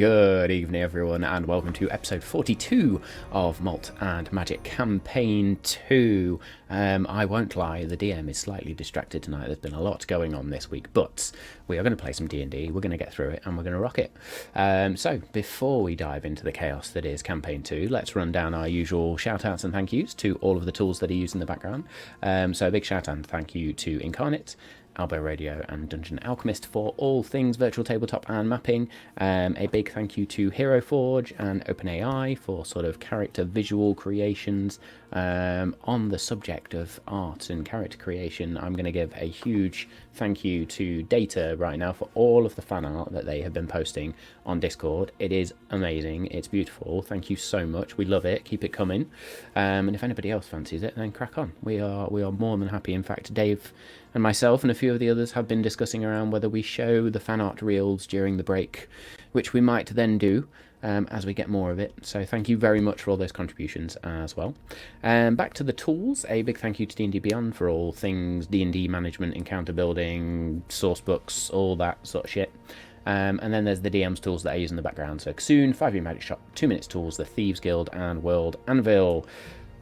Good evening, everyone, and welcome to episode 42 of Malt and Magic Campaign 2. I won't lie, the DM is slightly distracted tonight. There's been a lot going on this week, but we are going to play some D&D, we're going to get through it, and we're going to rock it. So, before we dive into the chaos that is Campaign 2, let's run down our usual shout-outs and thank yous to all of the tools that are used in the background. So, a big shout-out and thank you to Incarnate, Albo Radio and Dungeon Alchemist for all things virtual tabletop and mapping. A big thank you to Hero Forge and OpenAI for sort of character visual creations. On the subject of art and character creation, I'm going to give a huge thank you to Data right now for all of the fan art that they have been posting on Discord. It is amazing, it's beautiful, thank you so much, we love it, keep it coming. And if anybody else fancies it, then crack on. We are more than happy. In fact, Dave and myself and a few of the others have been discussing around whether we show the fan art reels during the break, which we might then do as we get more of it. So thank you very much for all those contributions as well. Back to the tools, a big thank you to D&D Beyond for all things D&D management, encounter building, source books, all that sort of shit. And then there's the DM's tools that I use in the background. So Ksoon, 5e Magic Shop, 2 Minutes Tools, the Thieves Guild, and World Anvil.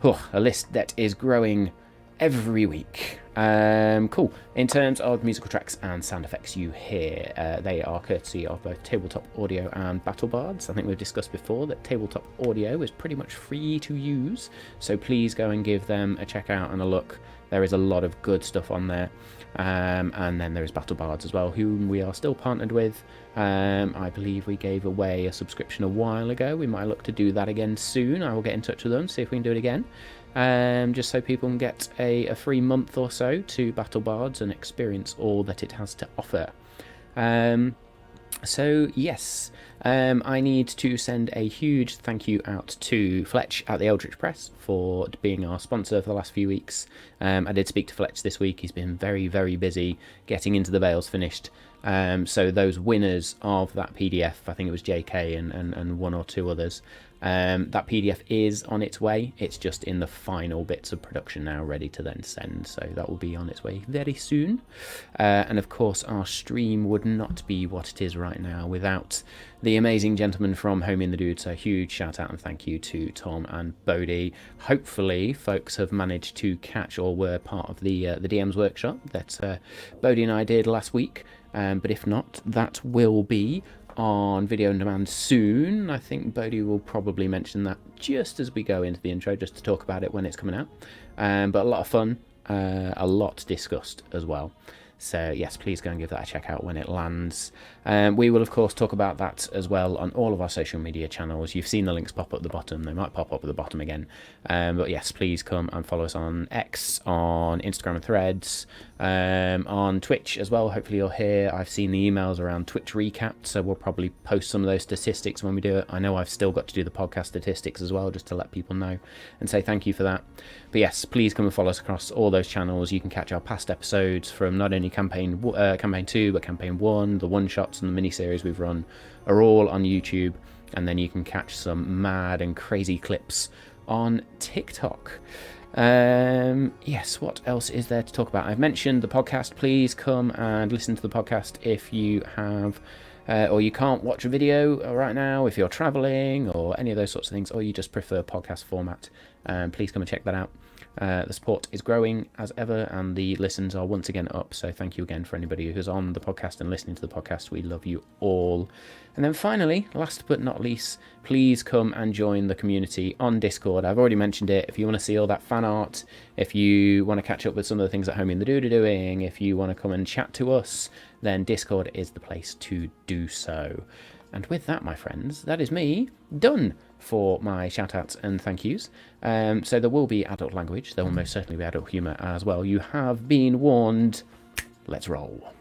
A list that is growing every week. Cool. In terms of musical tracks and sound effects you hear, they are courtesy of both Tabletop Audio and BattleBards. I think we've discussed before that Tabletop Audio is pretty much free to use, so please go and give them a check out and a look. There is a lot of good stuff on there. And then there is BattleBards as well, whom we are still partnered with. I believe we gave away a subscription a while ago. We might look to do that again soon. I will get in touch with them, see if we can do it again. Just so people can get a free month or so to BattleBards and experience all that it has to offer. So yes, I need to send a huge thank you out to Fletch at the Eldritch Press for being our sponsor for the last few weeks. I did speak to Fletch this week. He's been very, very busy getting Into the Bales finished. So those winners of that PDF, I think it was JK and one or two others, that PDF is on its way. It's just in the final bits of production now, ready to then send, so that will be on its way very soon. And of course our stream would not be what it is right now without the amazing gentlemen from Homie and the Dude, so huge shout out and thank you to Tom and Bodhi. Hopefully folks have managed to catch or were part of the DM's workshop that Bodhi and I did last week, but if not, that will be on video on demand soon. I think Bodhi will probably mention that just as we go into the intro, just to talk about it when it's coming out. But a lot of fun, a lot discussed as well. So yes, please go and give that a check out when it lands. We will of course talk about that as well on all of our social media channels. You've seen the links pop up at the bottom, they might pop up at the bottom again. But yes, please come and follow us on X, on Instagram and Threads, on Twitch as well. Hopefully you're here. I've seen the emails around Twitch recapped, so we'll probably post some of those statistics when we do it. I know I've still got to do the podcast statistics as well, just to let people know and say thank you for that. But yes, please come and follow us across all those channels. You can catch our past episodes from not only campaign 2 but campaign 1, the one shots and the mini series we've run are all on YouTube, and then you can catch some mad and crazy clips on TikTok. Yes, what else is there to talk about? I've mentioned the podcast. Please come and listen to the podcast if you have or you can't watch a video right now, if you're traveling or any of those sorts of things, or you just prefer podcast format. Please come and check that out. The support is growing as ever, and the listens are once again up, so thank you again for anybody who's on the podcast and listening to the podcast. We love you all. And then finally, last but not least, please come and join the community on Discord. I've already mentioned it. If you want to see all that fan art, if you want to catch up with some of the things that Homie and the Dude are doing, if you want to come and chat to us, then Discord is the place to do so. And with that, my friends, that is me done for my shout-outs and thank yous. So there will be adult language. There will most certainly be adult humour as well. You have been warned. Let's roll.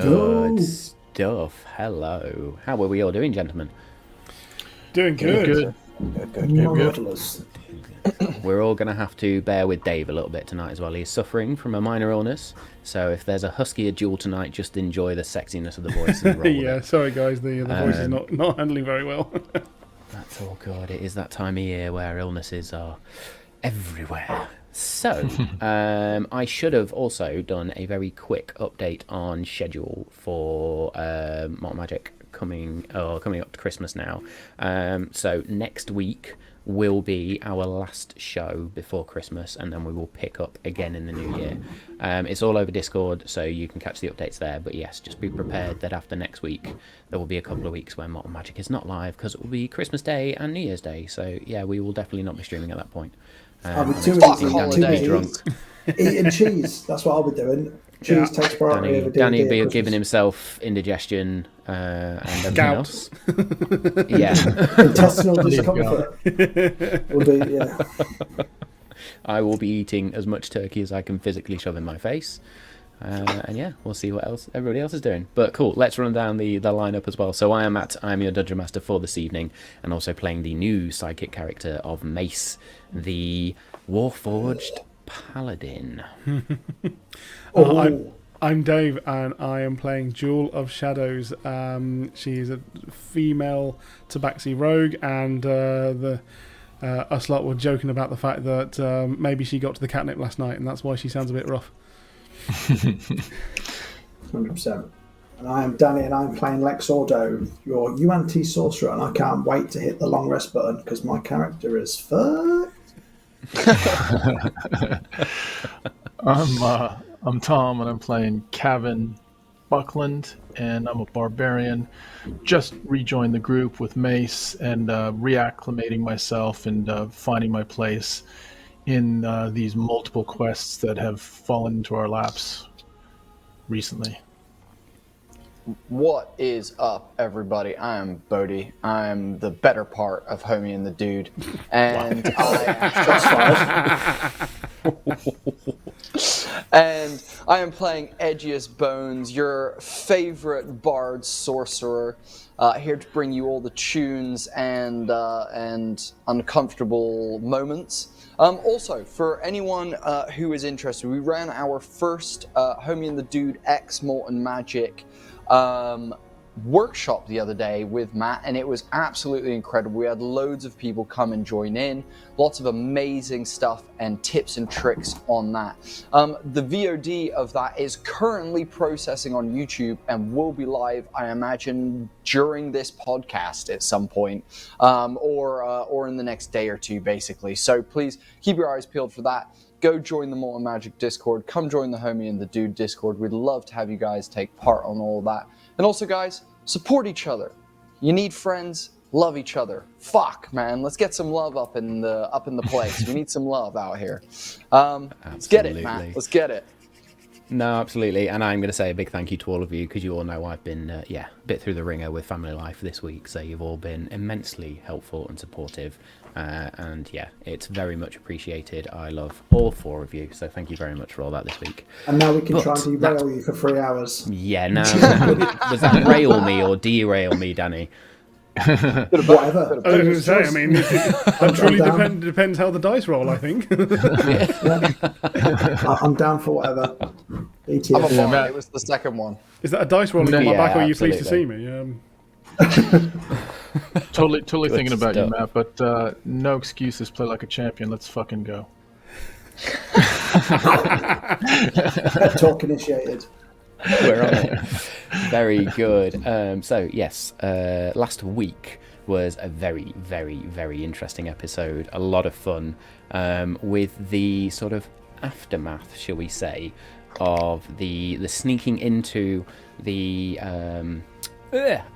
Good stuff. Hello. How are we all doing, gentlemen? Doing good. Marvelous. We're all going to have to bear with Dave a little bit tonight as well. He's suffering from a minor illness, so if there's a huskier duel tonight, just enjoy the sexiness of the voice and roll Yeah, with it. sorry guys, the voice is not handling very well. That's all good. It is that time of year where illnesses are everywhere. So, I should have also done a very quick update on schedule for Malt Magic coming up to Christmas now. So next week will be our last show before Christmas, and then we will pick up again in the new year. It's all over Discord, so you can catch the updates there. But yes, just be prepared that after next week, there will be a couple of weeks where Malt Magic is not live because it will be Christmas Day and New Year's Day. So yeah, we will definitely not be streaming at that point. I'll be Drunk. Eating cheese. That's what I'll be doing. Cheese takes priority over Danny will be Christmas. giving himself indigestion and everything Gout. else. Yeah. Intestinal discomfort. Will be, yeah. I will be eating as much turkey as I can physically shove in my face. And yeah, we'll see what else everybody else is doing. But cool, let's run down the lineup as well. So I'm your Dungeon Master for this evening, and also playing the new sidekick character of the Warforged Paladin. I'm Dave, and I am playing Jewel of Shadows. She's a female Tabaxi rogue, and us lot were joking about the fact that maybe she got to the catnip last night, and that's why she sounds a bit rough. 100%. And I am Danny, and I'm playing Lex Ordo, your UNT sorcerer, and I can't wait to hit the long rest button because my character is fucked. I'm Tom, and I'm playing Cavan Buckland, and I'm a barbarian. Just rejoined the group with Mace and reacclimating myself and finding my place in these multiple quests that have fallen into our laps recently. What is up, everybody? I am Bodhi. I'm the better part of Homie and the Dude, and I am playing Edgiest Bones, your favorite bard sorcerer, here to bring you all the tunes and uncomfortable moments. Also, for anyone who is interested, we ran our first Homie and the Dude X Malt and Magic workshop the other day with Matt, and it was absolutely incredible. We had loads of people come and join in, lots of amazing stuff and tips and tricks on that. The VOD of that is currently processing on YouTube and will be live, I imagine, during this podcast at some point, or in the next day or two, basically. So please keep your eyes peeled for that. Go join the Malt and Magic Discord. Come join the Homie and the Dude Discord. We'd love to have you guys take part on all of that. And also, guys, support each other. You need friends. Love each other. Fuck, man. Let's get some love up in the place. We need some love out here. Let's get it, man. Let's get it. No, absolutely. And I'm going to say a big thank you to all of you, because you all know I've been, a bit through the ringer with family life this week. So you've all been immensely helpful and supportive. And yeah, it's very much appreciated. I love all four of you. So thank you very much for all that this week. And now we can try and derail you for 3 hours. Yeah, now, does that rail me or derail me, Danny? Whatever. I was going to say, I mean, that truly depends how the dice roll, I think. I'm down for whatever. I'm a fan. It was the second one. Is that a dice rolling on my back, or are you pleased to see me? Totally thinking about you, Matt, but no excuses. Play like a champion. Let's fucking go. Talk initiated. We're on it. Very good. So yes, last week was a very, very, very interesting episode. A lot of fun with the sort of aftermath, shall we say, of the sneaking into the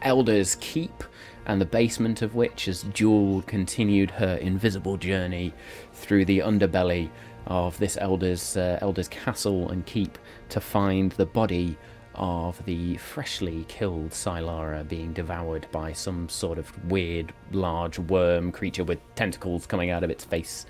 Elder's Keep, and the basement of which, as Jewel continued her invisible journey through the underbelly of this Elder's castle and keep, to find the body of the freshly killed Sylara being devoured by some sort of weird large worm creature with tentacles coming out of its face.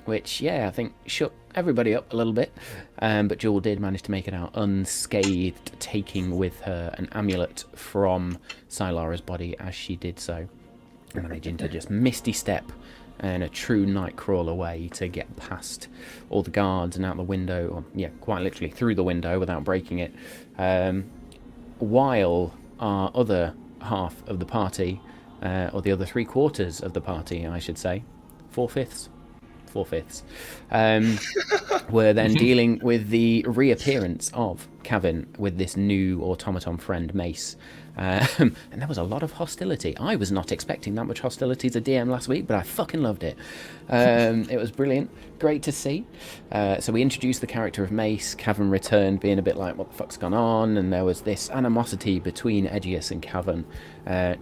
which, I think shook everybody up a little bit. But Jewel did manage to make it out unscathed, taking with her an amulet from Silara's body as she did so, managing to just misty step and a true night crawl away to get past all the guards and out the window, or quite literally through the window without breaking it, while our other half of the party, or the other 3/4 of the party, I should say, 4/5, were then dealing with the reappearance of Kevin with this new automaton friend, Mace. And there was a lot of hostility. I was not expecting that much hostility as a DM last week, but I fucking loved it. It was brilliant. Great to see. So we introduced the character of Mace. Kevin returned, being a bit like, what the fuck's gone on? And there was this animosity between Aegeus and Kevin,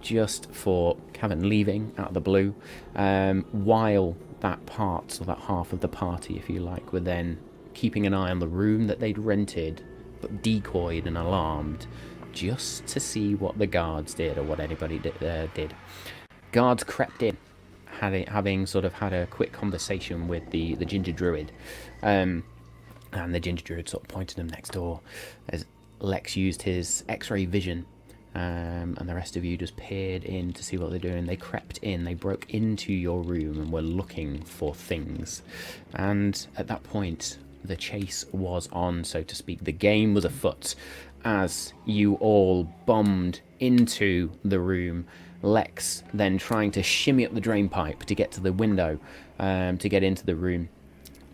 just for Kevin leaving out of the blue, while that part, so that half of the party, if you like, were then keeping an eye on the room that they'd rented, but decoyed and alarmed, just to see what the guards did, or what anybody did. Guards crept in, having sort of had a quick conversation with the ginger druid, and the ginger druid sort of pointed them next door as Lex used his X-ray vision, and the rest of you just peered in to see what they're doing. They crept in, they broke into your room and were looking for things. And at that point, the chase was on, so to speak. The game was afoot as you all bombed into the room. Lex then trying to shimmy up the drain pipe to get to the window, to get into the room.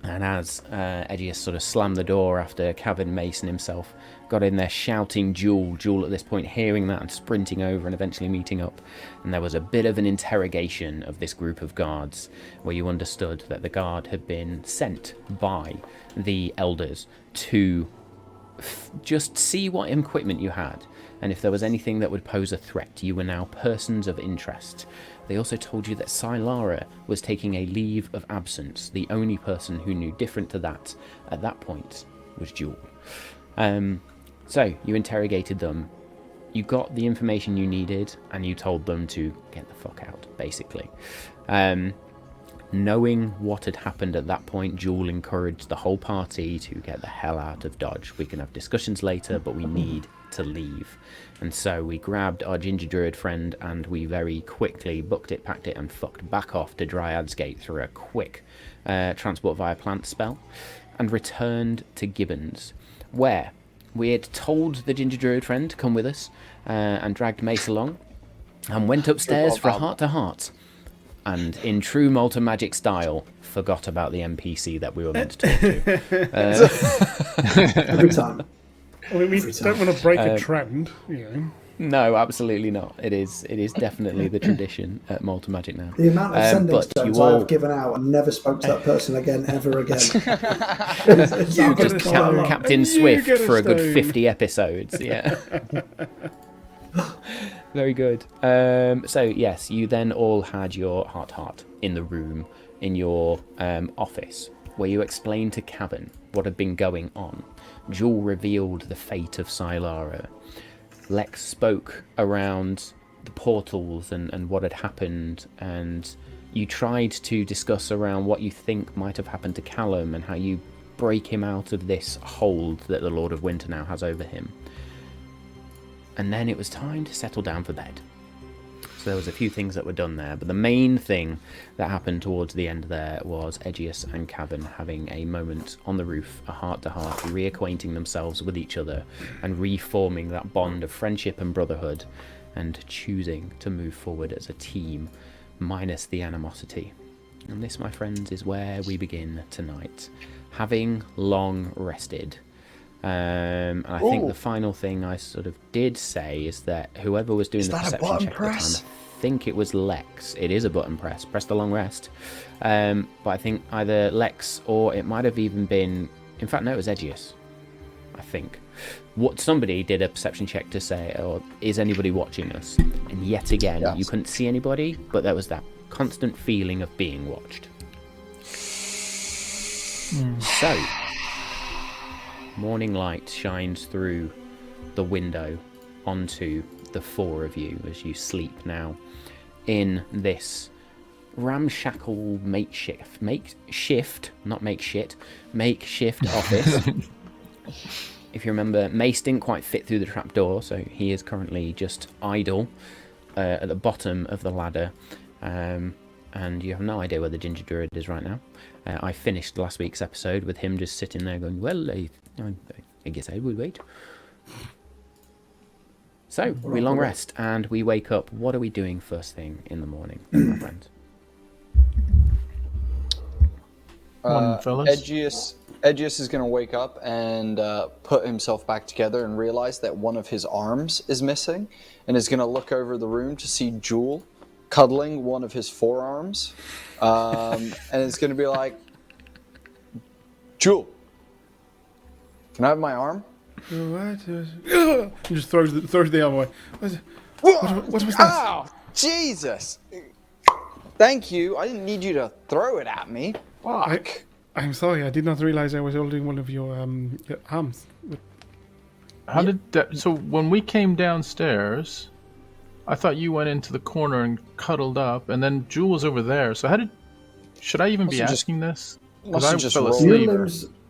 And as Aegeus sort of slammed the door after Kevin, Mason himself got in there shouting Jewel at this point, hearing that and sprinting over and eventually meeting up. And there was a bit of an interrogation of this group of guards, where you understood that the guard had been sent by the elders to just see what equipment you had, and if there was anything that would pose a threat. You were now persons of interest. They also told you that Silara was taking a leave of absence. The only person who knew different to that at that point was Jewel. So you interrogated them, you got the information you needed, and you told them to get the fuck out, basically. Knowing what had happened at that point, Jewel encouraged the whole party to get the hell out of Dodge. We can have discussions later, but we need to leave. And so we grabbed our ginger druid friend, and we very quickly booked it, packed it, and fucked back off to Dryad's Gate through a quick transport via plant spell, and returned to Gibbons, where we had told the ginger druid friend to come with us, and dragged Mace along, and went upstairs for a heart-to-heart. And in true Malt and Magic style, forgot about the NPC that we were meant to talk to. Every time. I mean, we don't want to break a trend, you know. No, absolutely not. It is definitely the tradition at Malt and Magic now. The amount of sending stones I've given out and never spoke to that person again, ever again. Captain Swift for a good 50 episodes, yeah. Very good. So yes, you then all had your heart in the room, in your office, where you explained to Kevin what had been going on. Jewel revealed the fate of Silara. Lex spoke around the portals and what had happened, and you tried to discuss around what you think might have happened to Callum and how you break him out of this hold that the Lord of Winter now has over him. And then it was time to settle down for bed. So there was a few things that were done there, but the main thing that happened towards the end there was Aegeus and Kevin having a moment on the roof, a heart-to-heart, reacquainting themselves with each other and reforming that bond of friendship and brotherhood, and choosing to move forward as a team, minus the animosity. And this, my friends, is where we begin tonight, having long rested. And I think the final thing I sort of did say is that whoever was doing the perception check at the time, I think it was Lex. It is a button press. Press the long rest. But I think either Lex or it might have even been... In fact, no, it was Aegeus, I think. Somebody did a perception check to say, oh, is anybody watching us? And yet again, you couldn't see anybody, but there was that constant feeling of being watched. So... morning light shines through the window onto the four of you as you sleep now in this ramshackle makeshift office. If you remember, Mace didn't quite fit through the trapdoor, so he is currently just idle at the bottom of the ladder. And you have no idea where the Ginger Druid is right now. I finished last week's episode with him just sitting there going, well, I guess I will wait. So, we long rest and we wake up. What are we doing first thing in the morning, my friends? Morning, fellas. Edgius is going to wake up and put himself back together and realize that one of his arms is missing, and is going to look over the room to see Jewel cuddling one of his forearms, and it's going to be like, Jewel, can I have my arm? What? He just throws the arm away. What was that? Oh, Jesus! Thank you. I didn't need you to throw it at me. Fuck. I'm sorry. I did not realize I was holding one of your arms. How did that? So when we came downstairs, I thought you went into the corner and cuddled up, and then Jewel was over there. So how did? Should I even be asking this? Because I just fell roll asleep.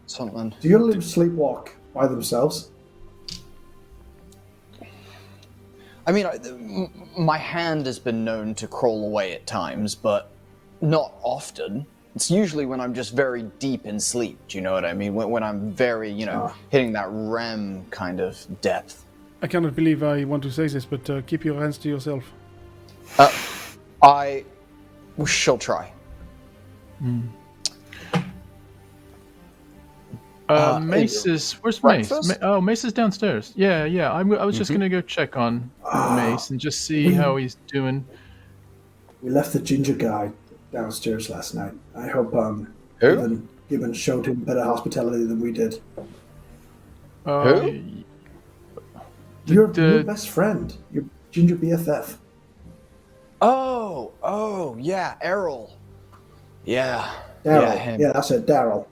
Something. Do your limbs sleepwalk by themselves? I mean, my hand has been known to crawl away at times, but not often. It's usually when I'm just very deep in sleep. Do you know what I mean? When I'm very, hitting that REM kind of depth. I cannot believe I want to say this, but keep your hands to yourself. I shall try. Mace is... Where's breakfast? Mace? Mace is downstairs. Yeah. I was just going to go check on Mace and just see how he's doing. We left the ginger guy downstairs last night. I hope Gibbon showed him better hospitality than we did. Who? Your best friend, your ginger BFF. Oh, yeah, Errol. Yeah. Daryl. Yeah, him. Yeah, that's it, Daryl.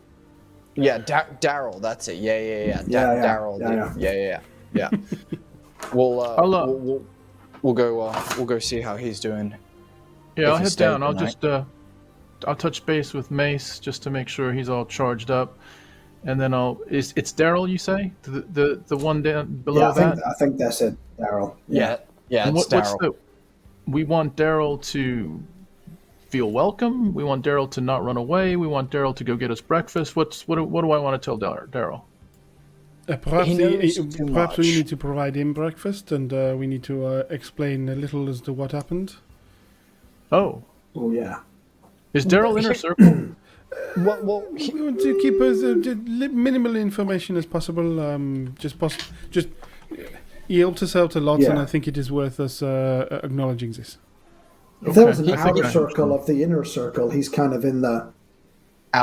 Yeah, Daryl, that's it. Yeah. Daryl. Yeah. We'll go see how he's doing. Yeah, I'll head down. I'll touch base with Mace just to make sure he's all charged up, and then it's Daryl, you say? The one down below that? I think that's it, Daryl. Yeah, it's Daryl. We want Daryl to feel welcome. We want Daryl to not run away. We want Daryl to go get us breakfast. What do I want to tell Daryl? Perhaps we need to provide him breakfast, and we need to explain a little as to what happened. Oh yeah. Is Daryl inner circle? Well, we want to keep as minimal information as possible. He helped us out a lot, and I think it is worth us acknowledging this. If there was an outer circle of the inner circle, he's kind of in the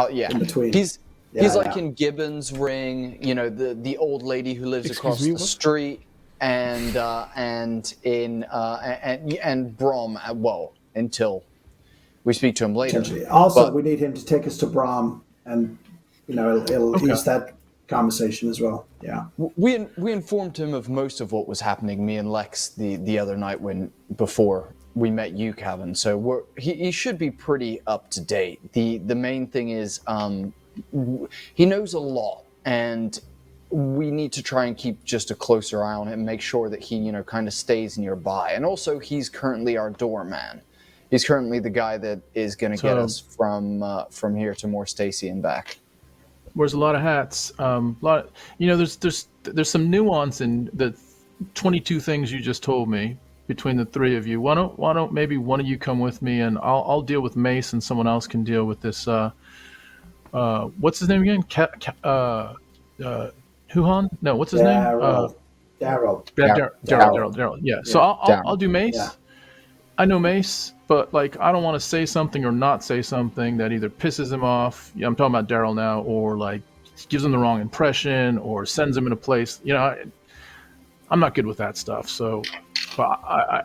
in between. He's like in Gibbon's ring, the old lady who lives across the street, and Brom. Until we speak to him later. Also, we need him to take us to Brom, and it'll ease that conversation as well. Yeah. We informed him of most of what was happening, me and Lex, the other night before we met you, Kevin. So he should be pretty up to date. The main thing is he knows a lot, and we need to try and keep just a closer eye on him, make sure that he kind of stays nearby. And also, he's currently our doorman. He's currently the guy that is going to get us from here to Morse Taesi and back. Wears a lot of hats. There's some nuance in the 22 things you just told me between the three of you. Why don't maybe one of you come with me, and I'll deal with Mace, and someone else can deal with this. What's his name again? Huhan? No, what's his name? Daryl. Yeah. So I'll do Mace. Yeah. I know Mace, but I don't want to say something or not say something that either pisses him off. I'm talking about Daryl now, or gives him the wrong impression, or sends him in a place. I'm not good with that stuff. So, but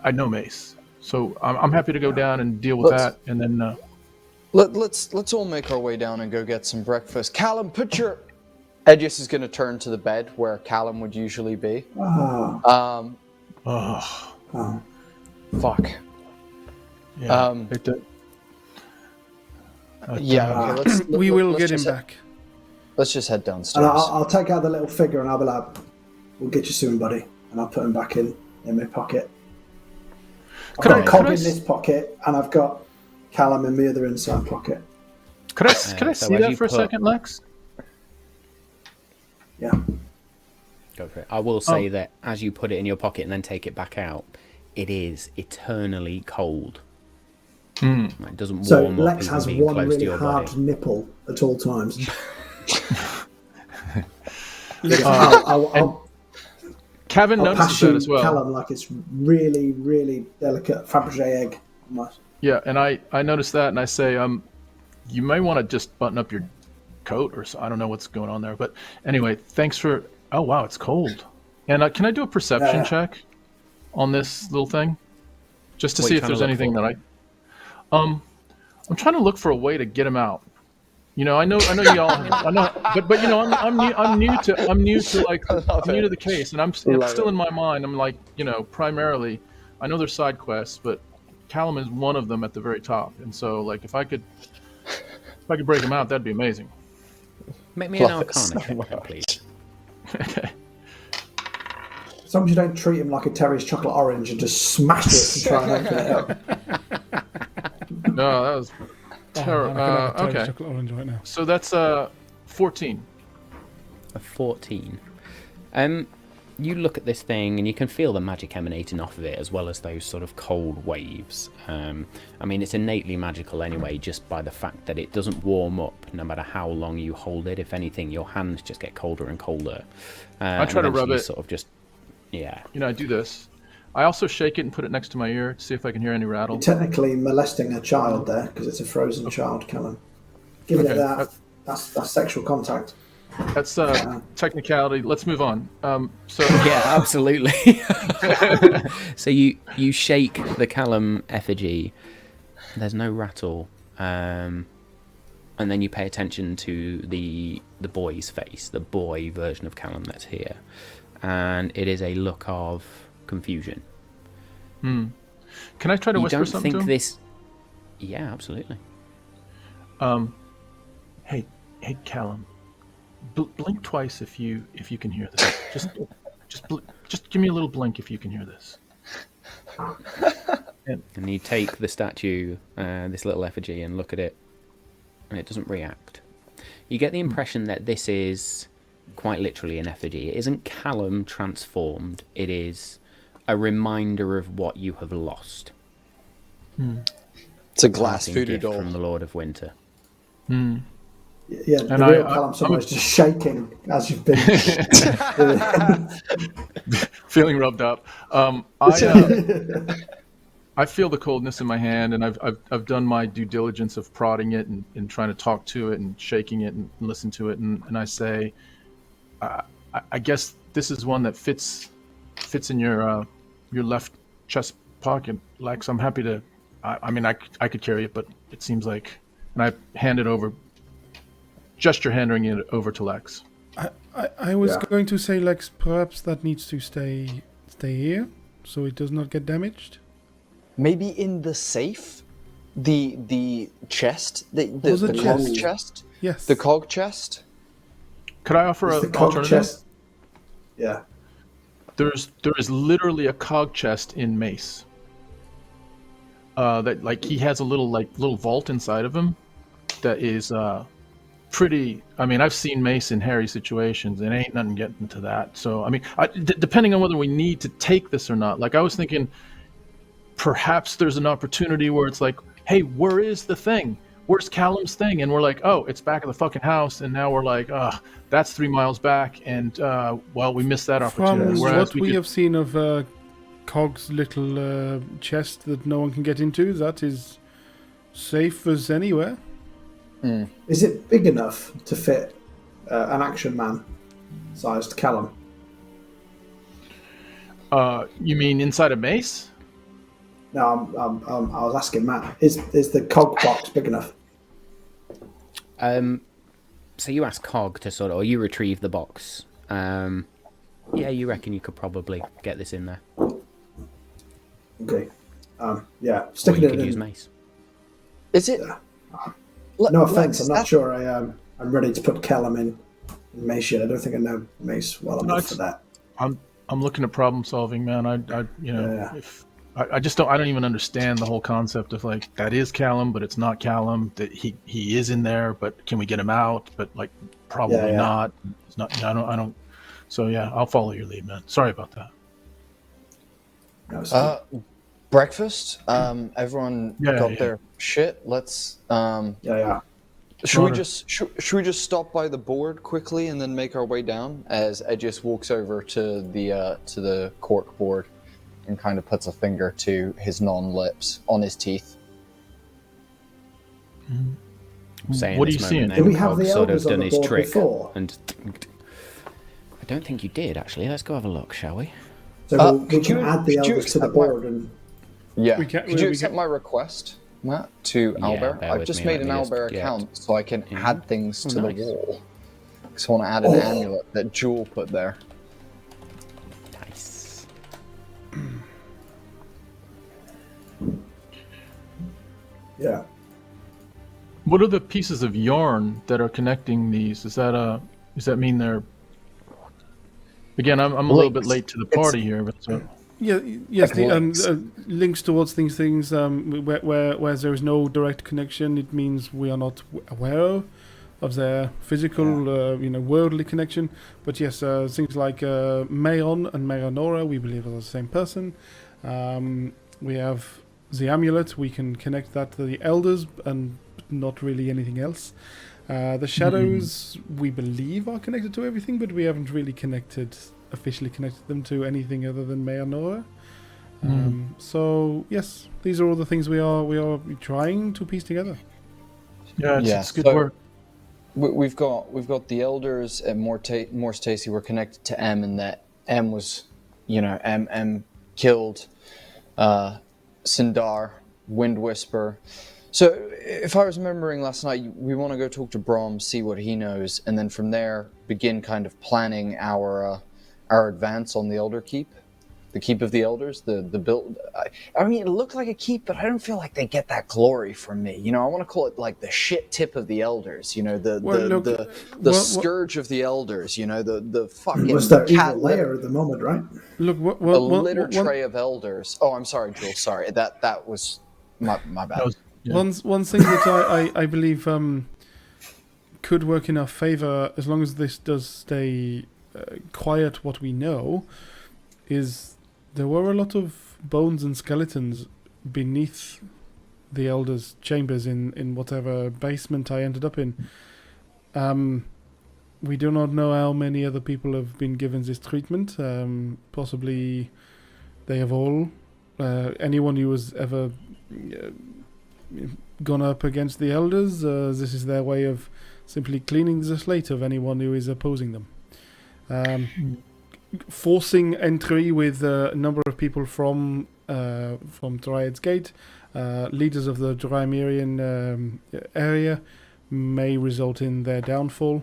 I know Mace, so I'm happy to go down and deal with that, and then let's all make our way down and go get some breakfast. Callum, put your. Edgius is going to turn to the bed where Callum would usually be. Oh. Fuck. Yeah. Yeah, okay, We will let's get him just back. Let's just head And downstairs. I'll take out the little figure and I'll be like, "We'll get you soon, buddy." And I'll put him back in my pocket. I've got Cog in this pocket, and I've got Callum in the other inside pocket. Could I see that for a second, Lex? Yeah. Go for it. I will say that as you put it in your pocket and then take it back out, it is eternally cold. It doesn't warm So up. Lex even has being one close to really your hard body. nipple at all times. Kevin I'll notices pass that you as well. Callum like it's really, really delicate Fabergé egg. Almost. Yeah, and I noticed that, and I say, you may want to just button up your coat, or so, I don't know what's going on there, but anyway, thanks for. Oh wow, it's cold. And can I do a perception check on this little thing, just to see if there's anything that I'm trying to look for a way to get him out. You know, I know y'all. I know, but you know, I'm new to the case, and it's still in my mind. I'm like, you know, primarily, I know there's side quests, but Callum is one of them at the very top, and so like if I could break him out, that'd be amazing. Make me an Arcana check, please. Okay. As long as you don't treat him like a Terry's chocolate orange and just smash it to try and open it up. No, that was terrible. Okay. Chocolate orange right now. So that's 14. A 14. You look at this thing and you can feel the magic emanating off of it, as well as those sort of cold waves. I mean, it's innately magical anyway, just by the fact that it doesn't warm up no matter how long you hold it. If anything, your hands just get colder and colder. I try to rub it. Sort of just, yeah. You know, I do this. I also shake it and put it next to my ear to see if I can hear any rattle. You're technically molesting a child there because it's a frozen child, Callum. Give it that. That's sexual contact. That's technicality. Let's move on. Yeah, absolutely. So you shake the Callum effigy. There's no rattle, and then you pay attention to the boy's face, the boy version of Callum that's here, and it is a look of confusion. Can I try to whisper something to him? This? Yeah, absolutely. Hey, Callum. Blink twice if you can hear this. Just give me a little blink if you can hear this. And you take the statue, this little effigy, and look at it, and it doesn't react. You get the impression that this is quite literally an effigy. It isn't Callum transformed. It is a reminder of what you have lost. It's a glass voodoo gift doll from the Lord of Winter. Yeah, the real Callum's almost just shaking as you've been feeling rubbed up. I feel the coldness in my hand, and I've done my due diligence of prodding it and trying to talk to it and shaking it and listen to it, and I say, I guess this is one that fits in your left chest pocket, Lex. I'm happy to. I mean, I could carry it, but it seems like, and I hand it over. Gesture handing it over to Lex. I was going to say, Lex, perhaps that needs to stay here, so it does not get damaged. Maybe in the safe, the chest, the cog chest. Yes. The cog chest. Could I offer the an cog alternative? chest. Yeah. There is literally a cog chest in Mace. That like he has a little vault inside of him, that is pretty. I mean, I've seen Mace in hairy situations, and ain't nothing getting to that. So, I mean, depending on whether we need to take this or not. Like, I was thinking, perhaps there's an opportunity where it's like, hey, where is the thing? Where's Callum's thing? And we're like, oh, it's back at the fucking house. And now we're like, that's 3 miles back, and well, we missed that opportunity. From Whereas what we have seen of Cog's little chest that no one can get into, that is safe as anywhere. Is it big enough to fit an action man sized Callum? You mean inside a Mace? No, I was asking Matt. Is the cog box big enough? So you ask Cog to or you retrieve the box. Yeah, you reckon you could probably get this in there. Okay. Yeah. Or Stick you it could in. use Mace. Is it? No offense, I'm not sure I'm ready to put Callum in Mace yet. I don't think I know Mace well enough for that. I'm looking at problem solving, man. If I just don't even understand the whole concept of like that is Callum, but it's not Callum. That he is in there, but can we get him out? But like probably not. It's not. I don't. So yeah, I'll follow your lead, man. Sorry about that. Breakfast. Everyone got their shit. Let's. Should we just stop by the board quickly and then make our way down? As Ed just walks over to the cork board and kind of puts a finger to his non-lips on his teeth. What are you seeing? Do we have the sort of elders on done the his board trick, before? and I don't think you did actually. Let's go have a look, shall we? So we can add the elders to the board and. Yeah. Could you accept my request, Matt, to Albert? I've just made an Albert account so I can add things to the wall. So I want to add an amulet that Jewel put there. Nice. Yeah. What are the pieces of yarn that are connecting these? Does that mean they're? Again, I'm a little bit late to the party here, but. Yes, the links towards things where there is no direct connection, it means we are not aware of their physical, worldly connection. But yes, things like Mayon and Mayonora, we believe are the same person. We have the amulet, we can connect that to the elders and not really anything else. The shadows, we believe, are connected to everything, but we haven't really officially connected them to anything other than Mayonora. So yes, these are all the things we are trying to piece together. Yeah, it's good work. We've got the elders and Morse Taesi were connected to M, and that M was, M killed Sindar, Wind Whisper. So if I was remembering last night, we want to go talk to Brom, see what he knows, and then from there begin kind of planning our advance on the Elder Keep, the Keep of the Elders, the build. I mean, it looked like a keep, but I don't feel like they get that glory from me. I want to call it like the shit tip of the Elders. The scourge of the Elders. The fucking. Was their evil lair at the moment, right? Look, a litter tray of elders. Oh, I'm sorry, Jules. Sorry, that was my bad. One thing that I believe could work in our favor, as long as this does stay quiet, what we know is there were a lot of bones and skeletons beneath the elders' chambers in whatever basement I ended up in. We do not know how many other people have been given this treatment. Possibly they have all. Anyone who has ever gone up against the elders, this is their way of simply cleaning the slate of anyone who is opposing them. Forcing entry with a number of people from Dryad's Gate, leaders of the Drymerian area, may result in their downfall.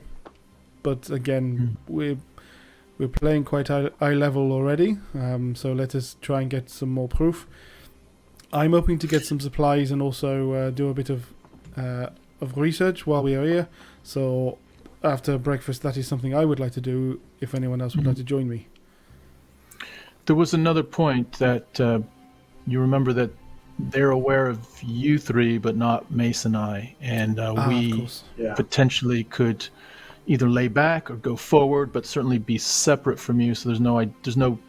But again, we're playing quite high level already, so let us try and get some more proof. I'm hoping to get some supplies and also do a bit of research while we are here. So after breakfast, that is something I would like to do if anyone else would like to join me. There was another point that you remember that they're aware of you three, but not Mace and I. And we potentially could either lay back or go forward, but certainly be separate from you. So there's no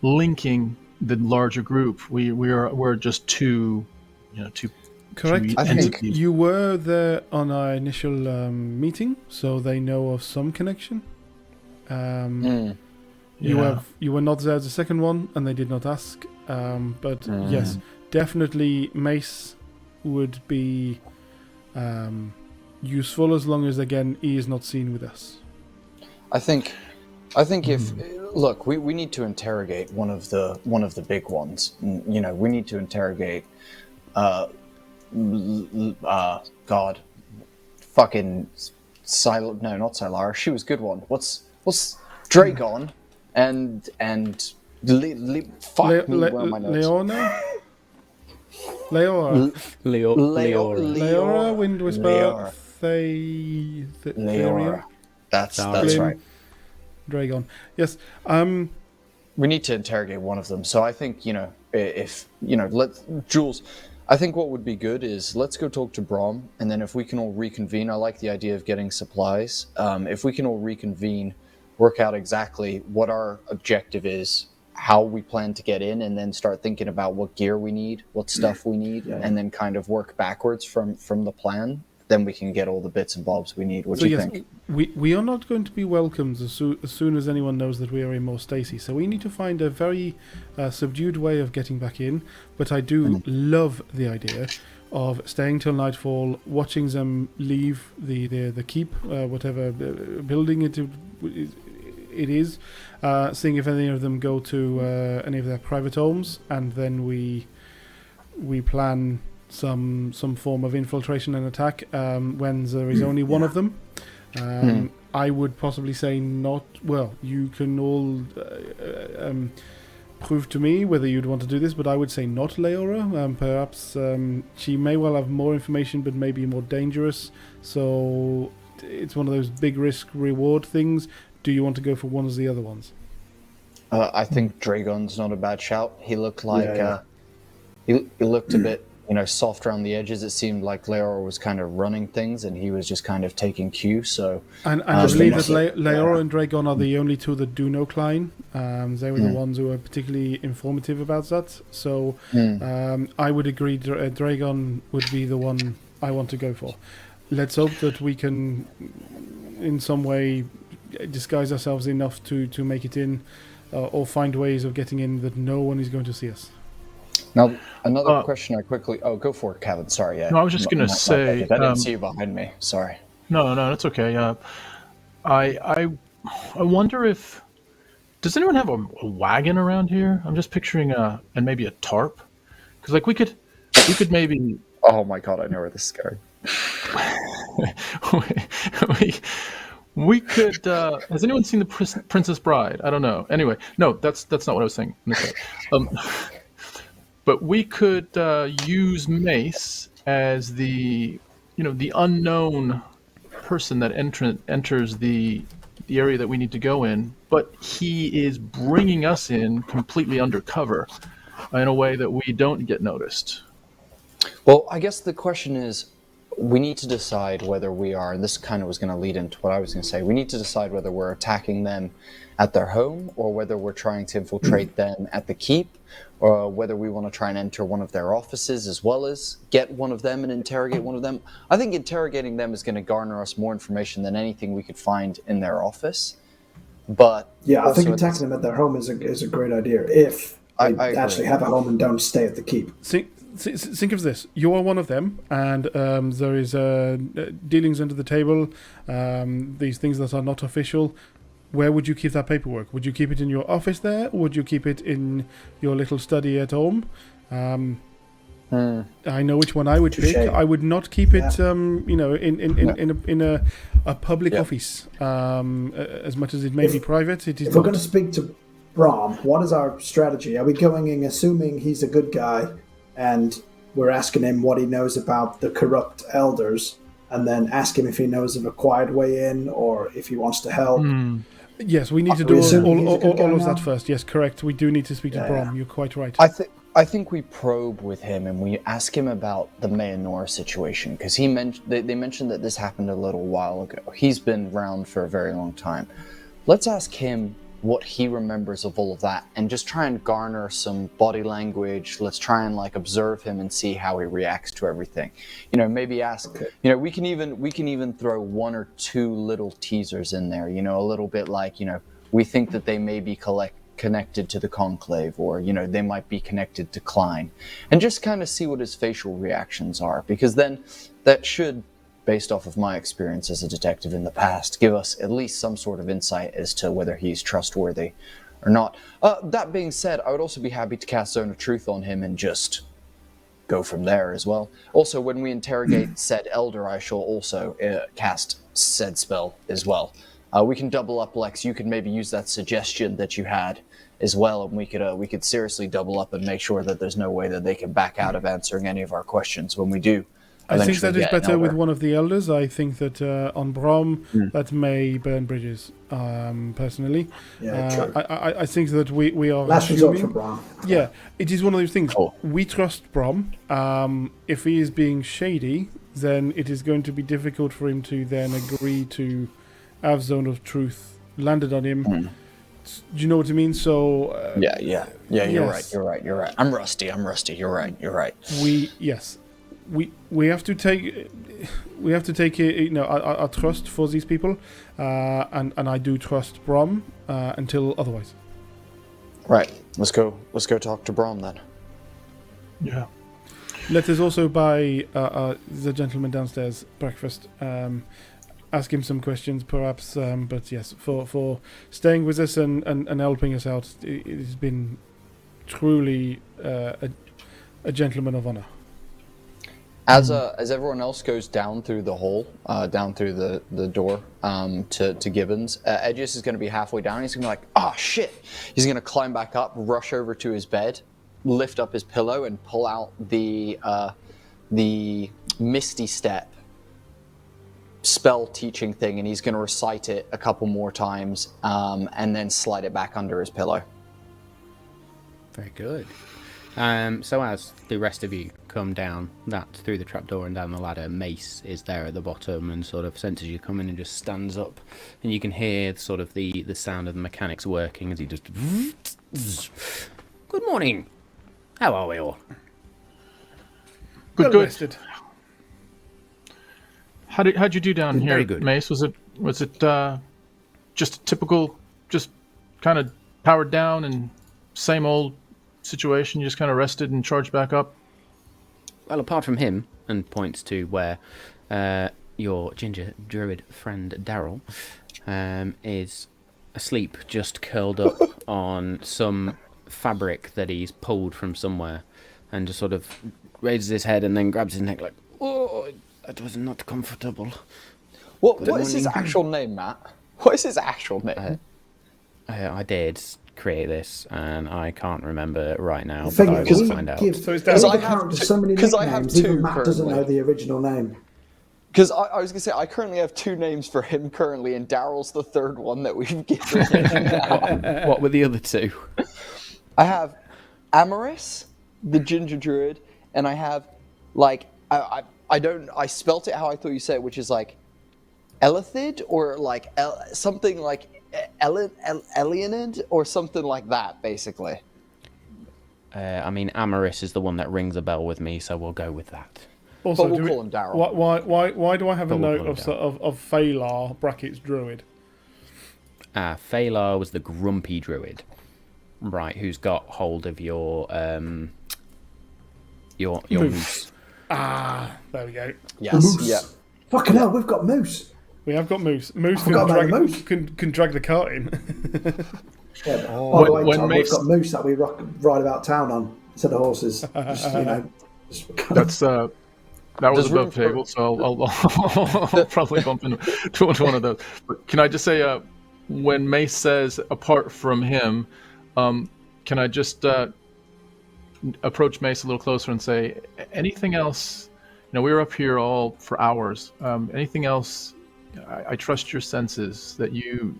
linking the larger group. We're just two Correct. Two I think entities. you were there on our initial meeting, so they know of some connection. You were not there at the second one, and they did not ask. But yes, definitely Mace would be useful as long as again he is not seen with us. I think if look, we need to interrogate one of the big ones. We need to interrogate God, fucking no, not Sylara. She was a good one. What's Dragon and fuck me, where am I notes? Leona? Leora. Leora. Wind Whisper. Leora. Therian. That's Glyn, right. Dragon. Yes. We need to interrogate one of them. So I think, if, Jules, I think what would be good is let's go talk to Brom, and then if we can all reconvene, I like the idea of getting supplies. If we can all reconvene, work out exactly what our objective is, how we plan to get in, and then start thinking about what gear we need, what stuff we need, and then kind of work backwards from the plan, then we can get all the bits and bobs we need. What do you think? We are not going to be welcomed as soon as anyone knows that we are in Morse Taesi, so we need to find a very subdued way of getting back in, but I do love the idea of staying till nightfall, watching them leave the keep, whatever building it is, seeing if any of them go to any of their private homes, and then we plan some form of infiltration and attack when there is only one of them. I would possibly say not. Well, you can all prove to me whether you'd want to do this, but I would say not Leora. Perhaps she may well have more information, but maybe more dangerous. So it's one of those big risk reward things. Do you want to go for one of the other ones? I think Dragon's not a bad shout. He looked like he looked a bit, soft around the edges. It seemed like Leora was kind of running things, and he was just kind of taking cue. So, and I believe that Leora and Dragon are the only two that do know Klein. They were the ones who were particularly informative about that. So, I would agree. Dragon would be the one I want to go for. Let's hope that we can, in some way, disguise ourselves enough to make it in, or find ways of getting in that no one is going to see us. Now, another question I quickly... Oh, go for it, Kevin. Sorry. No, I was just going to say... I didn't see you behind me. Sorry. No, that's okay. I wonder if... Does anyone have a wagon around here? I'm just picturing and maybe a tarp. Because, we could maybe... Oh, my God. I know where this is going. We could... has anyone seen the Princess Bride? I don't know. Anyway, no, that's not what I was saying. But we could use Mace as the unknown person that enters the area that we need to go in, but he is bringing us in completely undercover in a way that we don't get noticed. Well, I guess the question is, we need to decide whether we are, and this kind of was going to lead into what I was going to say, we need to decide whether we're attacking them at their home or whether we're trying to infiltrate them at the keep, or whether we want to try and enter one of their offices as well as get one of them and interrogate one of them. I think interrogating them is going to garner us more information than anything we could find in their office. But yeah, I think attacking them at their home is a great idea if they actually have a home and don't stay at the keep. Think of this. You are one of them, and there is dealings under the table, these things that are not official. Where would you keep that paperwork? Would you keep it in your office there, or would you keep it in your little study at home? I know which one I would pick. I would not keep it, in a public office. As much as it may be private, it is. If we're going to speak to Brom, what is our strategy? Are we going in assuming he's a good guy, and we're asking him what he knows about the corrupt elders, and then ask him if he knows of a quiet way in, or if he wants to help? Yes, we need to do all of that first. Yes, correct. We do need to speak to Brom. You're quite right. I think we probe with him and we ask him about the Mayanora situation, because they mentioned that this happened a little while ago. He's been around for a very long time. Let's ask him what he remembers of all of that, and just try and garner some body language. Let's try and observe him and see how he reacts to everything. Maybe ask. Okay. We can even throw one or two little teasers in there. A little bit we think that they may be connected to the Conclave, or they might be connected to Klein, and just kind of see what his facial reactions are, because then that should, based off of my experience as a detective in the past, give us at least some sort of insight as to whether he's trustworthy or not. That being said, I would also be happy to cast Zone of Truth on him and just go from there as well. Also, when we interrogate said elder, I shall also cast said spell as well. We can double up, Lex. You could maybe use that suggestion that you had as well, and we could seriously double up and make sure that there's no way that they can back out of answering any of our questions when we do. I think that is get an better with elder. one of the elders. I think that on Brom, that may burn bridges, personally. Yeah, true. I think that we are Last resort for assuming... Brom. Yeah, it is one of those things. Cool. We trust Brom. If he is being shady, then it is going to be difficult for him to then agree to have Zone of Truth landed on him. Do you know what I mean? So... Yeah, you're yes. right. I'm rusty. You're right. We have to take I trust for these people, and I do trust Brom until otherwise. Right. Let's go talk to Brom then. Yeah. Let us also buy the gentleman downstairs breakfast. Ask him some questions, perhaps. But yes, for staying with us and helping us out, it has been truly a gentleman of honor. As everyone else goes down through the hole, down through the door to Gibbons, Edgius is going to be halfway down. He's going to be like, oh shit! He's going to climb back up, rush over to his bed, lift up his pillow, and pull out the Misty Step spell teaching thing, and he's going to recite it a couple more times, and then slide it back under his pillow. Very good. So as the rest of you come down that through the trapdoor and down the ladder, Mace is there at the bottom and sort of senses you come in and just stands up, and you can hear sort of the sound of the mechanics working as he just... Good morning. How are we all? Good. Rested. How'd you do down here, Very good. Mace? Was it just a typical, just kind of powered down and same old situation? You just kind of rested and charged back up? Well, apart from him, and points to where your ginger druid friend Daryl is asleep, just curled up on some fabric that he's pulled from somewhere, and just sort of raises his head and then grabs his neck like, oh, that was not comfortable. What is his actual name, Matt? What is his actual name? I did create this, and I can't remember right now, but Thing I is, will we find out. give So it's all down- the I have characters two- so many 'cause I have nicknames, even two Matt doesn't currently. know the original name. Because I was going to say, I currently have two names for him currently, and Daryl's the third one that we've given him now. What were the other two? I have Amaris, the ginger druid, and I have, like, I spelt it how I thought you said it, which is like Elithid, or like something like Elianid, or something like that, basically. I mean, Amaris is the one that rings a bell with me, so we'll go with that. Also, But we'll call him Daryl. Why do I have a But we'll note call him of Phalar brackets druid? Phalar was the grumpy druid, right? Who's got hold of your moose. Ah, there we go. Yes, Moose. yeah. Fucking hell, we've got Moose. We have got Moose. Moose forgot about the Moose. can drag the cart in. Yeah, by the way, when Tom, Mace- we've got Moose that we ride about town on instead of horses. Just, That's that was There's room above table, so I'll probably bump into one of those. But can I just say, when Mace says apart from him, can I just approach Mace a little closer and say anything else? You know, we were up here all for hours. Anything else? I trust your senses that you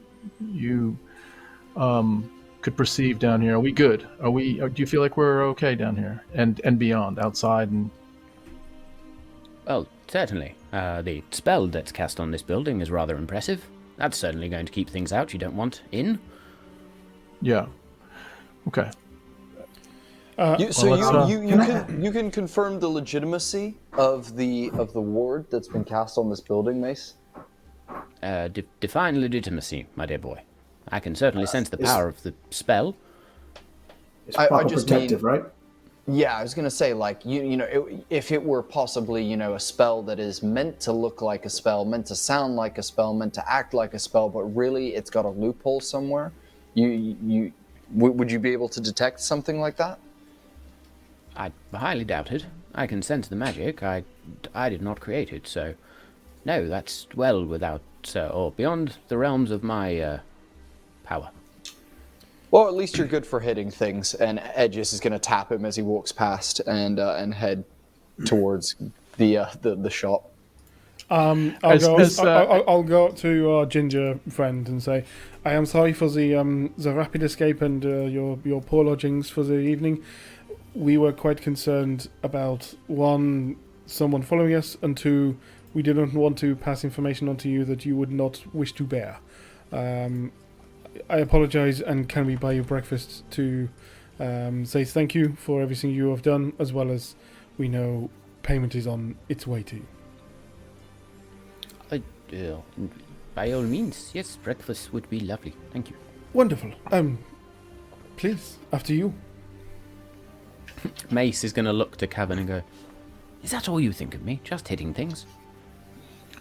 could perceive down here. Are we good? Do you feel like we're okay down here and beyond, outside and? Well, certainly. The spell that's cast on this building is rather impressive. That's certainly going to keep things out you don't want in. Yeah. Okay. You can confirm the legitimacy of the ward that's been cast on this building, Mace? Define legitimacy, my dear boy. I can certainly sense the power of the spell. it's I proper just protective, right? Yeah, I was gonna say, like, if it were possibly, a spell that is meant to look like a spell, meant to sound like a spell, meant to act like a spell, but really it's got a loophole somewhere, would you be able to detect something like that? I highly doubt it. I can sense the magic. I did not create it, so no, that's well without or beyond the realms of my power. Well, at least you're good for hitting things, and Edges is going to tap him as he walks past and head towards the shop. I'll go up to our ginger friend and say, I am sorry for the rapid escape and your poor lodgings for the evening. We were quite concerned about, one, someone following us, and two, we didn't want to pass information on to you that you would not wish to bear. I apologize, and can we buy you breakfast to say thank you for everything you have done, as well as we know payment is on its way to you. By all means, yes, breakfast would be lovely. Thank you. Wonderful. Please, after you. Mace is going to look to Cavan and go, is that all you think of me? Just hitting things?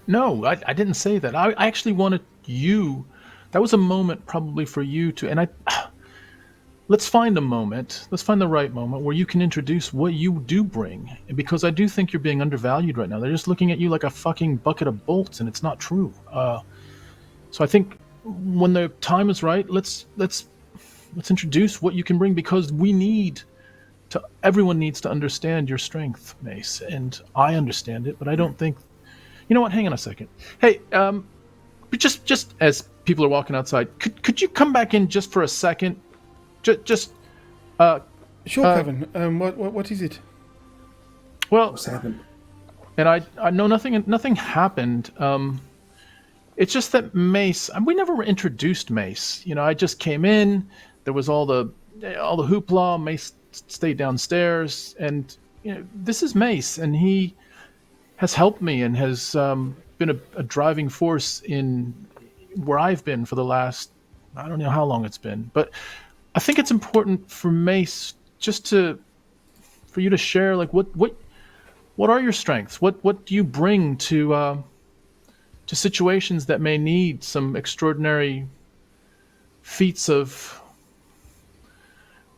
No, I didn't say that. I actually wanted you. That was a moment probably for you to, and let's find a moment. Let's find the right moment where you can introduce what you do bring, because I do think you're being undervalued right now. They're just looking at you like a fucking bucket of bolts, and it's not true. So I think when the time is right, let's introduce what you can bring, because everyone needs to understand your strength, Mace, and I understand it, but I don't think. You know what? Hang on a second. Hey, just as people are walking outside, could you come back in just for a second? Just. Sure, Kevin. What is it? Well, What's happened? and I know nothing happened. It's just that Mace. We never introduced Mace. I just came in. There was all the hoopla. Mace stayed downstairs, and this is Mace, and he has helped me and has been a driving force in where I've been for the last, I don't know how long it's been, but I think it's important for Mace just for you to share, like, what are your strengths? What do you bring to situations that may need some extraordinary feats of,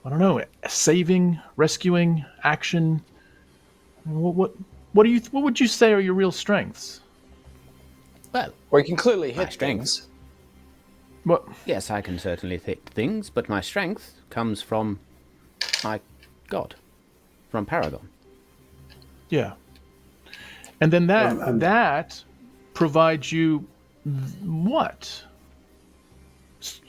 I don't know, saving, rescuing, action? What would you say are your real strengths? Well, you can clearly hit strengths. things. What? Yes, I can certainly hit things, but my strength comes from my god, from Paragon. Yeah. And then that provides you what?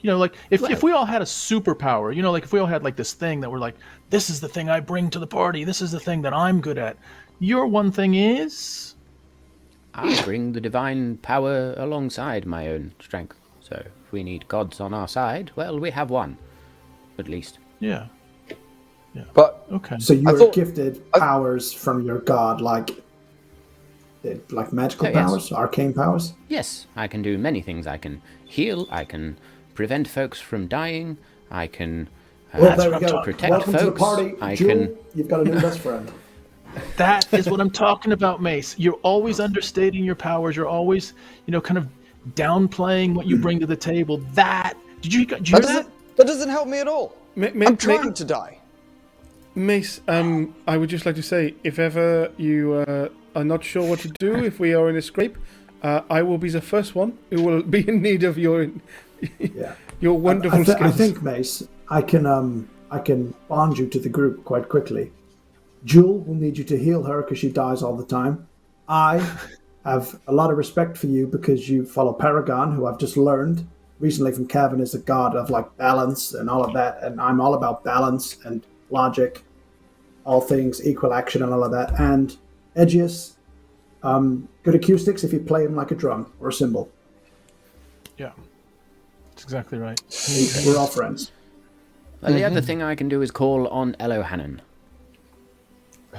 Like if we all had a superpower, like if we all had like this thing that we're like, this is the thing I bring to the party, this is the thing that I'm good at. Your one thing is? I bring the divine power alongside my own strength. So if we need gods on our side, well, we have one, at least. Yeah. But Okay. So you were gifted powers from your god, like magical powers, arcane powers? Yes, I can do many things. I can heal, I can prevent folks from dying, I can There we go. protect Welcome folks. to the party, Jewel. You've got a new best friend. That is what I'm talking about, Mace. You're always understating your powers. You're always, kind of downplaying what you bring to the table. Did you hear that? That doesn't help me at all. I'm trying to die. Mace, I would just like to say, if ever you are not sure what to do, if we are in a scrape, I will be the first one who will be in need of your wonderful skills. I think, Mace, I can bond you to the group quite quickly. Jewel will need you to heal her because she dies all the time. I have a lot of respect for you because you follow Paragon, who I've just learned recently from Kevin is a god of like balance and all of that, and I'm all about balance and logic, all things equal action and all of that. And Edgius, good acoustics if you play him like a drum or a cymbal. Yeah, that's exactly right. We're all friends. Well, the other thing I can do is call on Elohanan.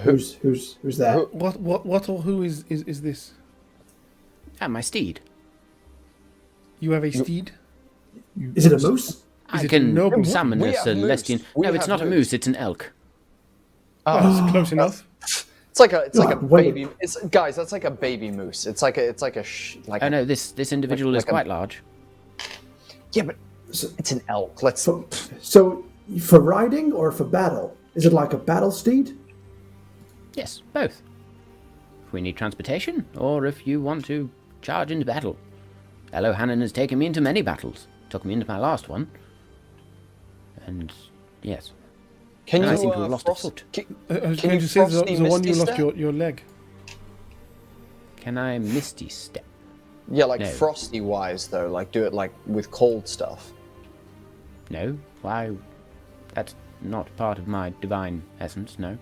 Who's that? What or who is this? My steed. You have a steed? Is it a moose? I can summon We a have Celestian. moose. We No, it's have not a moose. moose, it's an elk. Oh, it's close enough. It's like a wait. baby. Guys, that's like a baby moose. It's like a Oh no, this individual is like a- quite large. Yeah, but it's an elk. So for riding or for battle? Is it like a battle steed? Yes, both. If we need transportation, or if you want to charge into battle. Elohanan has taken me into many battles. Took me into my last one. and yes. Can I you seem to have lost a frost? foot. I was Can going you to say the frosty one you misty lost step? your leg. Can I misty step? Yeah, like No. frosty wise though, like do it like with cold stuff. No. Why? That's not part of my divine essence. No.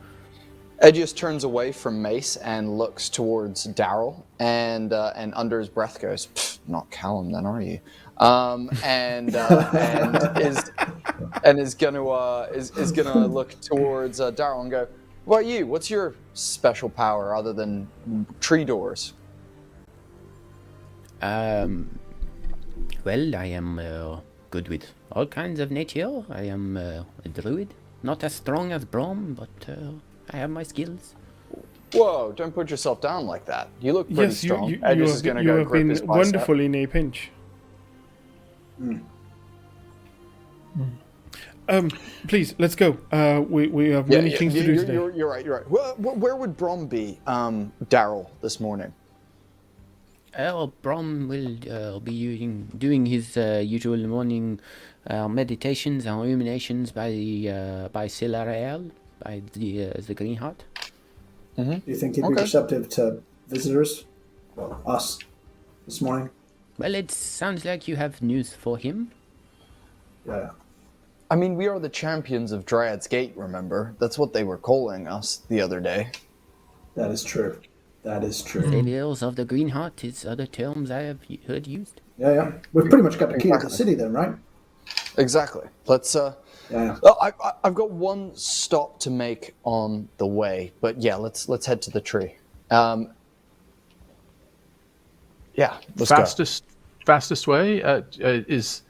Edgius turns away from Mace and looks towards Daryl, and under his breath goes, "Pfft, "Not Callum, then, are you?" And is gonna look towards Daryl and go, "What about you? What's your special power other than tree doors?" Well, I am good with all kinds of nature. I am a druid, not as strong as Brom, but I have my skills. Whoa! Don't put yourself down like that. You look pretty Yes, strong. you Edgius is gonna you go have grip his been bicep. wonderful in a pinch. Please, let's go. We have many things to do today. You're right. You're right. Where would Brom be, Daryl, this morning? Well, Brom will be doing his usual morning meditations and ruminations by Silarael, by the Green Heart. Do you think he'd be receptive to visitors? Well, us, this morning? Well, it sounds like you have news for him. Yeah. I mean, we are the champions of Dryad's Gate, remember? That's what they were calling us the other day. That is true. That is true. Saviors of the Green Heart is other terms I have heard used. Yeah. We've pretty much got the key to the city then, right? Exactly. Let's, Yeah. I've got one stop to make on the way, but yeah, let's head to the tree. Yeah, let's go. Fastest way is...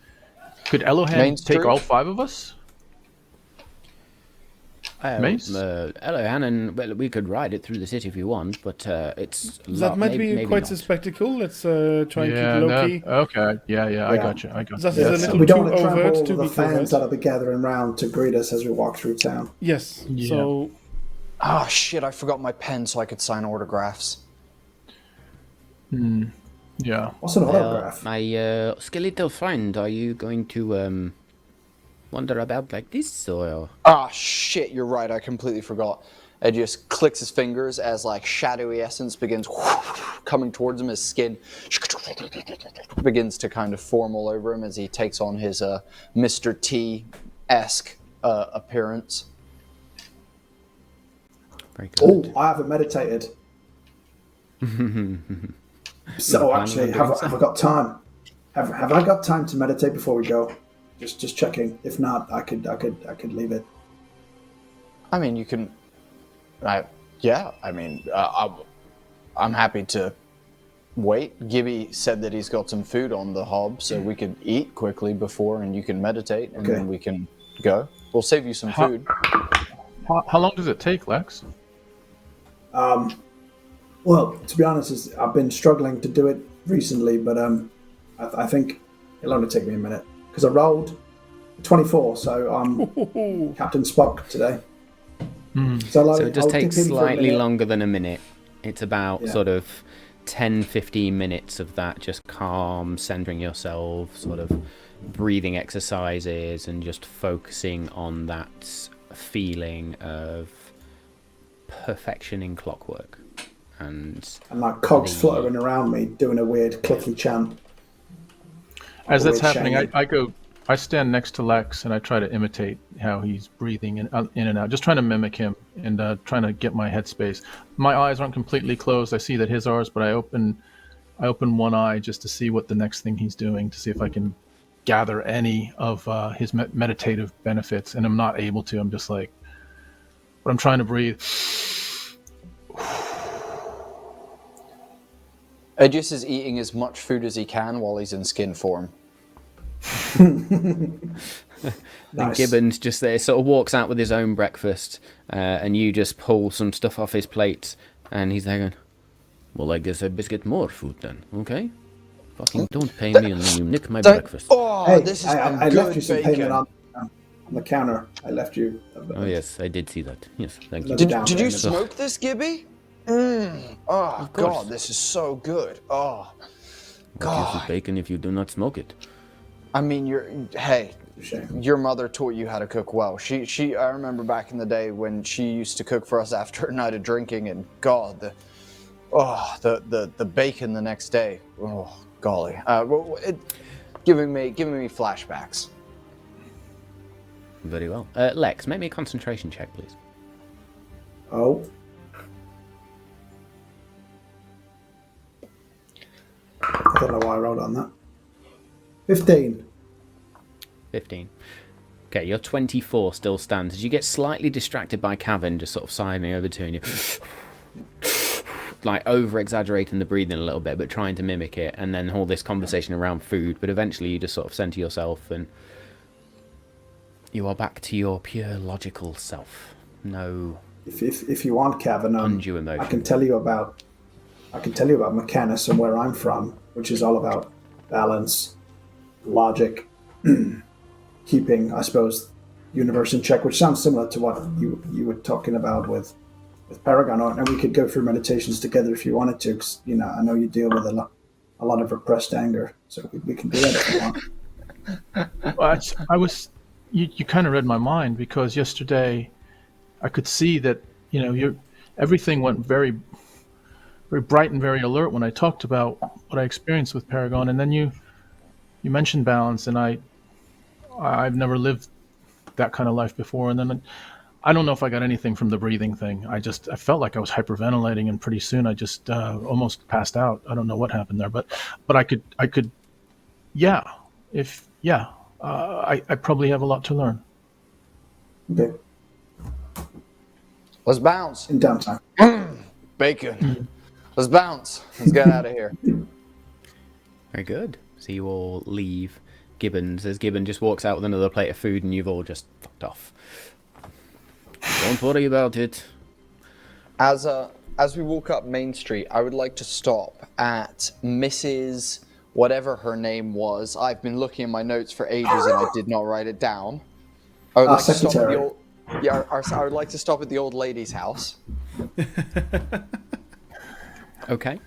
Could Elohan Main take Street? all 5 of us? Mace? Elohannon, well, we could ride it through the city if you want, but it's... That might be quite not. a spectacle. Let's try and keep it low-key. Okay, yeah, I got you. That is a little We too don't want to trample overt all to of the be fans covert. that'll be gathering round to greet us as we walk through town. Yes, Yeah. so... Ah, shit, I forgot my pen so I could sign autographs. Yeah. What's an autograph? My skeletal friend, are you going to wander about like this, or...? Ah, shit, you're right, I completely forgot. Ed just clicks his fingers as, like, shadowy essence begins coming towards him. His skin begins to kind of form all over him as he takes on his Mr. T-esque appearance. Very good. Oh, I haven't meditated. So actually, have I got time? Have I got time to meditate before we go? Just checking. If not, I could leave it. I mean, you can... I'm happy to wait. Gibby said that he's got some food on the hob, so we could eat quickly before, and you can meditate, and then we can go. We'll save you some food. How long does it take, Lex? Well, to be honest, I've been struggling to do it recently, but I think it'll only take me a minute because I rolled 24, so I'm Captain Spock today. So it just takes slightly longer than a minute. It's about sort of 10-15 minutes of that just calm, centering yourself, sort of breathing exercises, and just focusing on that feeling of perfection in clockwork. And like cogs fluttering around me, doing a weird clicky chant. As that's happening, I stand next to Lex and I try to imitate how he's breathing in and out, just trying to mimic him and trying to get my headspace. My eyes aren't completely closed. I see that his are, but I open one eye just to see what the next thing he's doing, to see if I can gather any of his meditative benefits. And I'm not able to. I'm just like, but I'm trying to breathe. Edgius is eating as much food as he can while he's in skin form. And Gibbons just there sort of walks out with his own breakfast, and you just pull some stuff off his plate, and he's there going, well, I guess I best get more food then, okay? Fucking don't pay me and then you nick my breakfast. Oh, Hey, this is I left you some bacon. payment on the counter. I left you. Oh yes, I did see that. Yes, thank you. Did- Did you payment. smoke this, Gibby? Oh, God, this is so good. Oh, What is bacon if you do not smoke it? I mean, hey, Shame. Your mother taught you how to cook well. I remember back in the day when she used to cook for us after a night of drinking, and God, the bacon the next day. Oh, golly. Giving me flashbacks. Very well. Lex, make me a concentration check, please. Oh. I don't know why I rolled on that. 15. 15. Okay, your 24 still stands. As you get slightly distracted by Kevin just sort of signing over to you, like over-exaggerating the breathing a little bit, but trying to mimic it, and then all this conversation around food, but eventually you just sort of center yourself, and you are back to your pure logical self. No. If you want, Kevin, undue emotion. I can tell you about Mechanus and where I'm from, which is all about balance, logic, keeping, I suppose, universe in check, which sounds similar to what you were talking about with Paragon. And we could go through meditations together if you wanted to, because, I know you deal with a lot of repressed anger, so we can do that if you want. Well, you kind of read my mind, because yesterday I could see that everything went very, very bright and very alert when I talked about what I experienced with Paragon, and then you mentioned balance, and I've never lived that kind of life before, and then I don't know if I got anything from the breathing thing. I felt like I was hyperventilating, and pretty soon I just almost passed out. I don't know what happened there, but I could I probably have a lot to learn. Okay. Let's bounce. In downtime. Bacon. Let's bounce. Let's get out of here. Very good. So you all leave Gibbons as Gibbon just walks out with another plate of food, and you've all just fucked off. Don't worry about it. As we walk up Main Street, I would like to stop at Mrs. whatever her name was. I've been looking in my notes for ages and I did not write it down. I would like to stop at the old, I would like to stop at the old lady's house. Okay.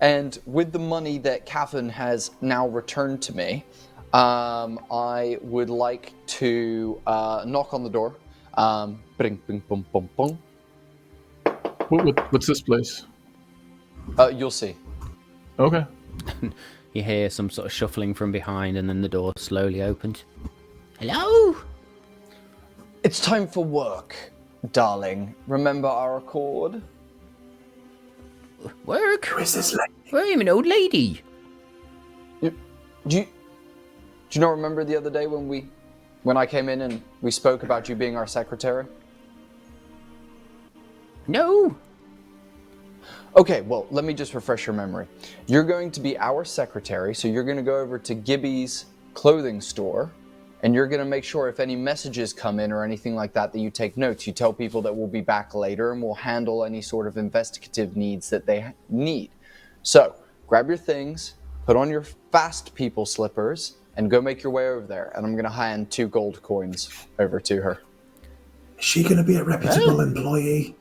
And with the money that Kevin has now returned to me, I would like to knock on the door. Bing, bing, boom, boom, boom. What's this place? You'll see. Okay. You hear some sort of shuffling from behind, and then the door slowly opens. Hello? It's time for work, darling. Remember our accord? Work? Who is this lady? I'm an old lady. Do you not remember the other day when I came in and we spoke about you being our secretary? No. Okay, well, let me just refresh your memory. You're going to be our secretary, so you're going to go over to Gibby's clothing store, and you're going to make sure if any messages come in or anything like that you take notes. You tell people that we'll be back later, and we'll handle any sort of investigative needs that they need. So, grab your things, put on your fast people slippers, and go make your way over there. And I'm going to hand 2 gold coins over to her. Is she going to be a reputable employee?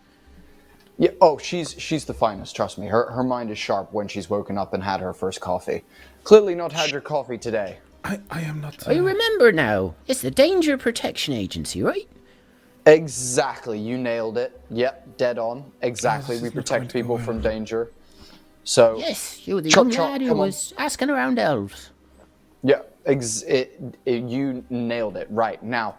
Yeah. Oh, she's the finest. Trust me. Her mind is sharp when she's woken up and had her first coffee. Clearly not had your coffee today. I am not... I remember now. It's the Danger Protection Agency, right? Exactly. You nailed it. Yep. Dead on. Exactly. We protect people from danger. So... Yes, you were the young lad who was asking around elves. Yeah. You nailed it. Right. Now...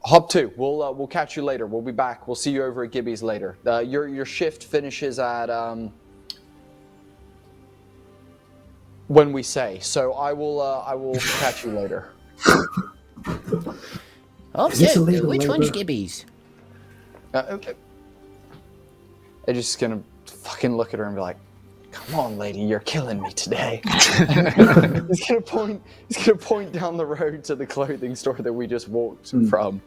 Hop 2. We'll catch you later. We'll be back. We'll see you over at Gibby's later. Your shift finishes at when we say. So I will catch you later. Okay. Which one's Gibby's? I'm just gonna fucking look at her and be like, "Come on, lady, you're killing me today." He's gonna point down the road to the clothing store that we just walked from.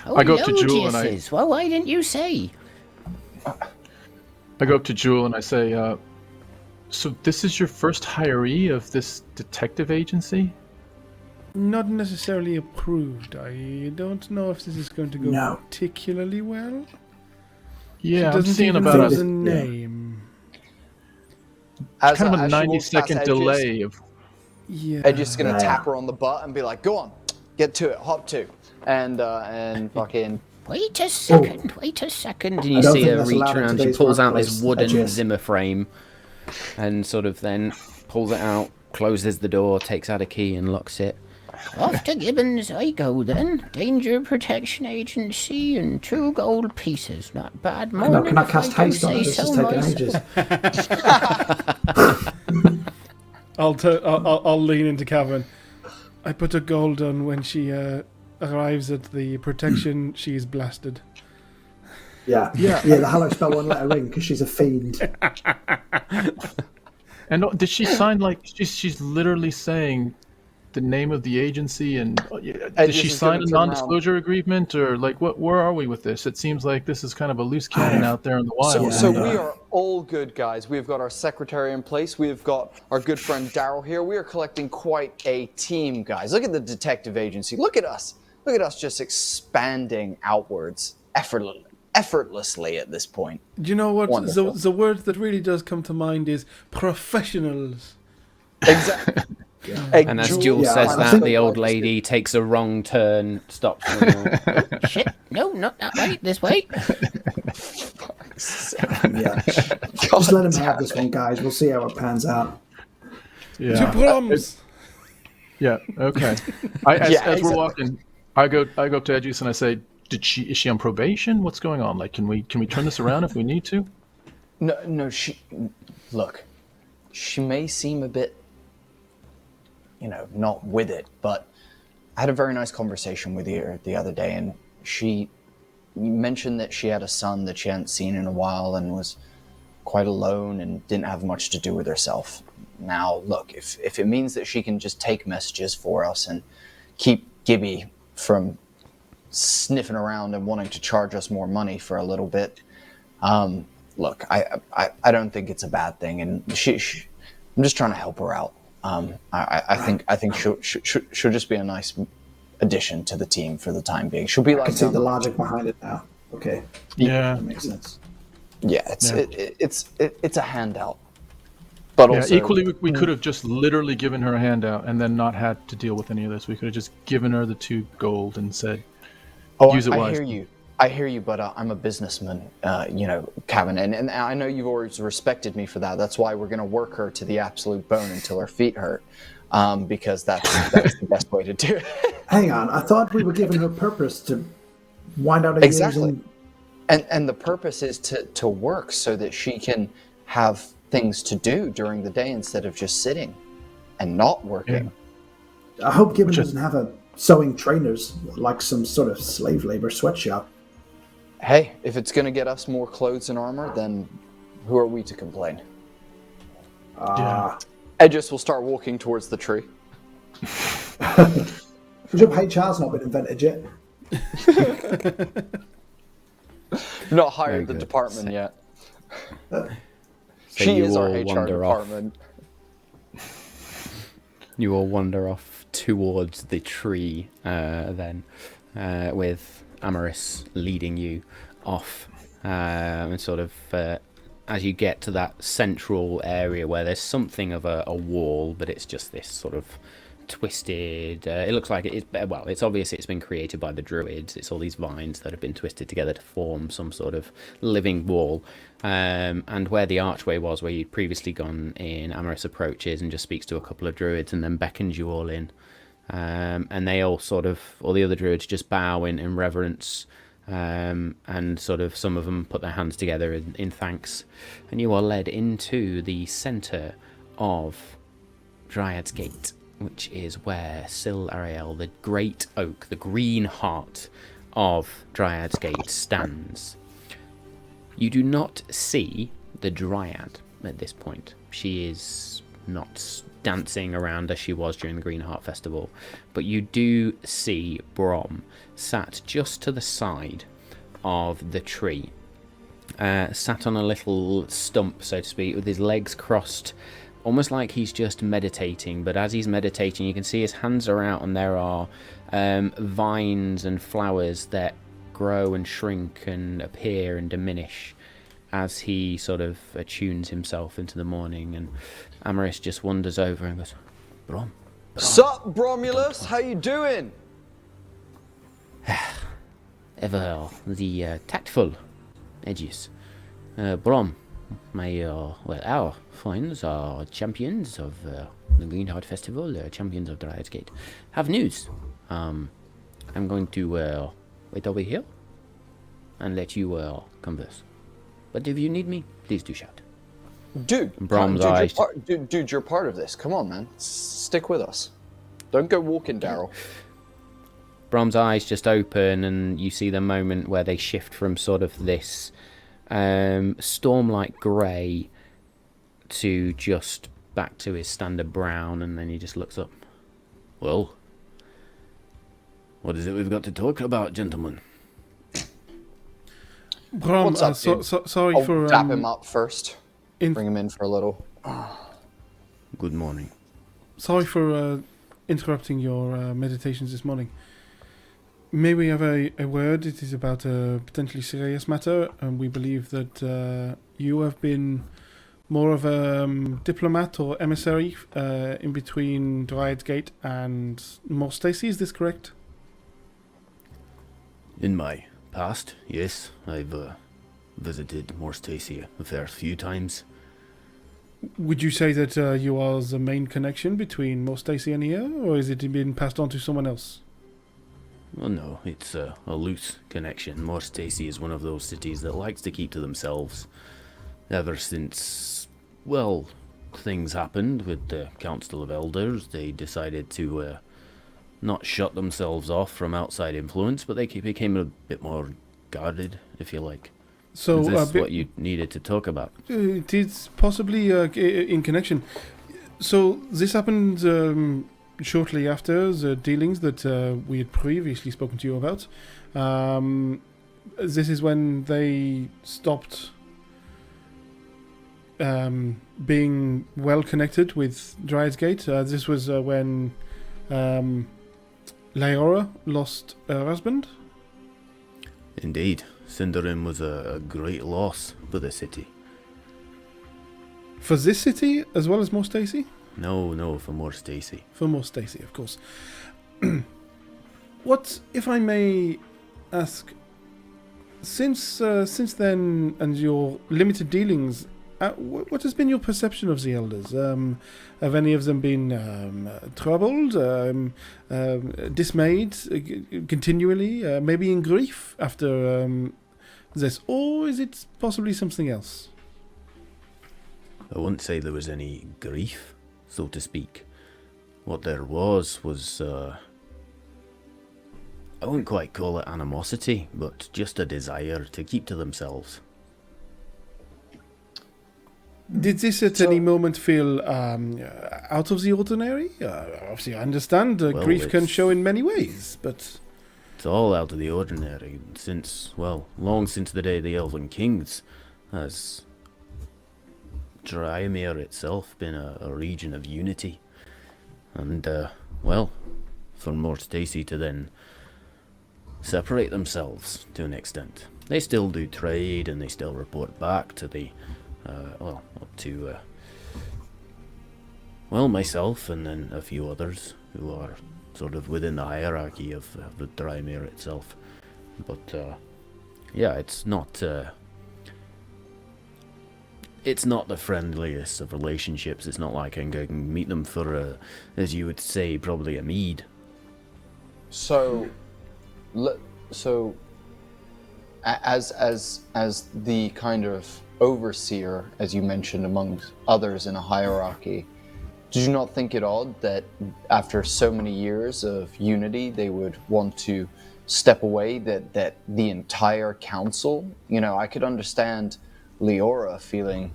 Oh, I go up to Jewel and Well, why didn't you say? I go up to Jewel and I say, so this is your first hiree of this detective agency? Not necessarily approved. I don't know if this is going to go particularly well. Yeah, I'm doesn't seeing even about give us a name. kind of a 90-second delay of... Yeah. Edge's gonna Yeah. tap her on the butt and be like, "Go on, get to it, hop to," and fucking. Wait a second, wait a second. And you don't see think her that's reach allowed in around, she today's pulls out this workplace, wooden Edges. Zimmer frame and sort of then pulls it out, closes the door, takes out a key and locks it. Off to Gibbons I go then. Danger Protection Agency and 2 gold pieces. Not bad No, morning. can I if cast can haste on say it? This so is taking myself. ages. I'll lean into Kevin. I put a gold on when she arrives at the protection. She's blasted. Yeah. The Hallow spell won't let her in because she's a fiend. And did she sign like she's literally saying the name of the agency, and did she sign a non-disclosure agreement, or like what? Where are we with this? It seems like this is kind of a loose cannon out there in the wild. So we are all good guys. We've got our secretary in place. We've got our good friend Daryl here. We are collecting quite a team, guys. Look at the detective agency. Look at us. Look at us just expanding outwards effortlessly at this point. Do you know what? Wonderful. The word that really does come to mind is professionals. Exactly. And as Jules says I that, think- the old lady takes a wrong turn, stops. Shit, no, not that way, this way. Yeah. Just let him have this one, guys. We'll see how it pans out. To proms. Yeah. Okay. As exactly. we're walking, I go up to Edgies and I say, is she on probation? What's going on? Like, can we turn this around if we need to? No, look, she may seem a bit, not with it, but I had a very nice conversation with her the other day, and she mentioned that she had a son that she hadn't seen in a while and was quite alone and didn't have much to do with herself. Now, look, if it means that she can just take messages for us and keep Gibby from sniffing around and wanting to charge us more money for a little bit, look, I don't think it's a bad thing, and I'm just trying to help her out. I think she'll just be a nice addition to the team for the time being. She'll be I like can see the logic behind it now. Okay. Yeah. That makes sense. Yeah, it's a handout. But also, equally, we could have just literally given her a handout and then not had to deal with any of this. We could have just given her the 2 gold and said, use it wisely. I hear you, but I'm a businessman, Kevin, and I know you've always respected me for that. That's why we're going to work her to the absolute bone until her feet hurt, because that's the best way to do it. Hang on. I thought we were giving her purpose to wind out her Exactly. years in... And the purpose is to work so that she can have things to do during the day instead of just sitting and not working. I hope Gibbon doesn't have a sewing trainers like some sort of slave labor sweatshop. Hey, if it's going to get us more clothes and armor, then who are we to complain? Edges will start walking towards the tree. Good job HR's not been invented yet. Not hired the good. department yet. So She you is our all HR wander off. department. You all wander off towards the tree then, with Amaris leading you off, and sort of as you get to that central area where there's something of a wall, but it's just this sort of twisted, it looks like it's obvious it's been created by the Druids. It's all these vines that have been twisted together to form some sort of living wall, and where the archway was, where you'd previously gone in, Amaris approaches and just speaks to a couple of Druids and then beckons you all in, and they all the other Druids just bow in reverence, and sort of some of them put their hands together in thanks, and you are led into the centre of Dryad's Gate, which is where Sil Ariel, the great oak, the green heart of Dryad's Gate, stands. You do not see the Dryad at this point. She is not dancing around as she was during the Green Heart Festival, but you do see Brom sat just to the side of the tree, sat on a little stump, so to speak, with his legs crossed, almost like he's just meditating. But as he's meditating, you can see his hands are out, and there are vines and flowers that grow and shrink and appear and diminish as he sort of attunes himself into the morning. And Amaris just wanders over and goes, Brom. Sup, Bromulus? How you doing? Ever the tactful edges. Brom, our friends are champions of the Greenheart Festival, champions of Druids Gate, have news. I'm going to wait over here and let you converse. But if you need me, please do shout. Dude, Brom's eyes. You're part of this. Come on, man. Stick with us. Don't go walking, Daryl. Brom's eyes just open, and you see the moment where they shift from sort of this storm-like grey to just back to his standard brown, and then he just looks up. Well, what is it we've got to talk about, gentlemen? Brom, What's up, sorry I'll for dap him up first. in- Bring him in for a little. Good morning. sorry for interrupting your meditations this morning. May we have a word? It is about a potentially serious matter, and we believe that you have been more of a diplomat or emissary in between Druids Gate and Morse Taesi. Is this correct? In my past, yes, I've visited Morse Taesi a fair few times. Would you say that you are the main connection between Morse Taesi and here, or is it been passed on to someone else? Well, no, it's a loose connection. Morse Taesi is one of those cities that likes to keep to themselves. Ever since, well, things happened with the Council of Elders, they decided to not shut themselves off from outside influence, but they became a bit more guarded, if you like. So, Is this what you needed to talk about? It is possibly in connection. So this happened shortly after the dealings that we had previously spoken to you about. This is when they stopped being well connected with Druids Gate. This was when Leora lost her husband. Indeed, Cinderim was a great loss for the city. For this city as well as Morse Taesi? No, for Morse Taesi. For Morse Taesi, of course. What, if I may ask, since then and your limited dealings, what has been your perception of the elders? Have any of them been troubled, dismayed continually, maybe in grief after this, or is it possibly something else? I wouldn't say there was any grief, so to speak. What there was I wouldn't quite call it animosity, but just a desire to keep to themselves. Did this at any moment feel out of the ordinary? Obviously, I understand Well, grief can it's- show in many ways, but It's all out of the ordinary since, well, long since the day of the Elven Kings has Drymere itself been a region of unity. And, well, for Morse Taesi to then separate themselves to an extent. They still do trade and they still report back to the, up to, myself and then a few others who are sort of within the hierarchy of the Drymere itself. But, yeah, it's not the friendliest of relationships. It's not like I can meet them for, as you would say, probably a mead. So, as the kind of overseer, as you mentioned, among others in a hierarchy, did you not think it odd that after so many years of unity, they would want to step away? That the entire council, I could understand Leora feeling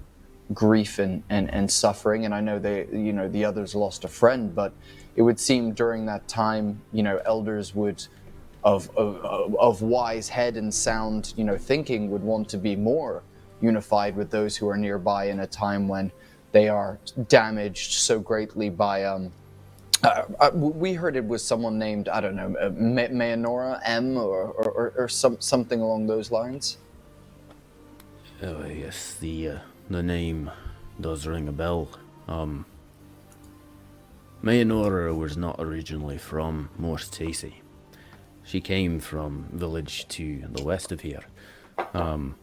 grief and suffering, and I know the others lost a friend, but it would seem during that time, elders would, of wise head and sound, thinking, would want to be more unified with those who are nearby in a time when they are damaged so greatly by. We heard it was someone named, I don't know, Mayanora M or something along those lines. Oh yes, the name does ring a bell. Mayanora was not originally from Morse Taesi. She came from village to the west of here. I'm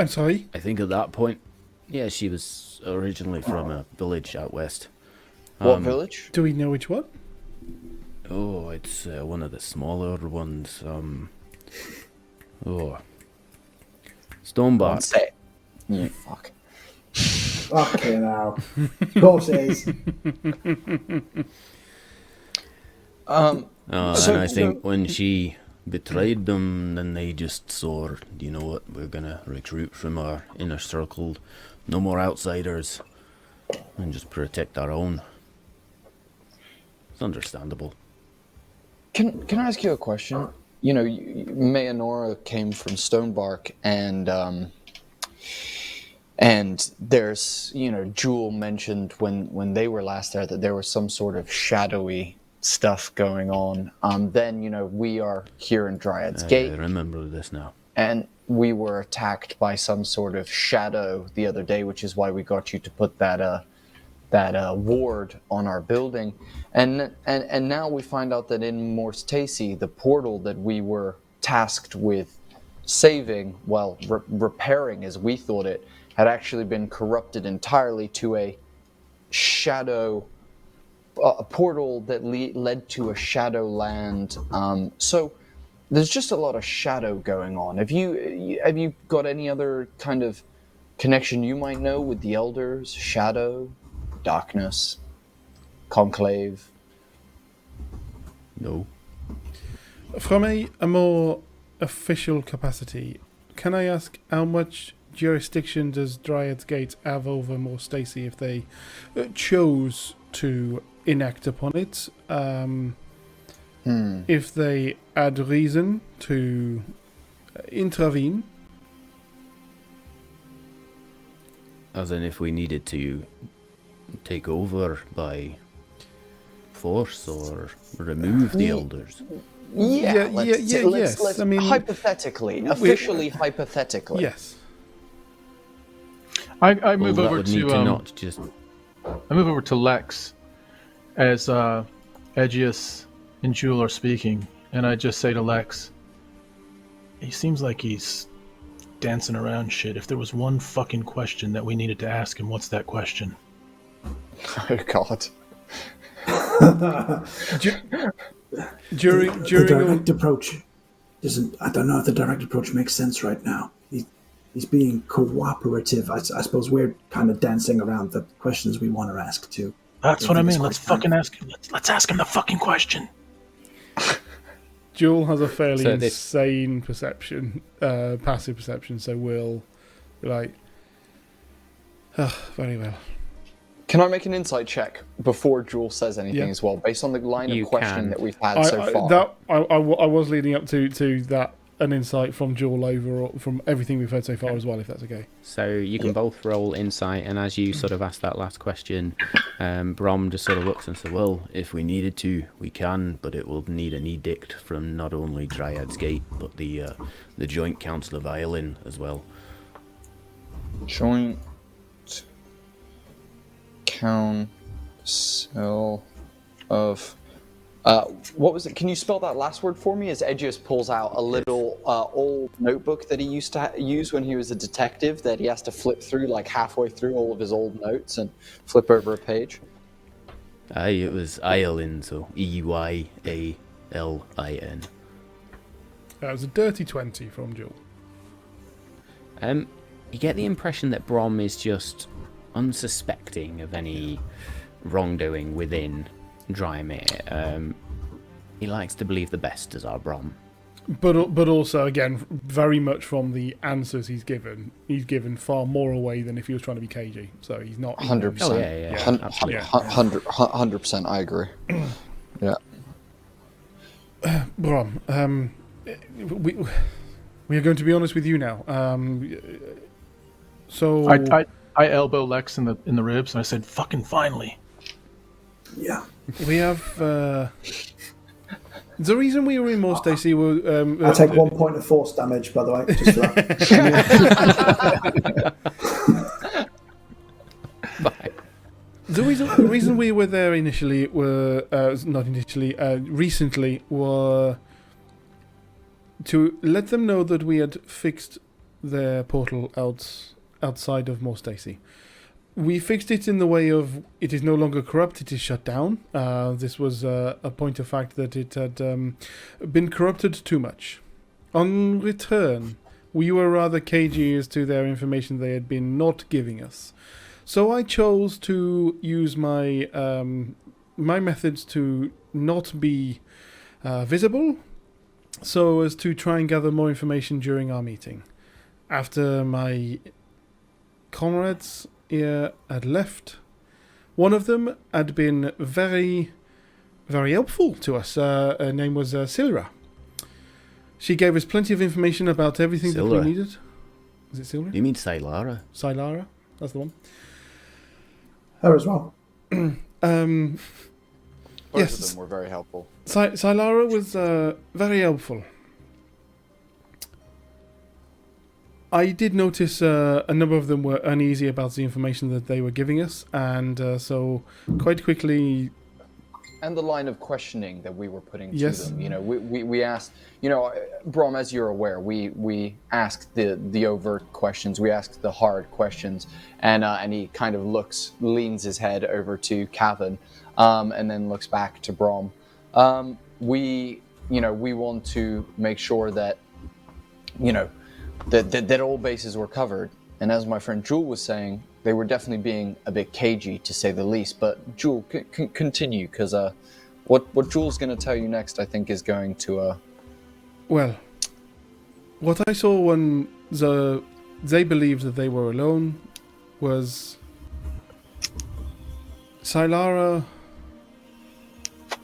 sorry? I think at that point, yeah, she was originally from a village out west. What village? Do we know which one? Oh, it's one of the smaller ones. Stonebark. Say it. Yeah, fuck. Okay, now. Of course it is. And I think when she betrayed them, then they just saw, you know what, we're gonna recruit from our inner circle, no more outsiders, and just protect our own. It's understandable. Can I ask you a question? You know, Mayanora came from Stonebark, and there's, you know, Jewel mentioned when they were last there that there was some sort of shadowy stuff going on. Then, you know, we are here in Dryad's Gate. I remember this now. And we were attacked by some sort of shadow the other day, which is why we got you to put that ward on our building. And now we find out that in Morse Taesi, the portal that we were tasked with saving, well, repairing as we thought it, had actually been corrupted entirely to a shadow, a portal that led to a shadow land. So there's just a lot of shadow going on. Have you got any other kind of connection you might know with the elders? Shadow, darkness, conclave? No. From a more official capacity, can I ask how much jurisdiction does Dryad's Gate have over Morse Taesi if they chose to enact upon it? If they had reason to intervene? As in if we needed to take over by force or remove the elders. Yes. I mean, hypothetically, officially, hypothetically. Yes. I move Well, that over would need to not just. I move over to Lex as Aegeus and Jewel are speaking, and I just say to Lex, he seems like he's dancing around shit. If there was one fucking question that we needed to ask him, what's that question? Oh God. During the direct approach doesn't. I don't know if the direct approach makes sense right now. He's being cooperative. I suppose we're kind of dancing around the questions we want to ask too. That's what I mean. Let's fucking ask him. Let's ask him the fucking question. Jewel has a fairly insane perception, passive perception, so we'll be like, very well. Can I make an insight check before Jewel says anything as well, based on the line of questioning that we've had so far? I was leading up to that, an insight from Jewel over from everything we've heard so far as well, if that's okay. So you can both roll insight, and as you sort of ask that last question, Brom just sort of looks and says, well, if we needed to, we can, but it will need an edict from not only Dryad's Gate, but the Joint Council of Iolin as well. Joint Council of... what was it? Can you spell that last word for me? As Aegeus pulls out a little old notebook that he used to use when he was a detective that he has to flip through, like halfway through all of his old notes and flip over a page. It was Iolin, so Euyalin. That was a dirty 20 from Jewel. You get the impression that Brom is just unsuspecting of any wrongdoing within Drymere. He likes to believe the best as our Brom. But also, again, very much from the answers he's given far more away than if he was trying to be cagey. So he's not... 100%. Oh, yeah. 100%, I agree. Yeah. Brom, we are going to be honest with you now. So... I elbow Lex in the ribs, and I said, fucking finally. Yeah. We have... the reason we were in Morse Taesi were... I take 1 point of force damage, by the way. Just for that. The reason we were there initially recently were to let them know that we had fixed their portal outside of Morse Taesi. We fixed it in the way of it is no longer corrupt, it is shut down. This was a point of fact that it had been corrupted too much. On return, we were rather cagey as to their information they had been not giving us. So I chose to use my my methods to not be visible, so as to try and gather more information during our meeting. After my comrades here had left, one of them had been very, very helpful to us. Her name was Silra. She gave us plenty of information about everything that we needed. Is it Silra? You mean Sylara? Sylara, that's the one. Her as well. Both Yes. of them were very helpful. Sylara was very helpful. I did notice a number of them were uneasy about the information that they were giving us, and so quite quickly... And the line of questioning that we were putting to Yes. them. You know, we asked, you know, Brom, as you're aware, we asked the overt questions, we asked the hard questions, and he kind of leans his head over to Cavan, and then looks back to Brom. We want to make sure that, you know, that all bases were covered. And as my friend Jewel was saying, they were definitely being a bit cagey, to say the least. But Jewel, continue, because what Jewel's going to tell you next, I think, is going to... Well, what I saw when they believed that they were alone was Sylara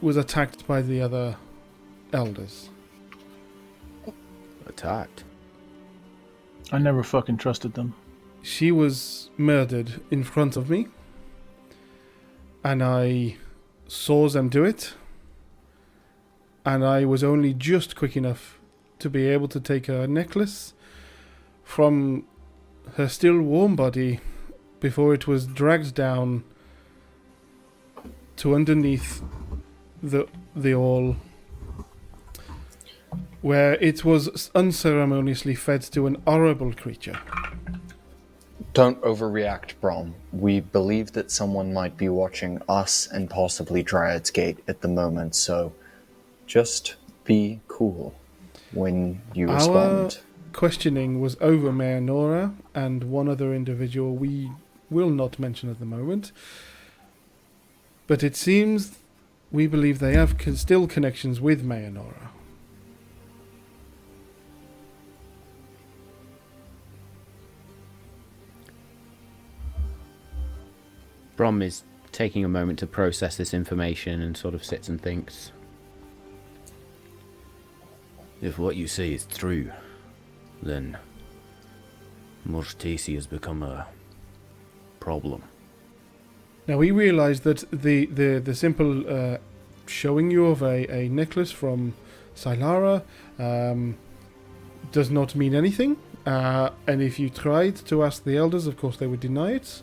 was attacked by the other elders. Attacked? I never fucking trusted them. She was murdered in front of me, and I saw them do it, and I was only just quick enough to be able to take her necklace from her still warm body before it was dragged down to underneath the all, where it was unceremoniously fed to an horrible creature. Don't overreact, Brom. We believe that someone might be watching us and possibly Dryad's Gate at the moment, so just be cool when you respond. Our questioning was over Mayor Nora and one other individual we will not mention at the moment, but it seems we believe they have still connections with Mayor Nora. Brom is taking a moment to process this information and sort of sits and thinks. If what you say is true, then Morse Taesi has become a problem. Now we realise that the simple showing you of a necklace from Sylara does not mean anything, and if you tried to ask the elders, of course they would deny it.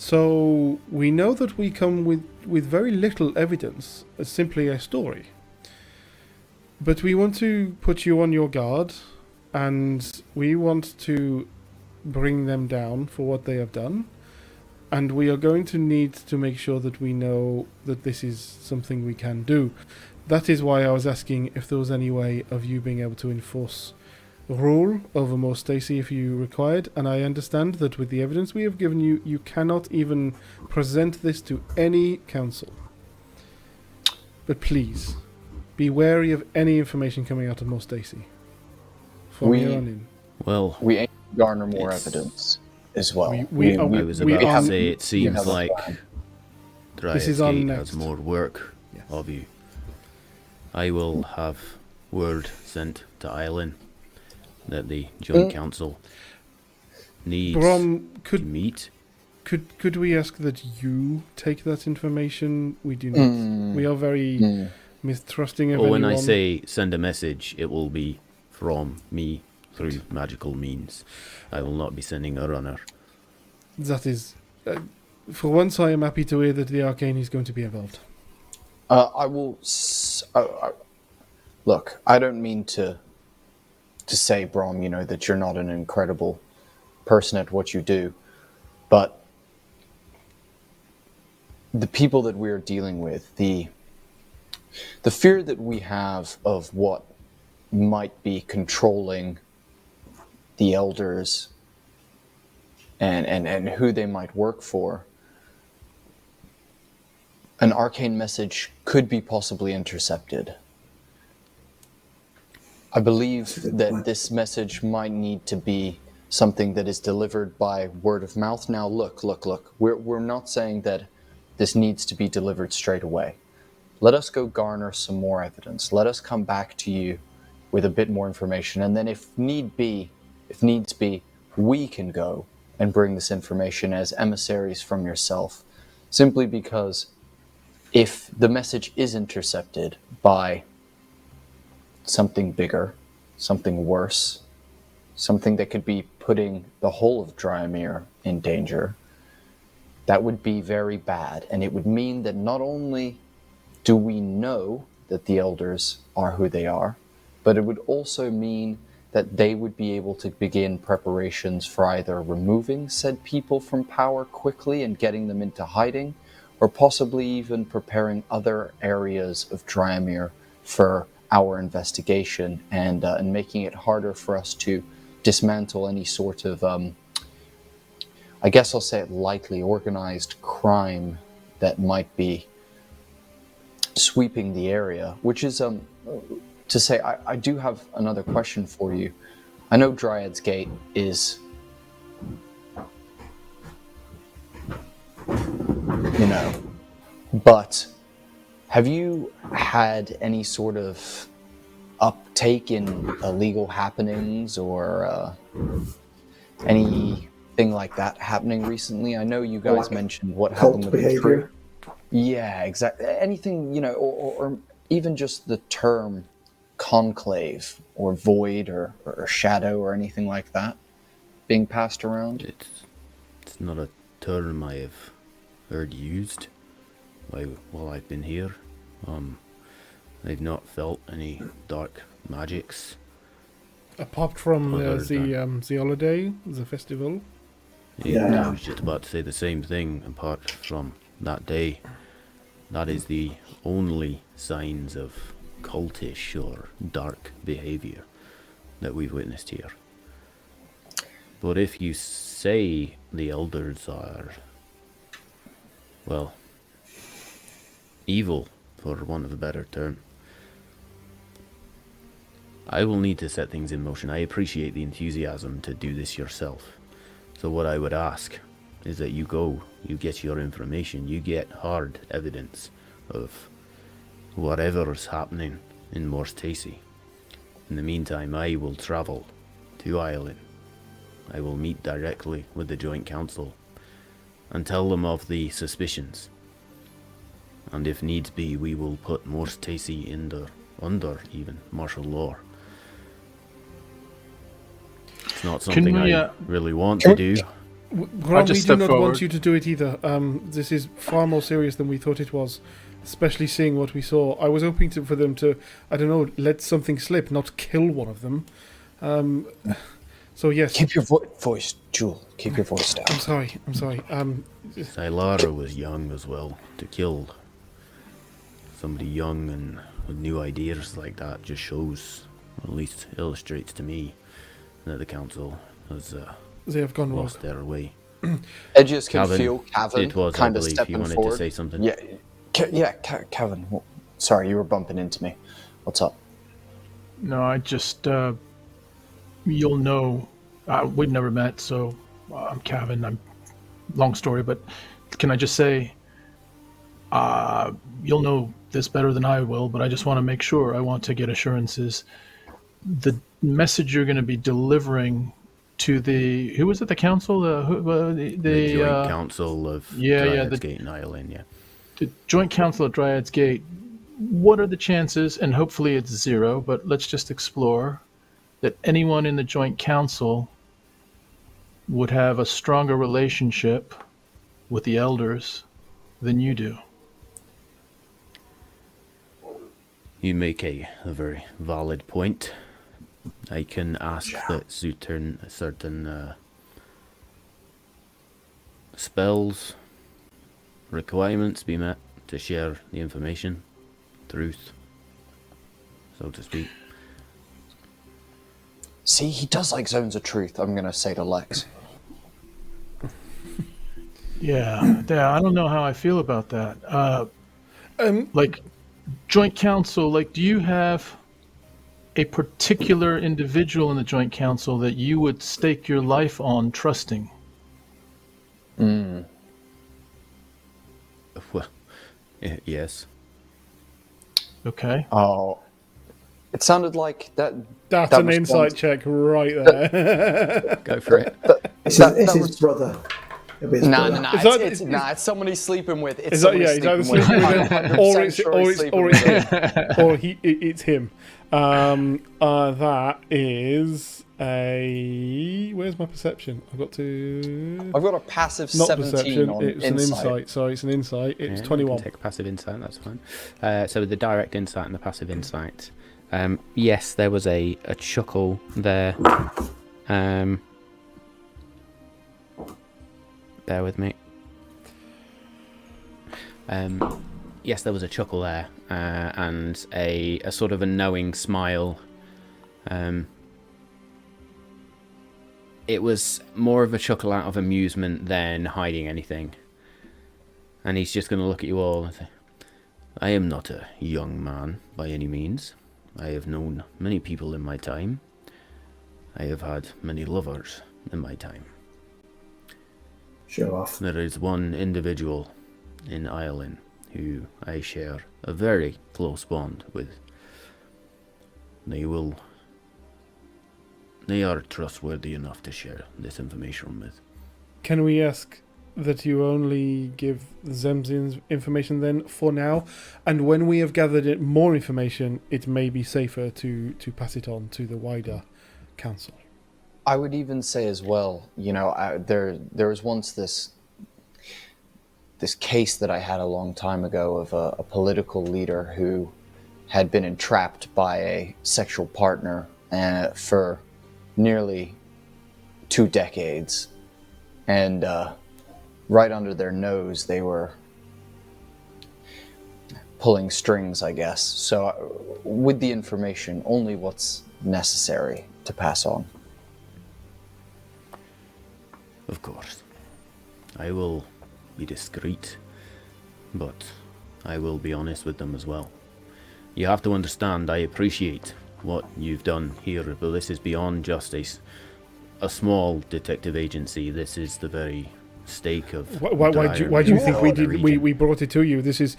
So we know that we come with very little evidence, simply a story. But we want to put you on your guard, and we want to bring them down for what they have done. And we are going to need to make sure that we know that this is something we can do. That is why I was asking if there was any way of you being able to enforce rule over Morse Taesi if you required, and I understand that with the evidence we have given you, you cannot even present this to any council. But please, be wary of any information coming out of Morse Taesi from here on in. Well, We aim to garner more evidence as well. I was about to say it seems have a like plan. Dryad's This is on Gate next. has more work Yes. of you. I will have word sent to Eileen that the Joint Council needs Brom, to meet. could we ask that you take that information? We do not. We are very mistrusting of Or when I anyone. say send a message, it will be from me through magical means. I will not be sending a runner. That is... For once, I am happy to hear that the arcane is going to be involved. I will. Look, I don't mean to say, Brom, that you're not an incredible person at what you do, but the people that we're dealing with, the fear that we have of what might be controlling the elders and who they might work for, an arcane message could be possibly intercepted. I believe that this message might need to be something that is delivered by word of mouth. Now, look. We're not saying that this needs to be delivered straight away. Let us go garner some more evidence. Let us come back to you with a bit more information. And then if needs be, we can go and bring this information as emissaries from yourself. Simply because if the message is intercepted by something bigger, something worse, something that could be putting the whole of Dryamere in danger, that would be very bad. And it would mean that not only do we know that the elders are who they are, but it would also mean that they would be able to begin preparations for either removing said people from power quickly and getting them into hiding, or possibly even preparing other areas of Dryamere for our investigation and making it harder for us to dismantle any sort of, I guess I'll say it lightly, organized crime that might be sweeping the area. Which is to say, I do have another question for you. I know Dryad's Gate is, but have you had any sort of uptake in illegal happenings or anything like that happening recently? I know you guys mentioned what happened with behavior. Yeah, exactly. Anything, or even just the term conclave or void or shadow or anything like that being passed around? It's not a term I have heard used while I've been here. I've not felt any dark magics. Apart from Other the holiday, the festival. Yeah. I was just about to say the same thing. Apart from that day, that is the only signs of cultish or dark behavior that we've witnessed here. But if you say the elders are, well, evil, for want of a better term, I will need to set things in motion. I appreciate the enthusiasm to do this yourself. So what I would ask is that you go, you get your information, you get hard evidence of whatever is happening in Morse Taesi. In the meantime, I will travel to Ireland. I will meet directly with the Joint Council and tell them of the suspicions. And if needs be, we will put Morse Taesi under even martial law. It's not something I really want to do. Graham, we do not want you to do it either. This is far more serious than we thought it was, especially seeing what we saw. I was hoping for them to, I don't know, let something slip, not kill one of them. So yes. Keep your voice, Jewel. Keep your voice down. I'm sorry. Sylara was young as well. To kill somebody young and with new ideas like that just shows, or at least illustrates to me, that the council has they have gone lost their way. Edges can feel Cavan kind of stepping you wanted forward. To say something. Yeah, Cavan. Sorry, you were bumping into me. What's up? No, I just, you'll know, we've never met, so I'm Cavan. Long story, but can I just say, you'll know this better than I will, but I just want to make sure. I want to get assurances. The message you're going to be delivering to the, who was it, the council? The Joint Council of Dryad's Gate in Ireland, yeah. The Joint Council of Dryad's Gate, what are the chances, and hopefully it's zero, but let's just explore, that anyone in the Joint Council would have a stronger relationship with the elders than you do. You make a very valid point. I can ask that certain spells requirements be met to share the information, truth, so to speak. See, he does like zones of truth, I'm going to say to Lex. Yeah, I don't know how I feel about that. Like, joint council, like, do you have a particular individual in the joint council that you would stake your life on trusting? Well, yes. Okay. Oh, it sounded like that. That's that an response- insight check right there. Go for it. It's That his brother. It'll be his Nah, brother. nah, Is it's, that- it's someone he's sleeping with. It's Is that, someone yeah, he's he's either sleeping with. sleeping with him, or 100% it's sure he's sleeping with him. or it's him. That is a. Where's my perception? I've I've got a passive not 17 perception. on It's insight. an insight. Sorry, it's an insight. It's Yeah, 21. You can take passive insight, that's fine. So with the direct insight and the passive insight, yes, there was a chuckle there. Bear with me. Yes, there was a chuckle there, and a sort of a knowing smile. It was more of a chuckle out of amusement than hiding anything. And he's just going to look at you all and say, I am not a young man by any means. I have known many people in my time. I have had many lovers in my time. Show off. There is one individual in Ireland who I share a very close bond with. They are trustworthy enough to share this information with. Can we ask that you only give Zem's information then for now, and when we have gathered more information, it may be safer to pass it on to the wider council. I would even say as well, there was once this case that I had a long time ago of a political leader who had been entrapped by a sexual partner for nearly 2 decades, and right under their nose they were pulling strings, I guess. So with the information, only what's necessary to pass on. Of course. I will be discreet, but I will be honest with them as well. You have to understand, I appreciate what you've done here, but this is beyond just a small detective agency. This is the very stake of. Why do you think we brought it to you? This is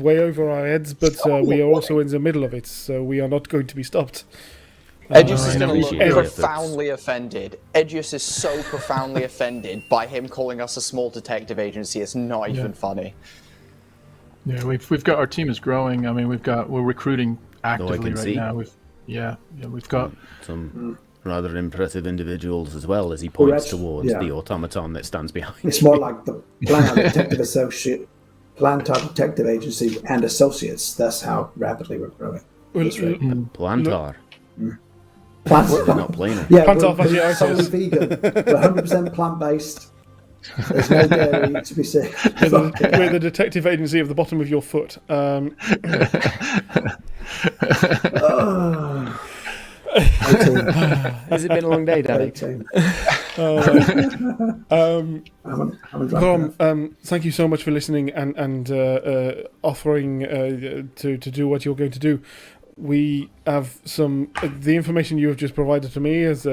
way over our heads, but we are also in the middle of it, so we are not going to be stopped. Edgius is going to appreciate look it, profoundly offended. Edgius is so profoundly offended by him calling us a small detective agency. It's not even funny. Yeah, we've got, our team is growing. I mean, we're recruiting actively right see. now. We've got some rather impressive individuals as well, as he points actually- towards yeah. the automaton that stands behind. It's more like the Plantar Detective Agency and Associates. That's how rapidly we're growing. That's right. Plantar. Plants They're not planar. Yeah, Plants we're are totally vegan. We're 100% plant-based. There's no dairy to be seen. We're the detective agency of the bottom of your foot. Has it been a long day, Daddy? 18. Tom, thank you so much for listening and offering to do what you're going to do. We have the information you have just provided to me has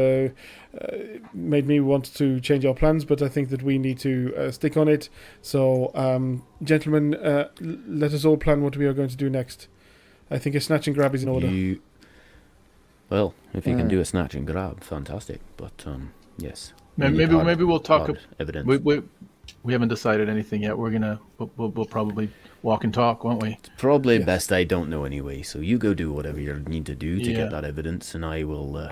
made me want to change our plans, but I think that we need to stick on it. So, gentlemen, let us all plan what we are going to do next. I think a snatch and grab is in order. Well, if you can do a snatch and grab, fantastic. But yes, maybe we'll talk. Evidence. We haven't decided anything yet. We'll probably walk and talk, won't we? Probably best I don't know anyway. So you go do whatever you need to do to Yeah. get that evidence, and I will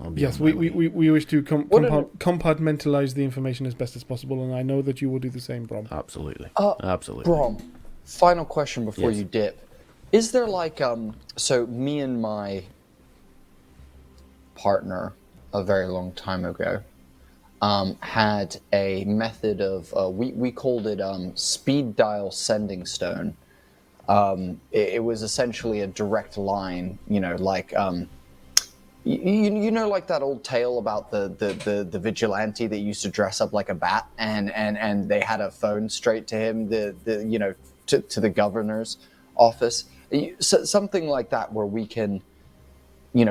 I'll be Yes, on my we way. wish to What an- compartmentalize the information as best as possible, and I know that you will do the same, Brom. Absolutely. Uh, Absolutely. Brom, final question before Yes. you dip. Is there like so me and my partner a very long time ago had a method of we called it speed dial sending stone. It was essentially a direct line, like you know, like that old tale about the vigilante that used to dress up like a bat, and they had a phone straight to him, to the governor's office. Something like that, where we can,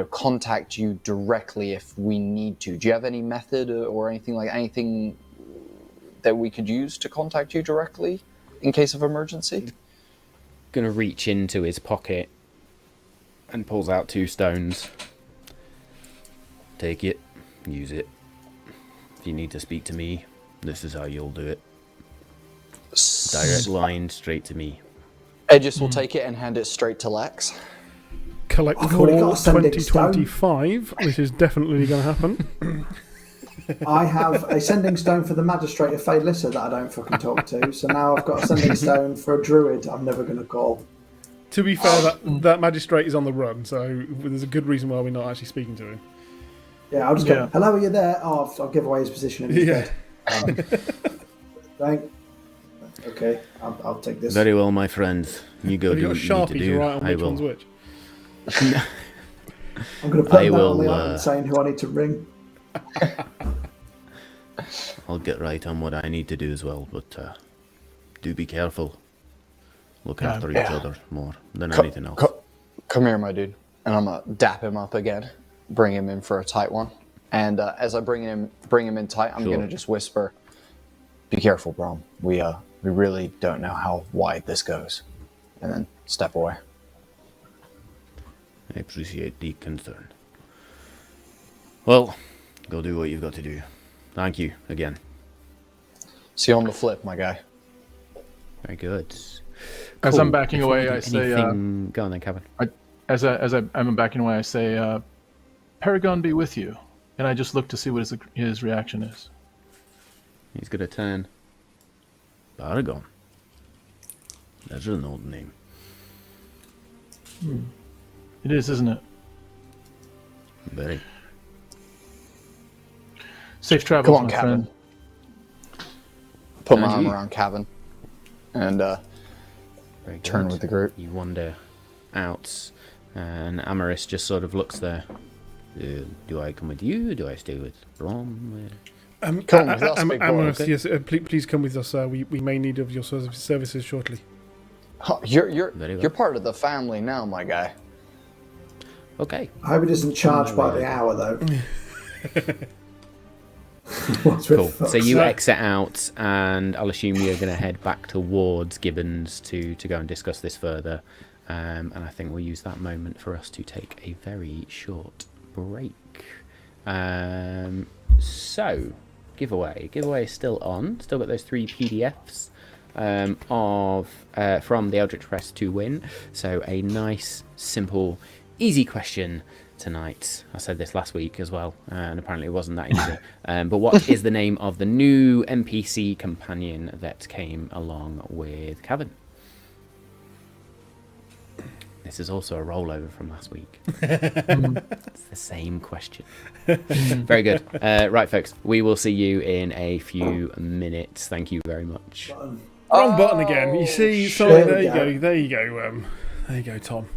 contact you directly if we need to. Do you have any method or anything that we could use to contact you directly in case of emergency? Gonna reach into his pocket and pulls out 2 stones. Take it, use it. If you need to speak to me, this is how you'll do it. Direct line straight to me. Aegis will take it and hand it straight to Lex. Collect I've for already got a sending 2025. This is definitely going to happen. I have a sending stone for the magistrate of Faelissa that I don't fucking talk to. So now I've got a sending stone for a druid I'm never going to call. To be fair, that magistrate is on the run, so there's a good reason why we're not actually speaking to him. Yeah, I'll just go, hello, are you there? Oh, I'll give away his position instead. Thank. Okay, I'll take this. Very well, my friends. You go Have do you what got you need to Sharpie to do. write on I which one's will. which? I'm going to put I a note on the will, island saying who I need to ring. I'll get right on what I need to do as well, but do be careful. Look after each other more than anything else. Come here, my dude. And I'm gonna dap him up again, bring him in for a tight one. And as I bring him in tight, I'm gonna just whisper, "Be careful, Brom. We really don't know how wide this goes." And then step away. I appreciate the concern. Well, go do what you've got to do. Thank you again. See you on the flip, my guy. Very good. As Cool. I'm backing Before away, we do I say, anything- Go on then, Kevin. I'm backing away, I say, Paragon be with you. And I just look to see what his reaction is. He's going to turn. Paragon. That's an old name. It is, isn't it? Very. Safe travels, Come on, my Kevin. friend. Put my And arm you. around Kevin and Very turn good. with the group. You wander out, and Amaris just sort of looks there. Do I come with you? Do I stay with Brom? Come with us, big boy, Amorous, okay? yes, please come with us. We may need of your services shortly. Huh, you're Very well. you're part of the family now, my guy. Okay. I hope he doesn't charge by the hour, though. What's with Cool. fuck's So you sake? exit out, and I'll assume you're going to head back towards Gibbons to go and discuss this further. And I think we'll use that moment for us to take a very short break. So, giveaway. Giveaway is still on. Still got those 3 PDFs from the Eldritch Press to win. So a nice, simple, easy question tonight. I said this last week as well, and apparently it wasn't that easy. But what is the name of the new NPC companion that came along with Kevin? This is also a rollover from last week. It's the same question. Very good. Right, folks, we will see you in a few minutes. Thank you very much. Wrong button again. You see, shit. sorry. There you go, Tom.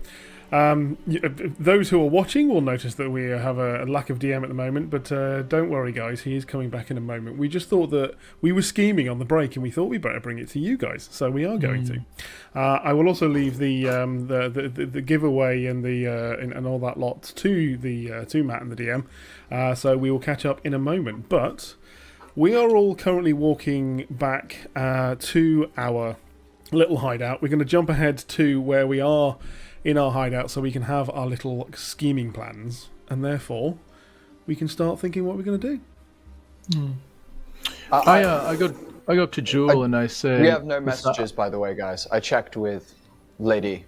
Those who are watching will notice that we have a lack of DM at the moment, but don't worry, guys. He is coming back in a moment. We just thought that we were scheming on the break, and we thought we'd better bring it to you guys, so we are going to. I will also leave the giveaway and and all that lot to Matt and the DM. So we will catch up in a moment, but we are all currently walking back to our little hideout. We're going to jump ahead to where we are in our hideout so we can have our little scheming plans, and therefore we can start thinking what we're going to do. I go up to Jewel and I say, We have no messages, by the way, guys. I checked with Lady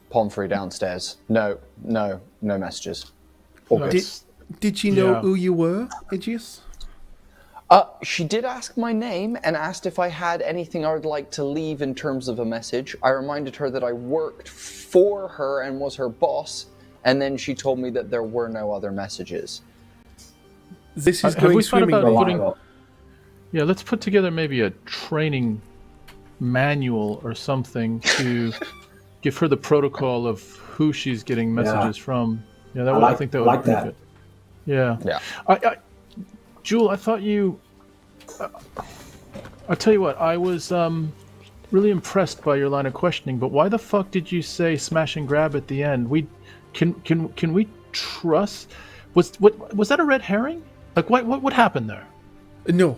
Pomfrey downstairs. No messages. All good. Did she know Yeah. who you were, Aegeus? She did ask my name and asked if I had anything I would like to leave in terms of a message. I reminded her that I worked for her and was her boss, and then she told me that there were no other messages. This is Have going we thought about swimmingly. putting? Reliable. Yeah, let's put together maybe a training manual or something to give her the protocol of who she's getting messages from. Yeah, that would, I think that would like be that. good. Yeah. Yeah. Jewel, I thought you. I'll tell you what. I was really impressed by your line of questioning, but why the fuck did you say smash and grab at the end? Can we trust? Was that a red herring? Like what happened there? No.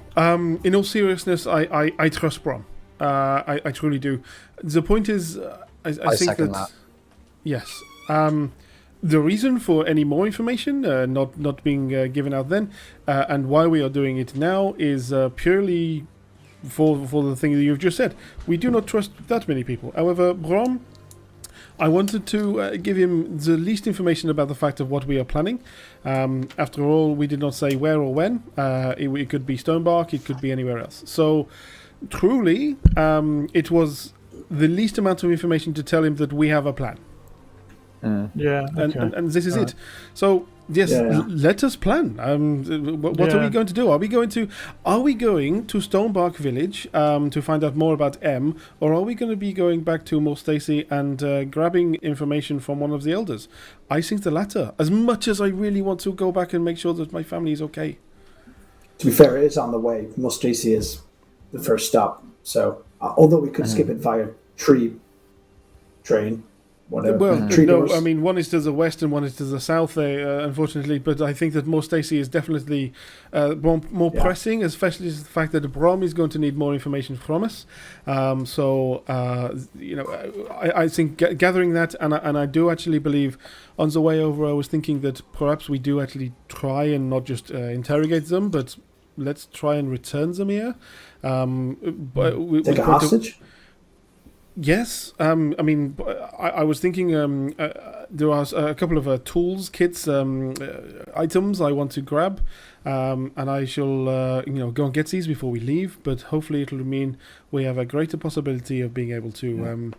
In all seriousness, I trust Brom. I truly do. The point is, I think second that. that. Yes. The reason for any more information not being given out then, and why we are doing it now, is purely for the thing that you've just said. We do not trust that many people. However, Brom, I wanted to give him the least information about the fact of what we are planning. After all, we did not say where or when. It could be Stonebark, it could be anywhere else. So, truly, it was the least amount of information to tell him that we have a plan. Yeah. Okay. And this is it. So yes, let us plan. What are we going to do? Are we going to Stonebark Village to find out more about M, or are we going to be going back to Morse Taesi and grabbing information from one of the elders? I think the latter. As much as I really want to go back and make sure that my family is okay. To be fair, it is on the way. Morse Taesi is the first stop. So although we could skip it via train. Whatever. Well, Tree no, doors. I mean, one is to the west and one is to the south, unfortunately, but I think that Morse Taesi is definitely more pressing, especially the fact that Brom is going to need more information from us. I think gathering that, and I do actually believe on the way over I was thinking that perhaps we do actually try and not just interrogate them, but let's try and return them here. Take a hostage? Yes, I mean, I was thinking there are a couple of tools, kits, items I want to grab, and I shall, go and get these before we leave. But hopefully, it'll mean we have a greater possibility of being able to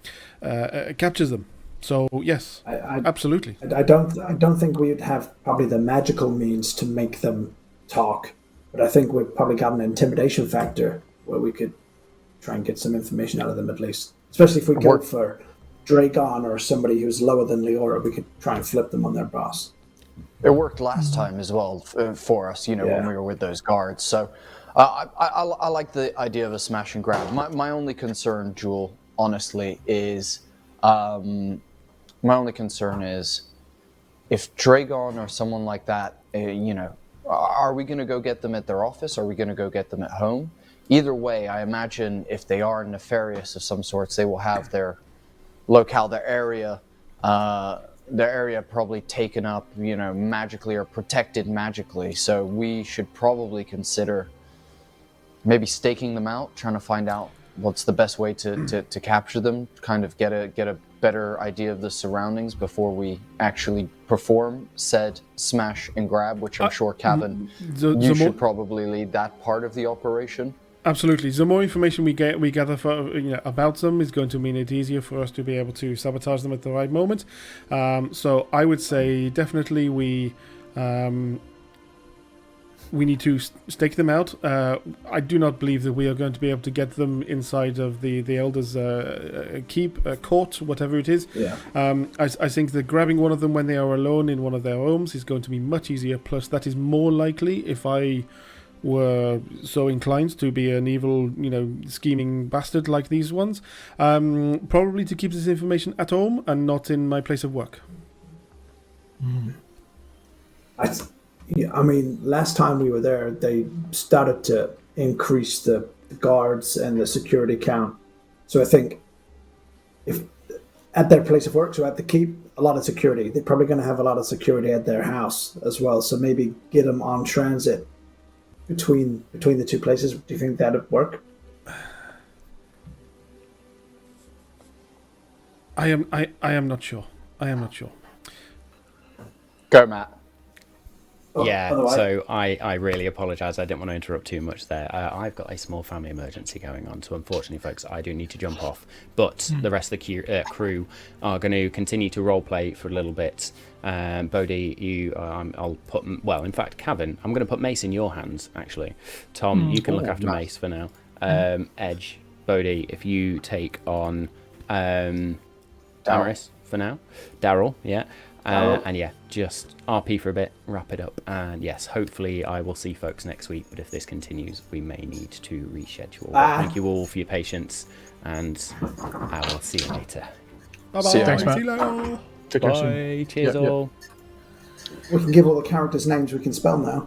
capture them. So yes, absolutely. I don't think we'd have probably the magical means to make them talk, but I think we've probably got an intimidation factor where we could try and get some information out of them at least. Especially if we go for Dragon or somebody who's lower than Leora, we could try and flip them on their boss. It worked last time as well for us, when we were with those guards. So I like the idea of a smash and grab. My only concern, Jewel, honestly, is if Dragon or someone like that, are we going to go get them at their office? Are we going to go get them at home? Either way, I imagine if they are nefarious of some sorts, they will have their locale, their area probably taken up, magically or protected magically. So we should probably consider maybe staking them out, trying to find out what's the best way to capture them, kind of get a better idea of the surroundings before we actually perform said smash and grab, which I'm sure, Kevin, you should probably lead that part of the operation. Absolutely. The more information we gather about them is going to mean it easier for us to be able to sabotage them at the right moment. So I would say definitely we need to stake them out. I do not believe that we are going to be able to get them inside of the elders' court, whatever it is. Yeah. I think that grabbing one of them when they are alone in one of their homes is going to be much easier. Plus, that is more likely if I were so inclined to be an evil, scheming bastard like these ones. Probably to keep this information at home and not in my place of work. I mean, last time we were there, they started to increase the guards and the security count. So I think if at their place of work, so at the keep, a lot of security. They're probably going to have a lot of security at their house as well. So maybe get them on transit between the two places. Do you think that'd work? I am not sure. Go, Matt. Yeah, otherwise- so I really apologise. I didn't want to interrupt too much there. I've got a small family emergency going on, so unfortunately, folks, I do need to jump off. But the rest of the crew are going to continue to roleplay for a little bit. Bodhi, I'll put... Well, in fact, Kevin, I'm going to put Mace in your hands, actually. Tom, you can look after Mace for now. Edge, Bodhi, if you take on Damaris for now. Daryl, yeah. And yeah, just RP for a bit, wrap it up, and yes, hopefully I will see folks next week, but if this continues, we may need to reschedule. Thank you all for your patience, and I will see you later. Bye-bye. See you. Thanks, Matt. See you later. Take care soon. Bye, cheers Yep, yep. all. We can give all the characters names we can spell now.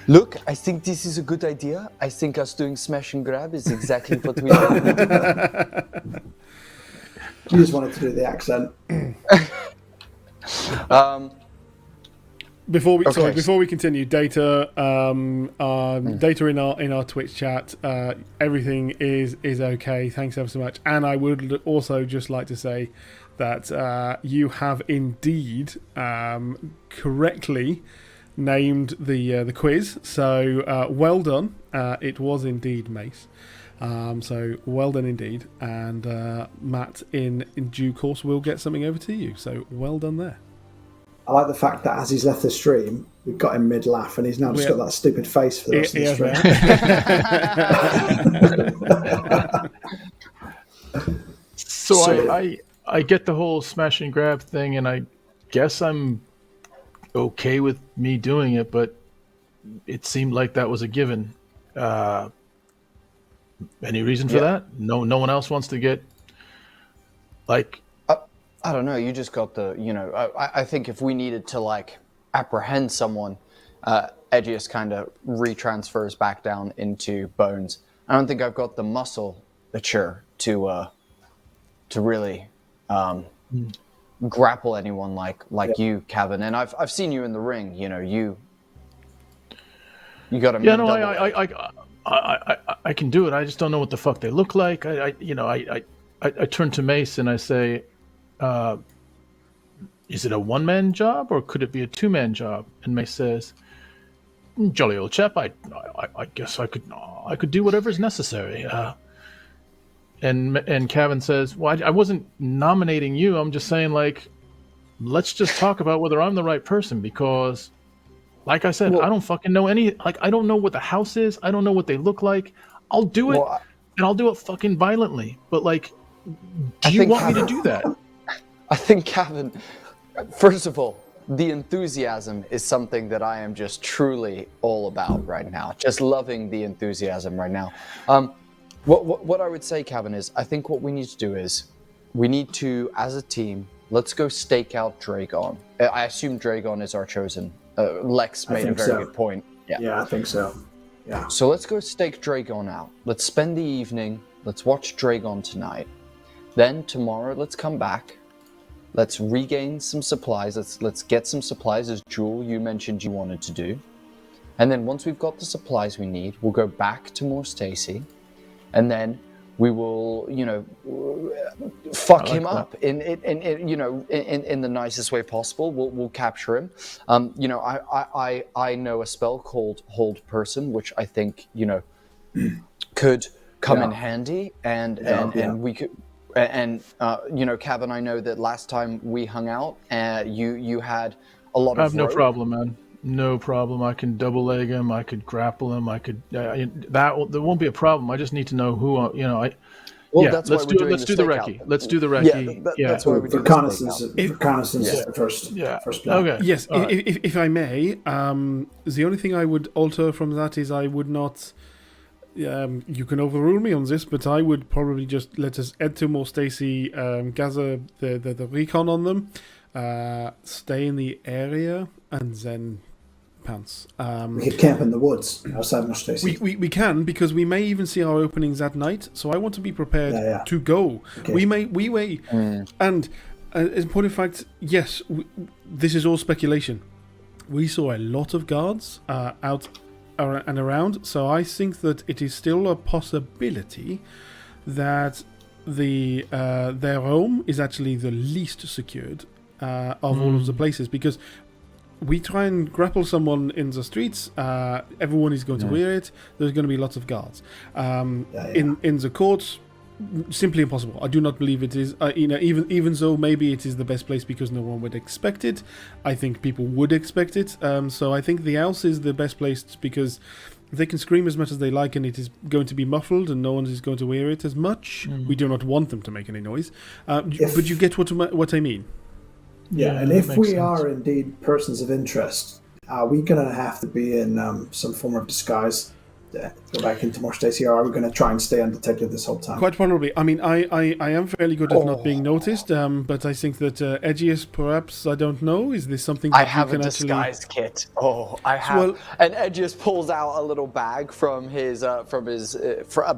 Look, I think this is a good idea. I think us doing smash and grab is exactly what we need. You just wanted to do the accent. Before we Okay. before we continue, data data in our Twitch chat, everything is okay. Thanks ever so much. And I would also just like to say that you have indeed correctly named the quiz. So well done. It was indeed Mace. So well done indeed. And Matt, in due course, will get something over to you. So well done there. I like the fact that as he's left the stream, we've got him mid-laugh, and he's now just got that stupid face for the rest of the stream. So I get the whole smash and grab thing, and I guess I'm okay with me doing it, but it seemed like that was a given. Any reason for that? No one else wants to get like. I don't know. You just got the, I think if we needed to like apprehend someone, Edgius kind of retransfers back down into Bones. I don't think I've got the musculature to really grapple anyone like you, Kevin. And I've seen you in the ring. You got to. Yeah, no, I can do it. I just don't know what the fuck they look like. I turn to Mace and I say, is it a one-man job or could it be a two-man job? And Mace says, jolly old chap, I guess I could do whatever's necessary. And Kevin says, well, I wasn't nominating you. I'm just saying, like, let's just talk about whether I'm the right person, because like I said, I don't fucking know I don't know what the house is. I don't know what they look like. I'll do it, and I'll do it fucking violently. But, like, do you want me to do that? I think, Kevin, first of all, the enthusiasm is something that I am just truly all about right now. Just loving the enthusiasm right now. What I would say, Kevin, is I think what we need to do is we need to, as a team, let's go stake out Dragon. I assume Dragon is our chosen. Lex made a very good point. Yeah, I think so. Yeah. So let's go stake Dragon out. Let's spend the evening. Let's watch Dragon tonight. Then tomorrow, let's come back. Let's regain some supplies. Let's get some supplies, as Jewel, you mentioned you wanted to do. And then once we've got the supplies we need, we'll go back to Morse Taesi. And then we will, fuck him up in the nicest way possible. We'll capture him. I know a spell called Hold Person, which I think could come in handy, and we could. And Kevin, I know that last time we hung out, you had a lot of. I have no rope. problem, man. No problem. I can double leg him. I could grapple him. I could. There won't be a problem. I just need to know who. That's let's why we're doing let's do the recce. Let's do the recce. That's why we do Reconnaissance is the first plan. Okay. Yes, if I may, the only thing I would alter from that is I would not. You can overrule me on this, but I would probably just let us head to Morse Taesi, gather the recon on them, stay in the area, and then pounce. We could camp in the woods outside Morse Taesi. We can, because we may even see our openings that night. So I want to be prepared to go. Okay. We may, and as a point of fact, yes, this is all speculation. We saw a lot of guards out and around, so I think that it is still a possibility that their home is actually the least secured, of all of the places, because we try and grapple someone in the streets, everyone is going to wear it. There's going to be lots of guards. In the courts, simply impossible. I do not believe it is. Even though maybe it is the best place because no one would expect it, I think people would expect it. So I think the house is the best place because they can scream as much as they like, and it is going to be muffled, and no one is going to wear it as much. We do not want them to make any noise, but you get what I mean. Yeah, and if we are indeed persons of interest, are we going to have to be in some form of disguise to go back into Morse Taesi, or are we going to try and stay undetected this whole time? Quite probably. I mean, I am fairly good at not being noticed, but I think that Edgius, perhaps, I don't know. Is this something that I have a disguise kit. Oh, I have. Well, and Edgius pulls out a little bag from his a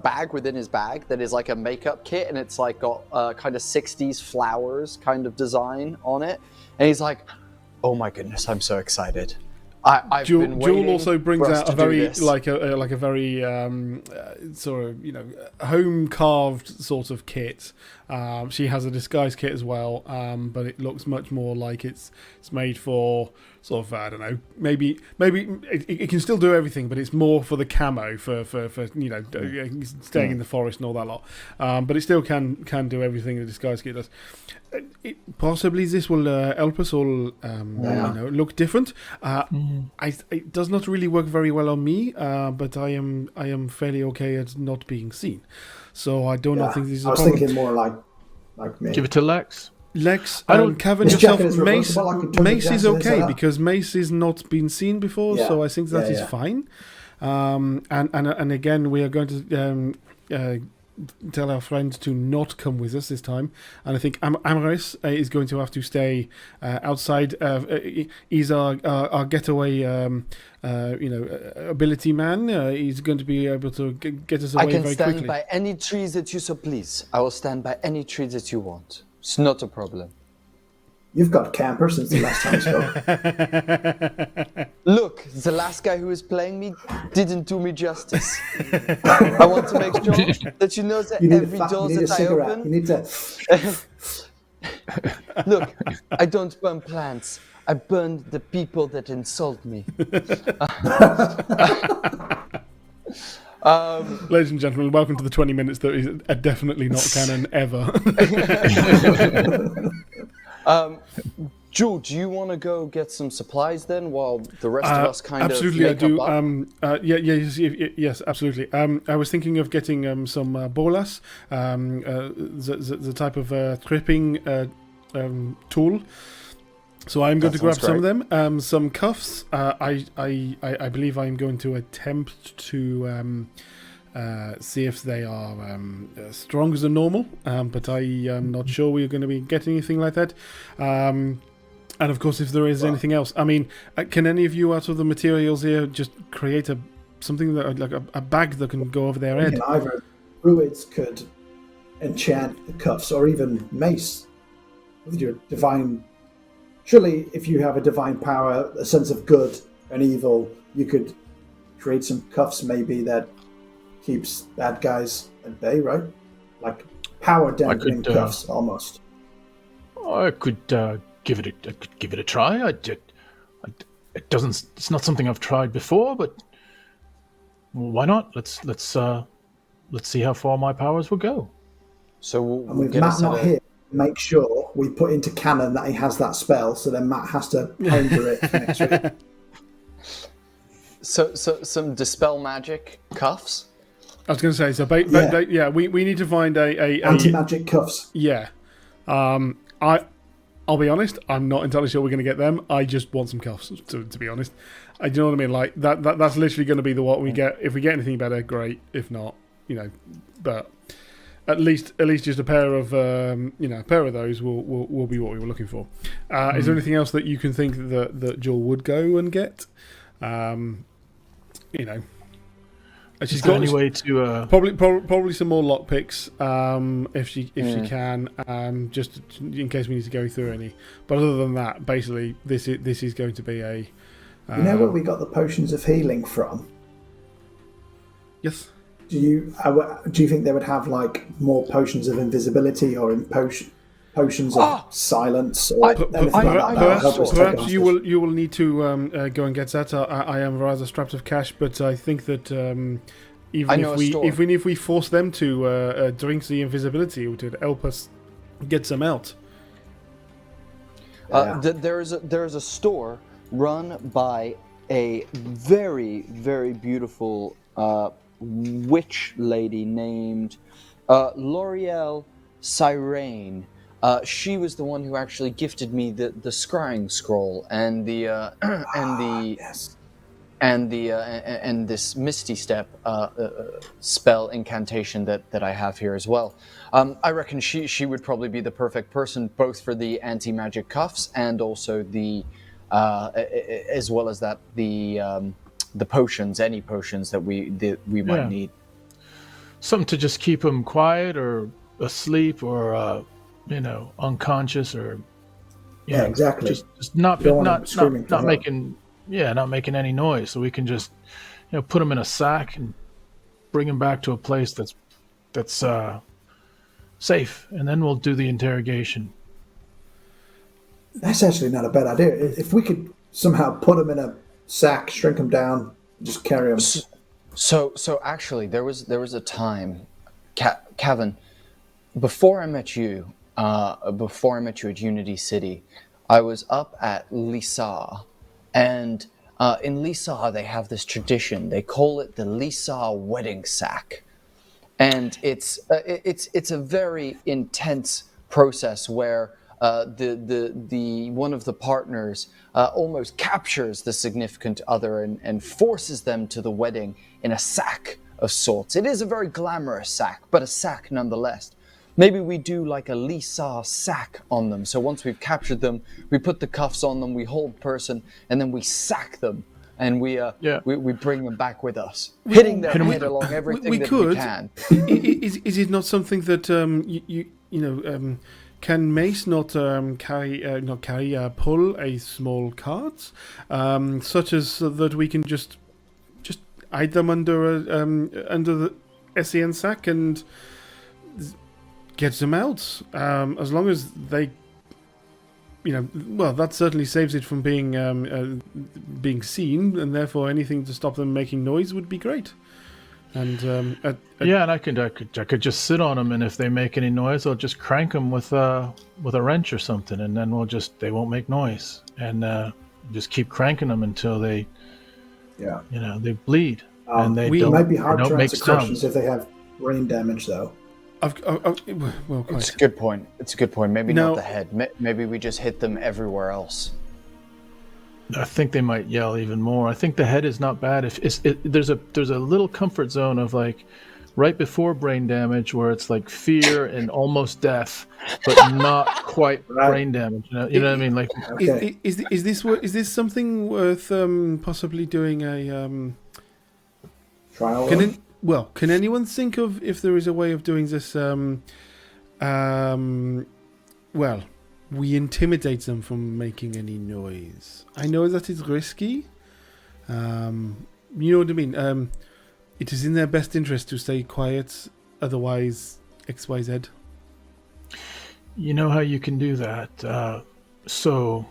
bag within his bag that is like a makeup kit, and it's like got kind of 60s flowers kind of design on it. And he's like, "Oh my goodness, I'm so excited." I've been waiting. Jewel also brings for us out to a do very this. like a very sort of home carved sort of kit. She has a disguise kit as well, but it looks much more like it's made for sort of I don't know, maybe it can still do everything, but it's more for the camo for staying in the forest and all that lot. But it still can do everything the disguise kit does. Possibly this will help us all look different. It does not really work very well on me, but I am fairly okay at not being seen. So I do not think this is a problem. I was thinking more like me. Give it to Lex. Cavan, His yourself, jacket is Mace. reversible, I can turn Mace the is jacket okay inside. because Mace is not been seen before, so I think that is fine. And again, we are going to tell our friend to not come with us this time, and I think Amaris is going to have to stay outside. He's our getaway, ability man. He's going to be able to get us away very quickly. I can stand by any trees that you so please. I will stand by any tree that you want. It's not a problem. You've got camper since the last time we spoke. Look, the last guy who was playing me didn't do me justice. I want to make sure that you know that every door that I open... You need to... Look, I don't burn plants. I burn the people that insult me. Ladies and gentlemen, welcome to the 20 minutes that is definitely not canon ever. Jewel, do you want to go get some supplies then, while the rest of us kind absolutely, of make I do. Yes, absolutely. I was thinking of getting some bolas, the type of tripping tool. So I'm going to grab some of them. Some cuffs. I believe I'm going to attempt to see if they are stronger than normal, but I am not sure we're going to be getting anything like that. And of course, if there is anything else, I mean, can any of you out of the materials here just create something that like a bag that can go over their head? Either Druids could enchant the cuffs, or even Mace with your divine. Surely, if you have a divine power, a sense of good and evil, you could create some cuffs maybe that keeps bad guys at bay, right? Like power dampening cuffs, almost. I could give it a try. It's not something I've tried before, but why not? Let's see how far my powers will go. So and with Matt not here, make sure we put into canon that he has that spell, so then Matt has to ponder it for next week. So some dispel magic cuffs. I was going to say, we need to find a anti-magic cuffs. Yeah. I'll be honest, I'm not entirely sure we're going to get them. I just want some cuffs, to be honest. Do you know what I mean? Like that's literally going to be what we get. If we get anything better, great. If not, but at least just a pair of those will be what we were looking for. Is there anything else that you can think that Joel would go and get? She's got any way to probably some more lockpicks if she can, just in case we need to go through any. But other than that, basically this is going to be a. You know where we got the potions of healing from? Yes. Do you think they would have like more potions of invisibility or potions potions of silence or anything like that. That'll help us take Perhaps hostage. you will need to go and get that. I am rather strapped of cash, but I think that even if we force them to drink the invisibility, it would help us get them out. There is a store run by a very, very beautiful witch lady named L'Oreal Sirene. She was the one who actually gifted me the scrying scroll and the and this misty step spell incantation that I have here as well. I reckon she would probably be the perfect person both for the anti-magic cuffs and also the as well as that the potions, any potions that we might need. Something to just keep them quiet or asleep or unconscious or exactly. Just not making any noise, so we can just put them in a sack and bring them back to a place that's safe, and then we'll do the interrogation. That's actually not a bad idea. If we could somehow put them in a sack, shrink them down, just carry them. So actually, there was a time, Kevin, before I met you at Unity City, I was up at Lisa, and in Lisa they have this tradition. They call it the Lisa wedding sack, and it's a very intense process where the one of the partners almost captures the significant other and forces them to the wedding in a sack of sorts. It is a very glamorous sack, but a sack nonetheless. Maybe we do like a Lisa sack on them. So once we've captured them, we put the cuffs on them, we hold person, and then we sack them, and we bring them back with us, hitting their head along everything we can. Is it not something that can Mace not pull a small cart, such as that we can just hide them under the SEN sack and get them out, as long as they, that certainly saves it from being seen, and therefore anything to stop them making noise would be great. And and I could just sit on them, and if they make any noise, I'll just crank them with a wrench or something, and then they won't make noise, and just keep cranking them until they they bleed, and they might be hard to make answer questions if they have brain damage, though. Well, it's a good point. Maybe not the head. Maybe we just hit them everywhere else. I think they might yell even more. I think the head is not bad. There's a little comfort zone of like right before brain damage where it's like fear and almost death, but not quite brain damage. You know what I mean? Like, is this something worth possibly doing a trial? Can anyone think of if there is a way of doing this? We intimidate them from making any noise. I know that is risky. You know what I mean? It is in their best interest to stay quiet, otherwise XYZ. You know how you can do that. So,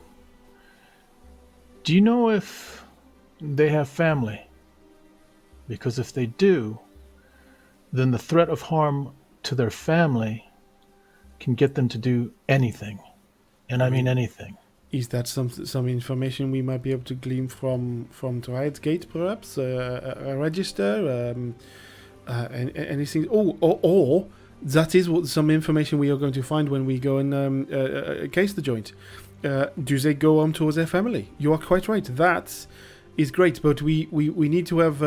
do you know if they have family? Because if they do, then the threat of harm to their family can get them to do anything. And I mean anything. Is that some information we might be able to glean from Druids Gate, perhaps? A register? Anything? Or that is some information we are going to find when we go and case the joint. Do they go on towards their family? You are quite right. That is great, but we need to have...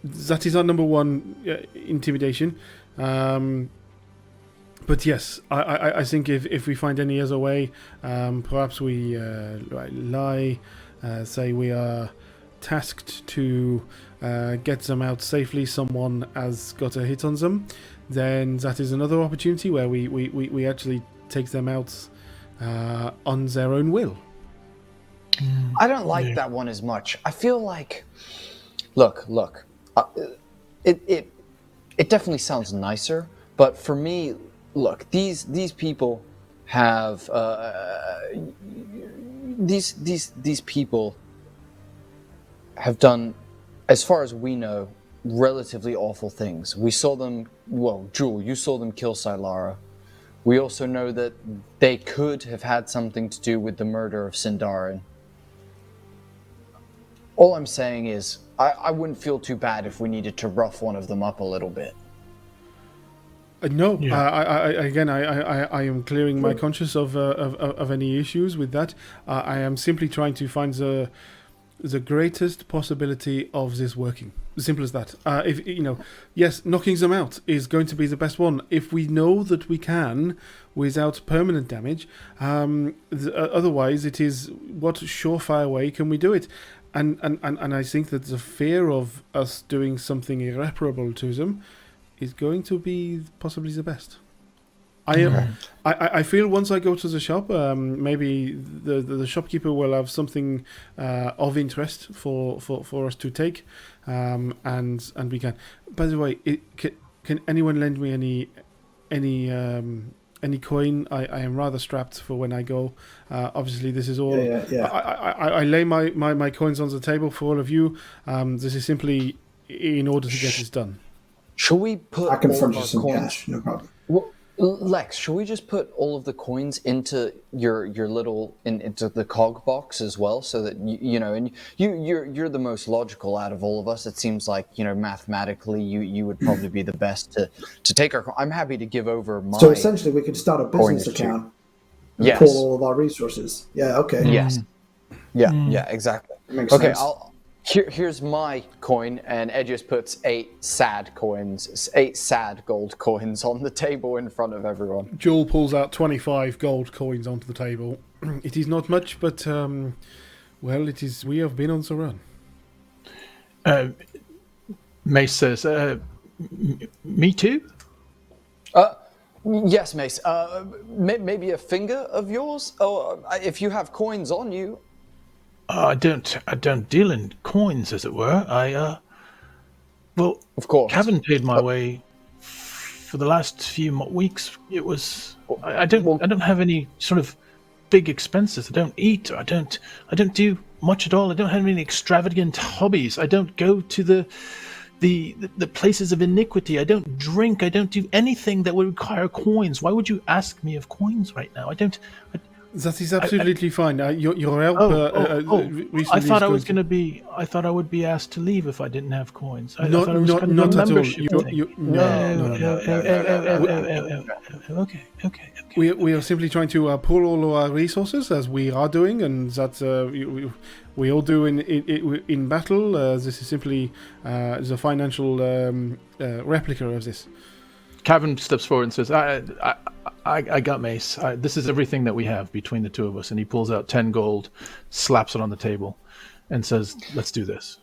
that is our number one intimidation. But yes, I think if we find any other way, perhaps we lie, say we are tasked to get them out safely, someone has got a hit on them, then that is another opportunity where we actually take them out on their own will. I don't like that one as much. I feel like, look, it definitely sounds nicer, but for me, look, these people, have these people have done, as far as we know, relatively awful things. We saw them. Well, Jewel, you saw them kill Sylara. We also know that they could have had something to do with the murder of Sindarin. All I'm saying is, I wouldn't feel too bad if we needed to rough one of them up a little bit. No, I am clearing my conscience of any issues with that. I am simply trying to find the greatest possibility of this working. Simple as that. If yes, knocking them out is going to be the best one if we know that we can without permanent damage. Otherwise, it is what surefire way can we do it? And I think that the fear of us doing something irreparable to them is going to be possibly the best. I feel once I go to the shop, maybe the shopkeeper will have something of interest for us to take, and we can. By the way, can anyone lend me any coin? I am rather strapped for when I go. Obviously, this is all. Yeah. I lay my coins on the table for all of you. This is simply in order to get this done. Shall we put I can all front of you our some coins? cash, no problem. Well, Lex, shall we just put all of the coins into your little into the cog box as well, so that you're the most logical out of all of us. It seems like mathematically you would probably be the best to take our. I'm happy to give over my. So essentially, we could start a business coinage account and Yes. pull all of our resources. Yeah. Okay. Yes. Yeah, exactly. Makes Okay, sense. here's my coin, and Edgius puts 8 sad gold coins on the table in front of everyone. Joel pulls out 25 gold coins onto the table. It is not much, but well, it is. We have been on the run. Mace says, me too? Yes, Mace. Maybe a finger of yours, or if you have coins on you. I don't deal in coins, as it were. Well, Of course. Cavan paid my way for the last few weeks. It was I don't have any sort of big expenses. I don't eat. I don't do much at all. I don't have any extravagant hobbies. I don't go to the places of iniquity. I don't drink. I don't do anything that would require coins. Why would you ask me of coins right now? That is absolutely fine. Your help recently. I thought I thought I would be asked to leave if I didn't have coins. I Not thought it was kind of at a all. membership thing. No. Okay. We are simply trying to pull all of our resources, as we are doing, and that we all do in battle. This is simply the financial replica of this. Cavan steps forward and says, I got Mace. This is everything that we have between the two of us. And he pulls out 10 gold, slaps it on the table, and says, let's do this.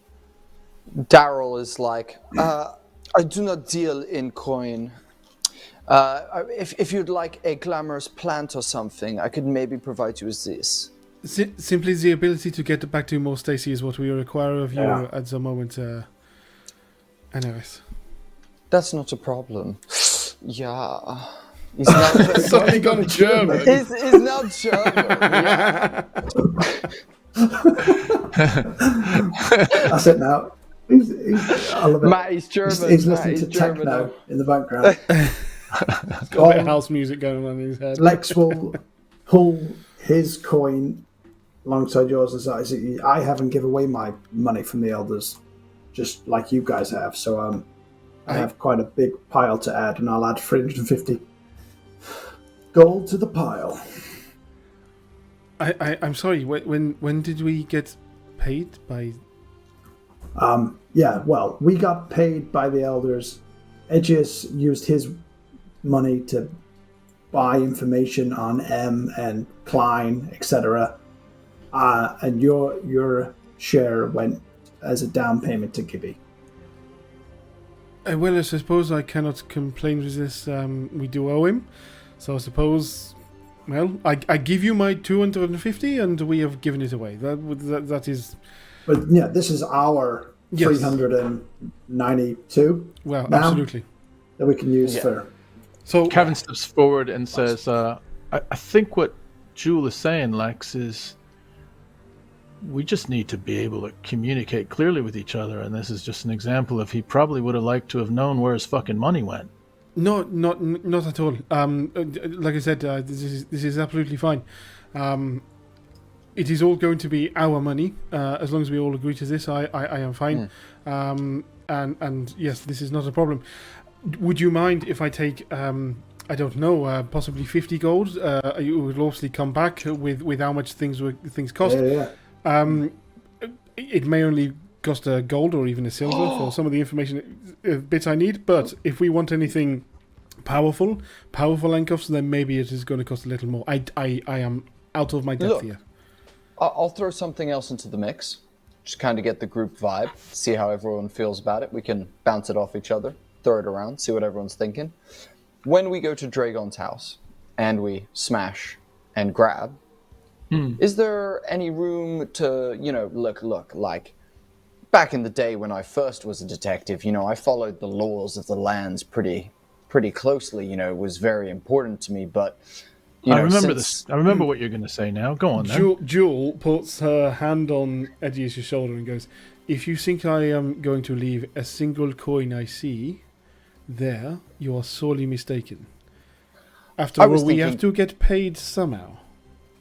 Daryl is like, I do not deal in coin. If you'd like a glamorous plant or something, I could maybe provide you with this. Simply the ability to get back to Morse Taesi is what we require of you at the moment. Anyways. That's not a problem. Yeah. He's not Suddenly gone German. He's not German. Yeah. That's it now. I love it. Matt, he's German. He's listening to techno in the background. Got a bit of house music going on in his head. Lex will pull his coin alongside yours and say, I haven't given away my money from the elders, just like you guys have. So I have quite a big pile to add, and I'll add 350 gold to the pile. I'm sorry. When did we get paid by? Yeah, well, we got paid by the elders. Edgius used his money to buy information on M and Klein, etc. And your share went as a down payment to Gibby. Well, I suppose I cannot complain with this. We do owe him, so I suppose. Well, I give you my 250, and we have given it away. That is. But yeah, this is our 392. Well, now absolutely. That we can use for. So Cavan steps forward and says, I think what Jewel is saying, Lex, is we just need to be able to communicate clearly with each other, and this is just an example of he probably would have liked to have known where his fucking money went. No, not at all. Like I said, this is absolutely fine. It is all going to be our money as long as we all agree to this. I am fine. And yes, this is not a problem. Would you mind if I take I don't know, possibly 50 gold? You would obviously come back with how much things cost. Yeah. It may only cost a gold or even a silver for some of the information bits I need, but if we want anything powerful handcuffs, then maybe it is going to cost a little more. I am out of my depth here. I'll throw something else into the mix, just kind of get the group vibe, see how everyone feels about it. We can bounce it off each other, throw it around, see what everyone's thinking. When we go to Dragon's house and we smash and grab, is there any room to, look, like back in the day when I first was a detective, I followed the laws of the lands pretty closely, it was very important to me, but I remember this. I remember what you're going to say now. Go on, then. Jewel puts her hand on Eddie's shoulder and goes, "If you think I am going to leave a single coin I see there, you are sorely mistaken. After all, we have to get paid somehow."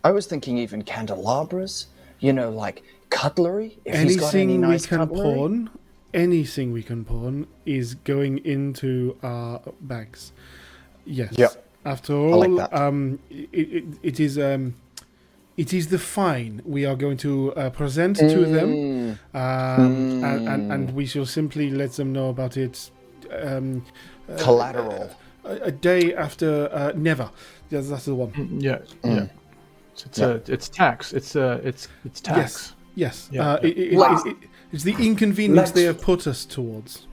I was thinking even candelabras, like cutlery. If he's got any nice cutlery. Anything we can pawn is going into our bags. Yes. Yep. After all, I like that. It is the fine we are going to present to them, and we shall simply let them know about it. Collateral. A day after, never. Yes, that's the one. Yeah. It's tax. It's tax. Yes. Yeah. It's the inconvenience they have put us towards.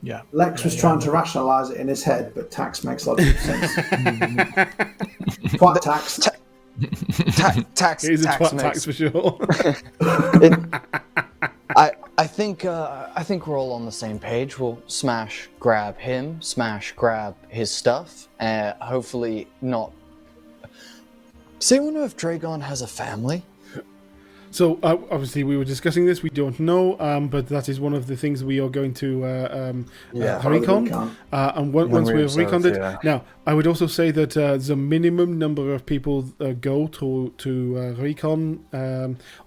Yeah. Lex was trying to rationalise it in his head, but tax makes logical sense. Twat tax. Tax. It is a tax twat makes, tax for sure. I think we're all on the same page. We'll smash grab him, smash grab his stuff. Hopefully not. Does anyone know if Dragon has a family? So obviously we were discussing this. We don't know, but that is one of the things we are going to recon. And once we've reconned it, now I would also say that the minimum number of people go to recon,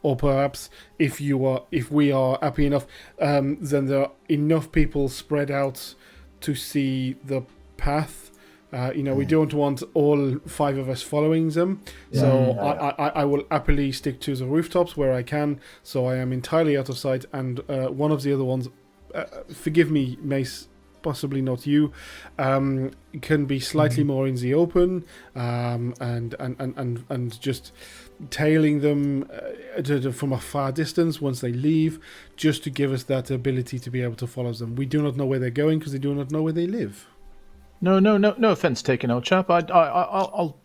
or perhaps if we are happy enough, then there are enough people spread out to see the path. We don't want all 5 of us following them. So I will happily stick to the rooftops where I can. So I am entirely out of sight. And one of the other ones, forgive me, Mace, possibly not you, can be slightly more in the open, and just tailing them from a far distance once they leave, just to give us that ability to be able to follow them. We do not know where they're going because they do not know where they live. No offense taken, old chap. I'll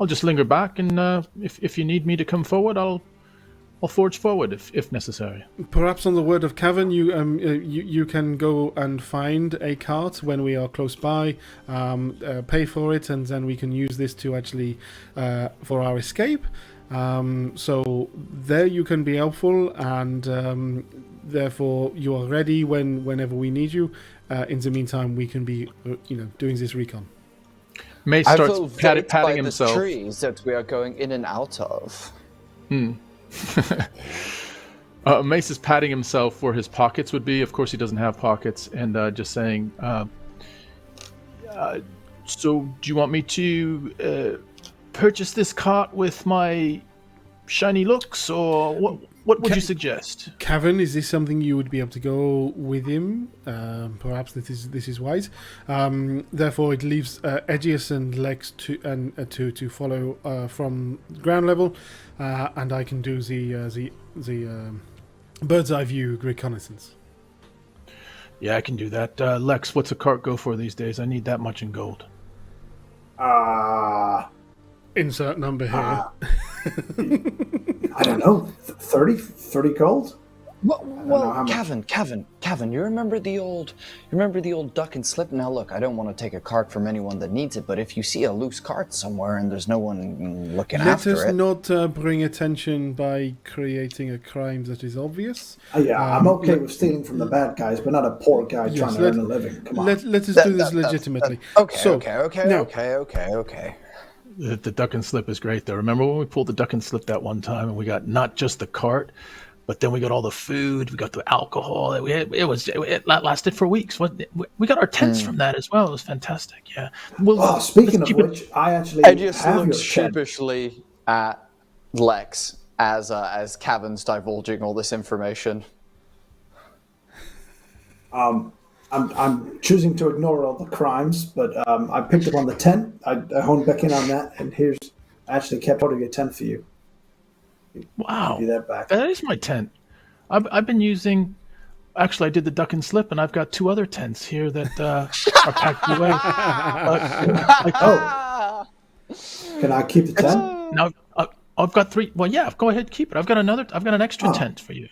just linger back, and if you need me to come forward, I'll forge forward if necessary. Perhaps on the word of Cavern, you can go and find a cart when we are close by, pay for it, and then we can use this to actually for our escape. So there you can be helpful, and therefore you are ready whenever we need you. In the meantime, we can be, doing this recon. Mace starts patting himself. The trees that we are going in and out of. Mace is patting himself where his pockets would be. Of course, he doesn't have pockets, and just saying, so do you want me to purchase this cart with my shiny looks, or what would you suggest? Cavern, is this something you would be able to go with him? Perhaps this is wise. Therefore, it leaves Edgius and Lex to follow from ground level, and I can do the bird's eye view reconnaissance. Yeah, I can do that. Lex, what's a cart go for these days? I need that much in gold. Insert number here. I don't know, 30 gold? Well, Kevin, you remember the old duck and slip? Now, look, I don't want to take a card from anyone that needs it, but if you see a loose card somewhere and there's no one looking after it... Let us not bring attention by creating a crime that is obvious. I'm okay with stealing from the bad guys, but not a poor guy trying to earn a living. Come on. Let us do this legitimately. Okay. The duck and slip is great, though. Remember when we pulled the duck and slip that one time, and we got not just the cart, but then we got all the food, we got the alcohol. It lasted for weeks. We got our tents from that as well. It was fantastic. Yeah. Well, speaking of which, I actually Edius have looks your tent. sheepishly at Lex as Kevin's divulging all this information. I'm choosing to ignore all the crimes, but I picked up on the tent. I honed back in on that, and I actually kept holding a tent for you. Wow, give you that back. That is my tent. I've been using. Actually, I did the duck and slip, and I've got 2 other tents here that are packed away. Can I keep the tent? Now I've got 3. Well, yeah, go ahead, keep it. I've got an extra tent for you.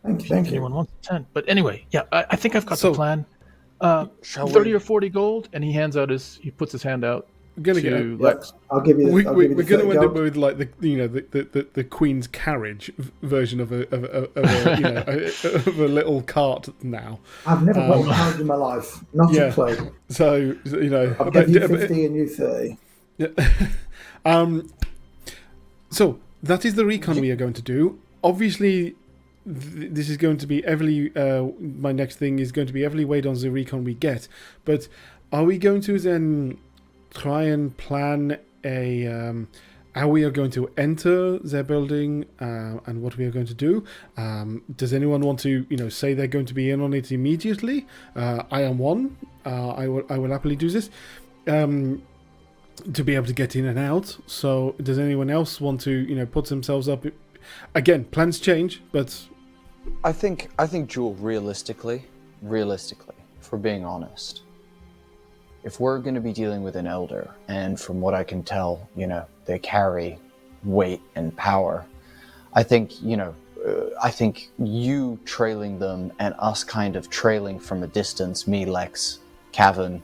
Thank If you. anyone wants a tent, but anyway, yeah, I think I've got the plan. 30 or 40 gold, and he puts his hand out. We're gonna to go. Lex. I'll give you. We're going to end up gold. with like the Queen's carriage version of a of a little cart now. I've never worked hard in my life, not to play. So I'll give you 50 and you 30. Yeah. So that is the recon we are going to do. Obviously, this is going to be heavily. My next thing is going to be heavily weighed on the recon we get. But are we going to then try and plan how we are going to enter their building and what we are going to do? Does anyone want to say they're going to be in on it immediately? I am one. I will happily do this to be able to get in and out. So does anyone else want to put themselves up? Again, plans change, but I think Jewel, realistically, if we're being honest, if we're going to be dealing with an elder, and from what I can tell, they carry weight and power, I think you trailing them and us kind of trailing from a distance, me, Lex, Cavan,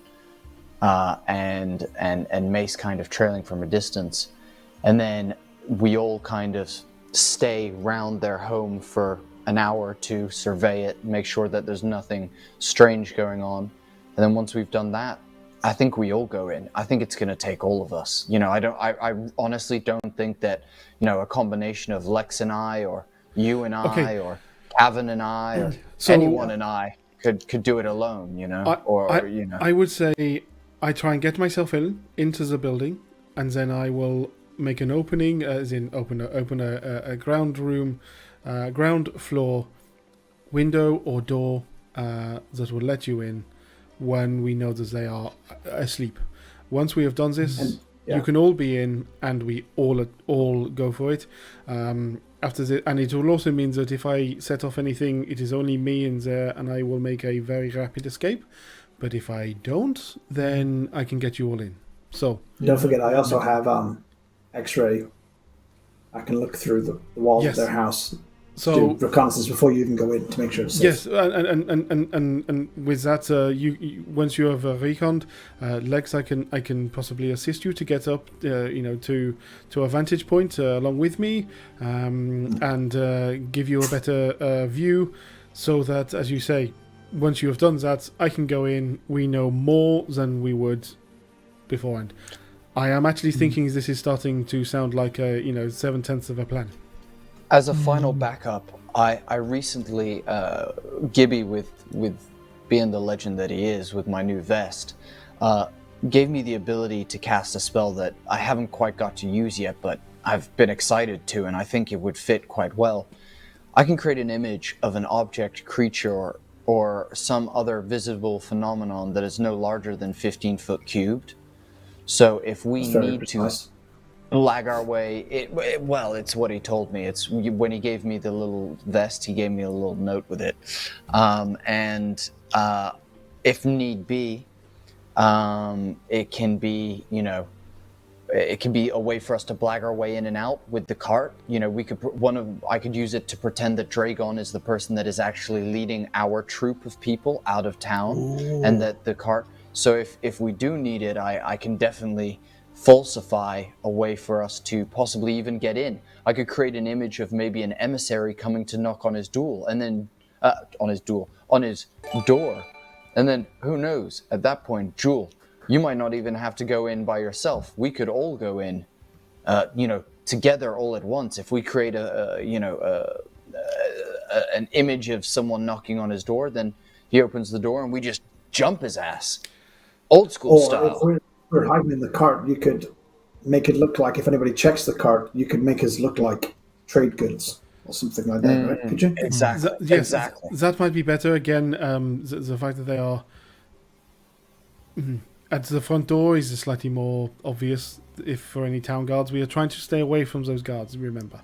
and Mace kind of trailing from a distance, and then we all kind of stay round their home for an hour or two, survey it, make sure that there's nothing strange going on, and then once we've done that, I think we all go in. I think it's going to take all of us. I honestly don't think that, a combination of Lex and I, or you and I, or Cavan and I, or anyone and I could do it alone, I would say I try and get myself into the building, and then I will make an opening, as in open a ground floor window or door that will let you in when we know that they are asleep. Once we have done this, you can all be in, and we all go for it. After this, and it will also mean that if I set off anything, it is only me in there, and I will make a very rapid escape. But if I don't, then I can get you all in. So don't forget, I also have X-ray. I can look through the walls of their house. So do reconnaissance before you even go in to make sure it's safe. Yes, and with that, you once you have reconned, Lex, I can possibly assist you to get up, to a vantage point along with me, and give you a better view, so that, as you say, once you have done that, I can go in. We know more than we would beforehand. I am actually thinking this is starting to sound like a 7/10 of a plan. As a final backup, I recently, Gibby, with being the legend that he is, with my new vest, gave me the ability to cast a spell that I haven't quite got to use yet, but I've been excited to, and I think it would fit quite well. I can create an image of an object, creature, or some other visible phenomenon that is no larger than 15 foot cubed. So if we need to lag our way, it's what he told me. It's when he gave me the little vest, he gave me a little note with it, and if need be, it can be it can be a way for us to blag our way in and out with the cart. You know, I could use it to pretend that Dragon is the person that is actually leading our troop of people out of town. Ooh. And that the cart. So if we do need it, I can definitely falsify a way for us to possibly even get in. I could create an image of maybe an emissary coming to knock on his door, and then on his door, and then who knows? At that point, Jewel, you might not even have to go in by yourself. We could all go in, together all at once. If we create an image of someone knocking on his door, then he opens the door and we just jump his ass, old school style. If we're hiding in the cart, you could make it look like, if anybody checks the cart, you could make us look like trade goods or something like that, right? Could you? Exactly. Yes, exactly. That might be better. Again, the fact that they are at the front door is slightly more obvious. If for any town guards, we are trying to stay away from those guards. Remember,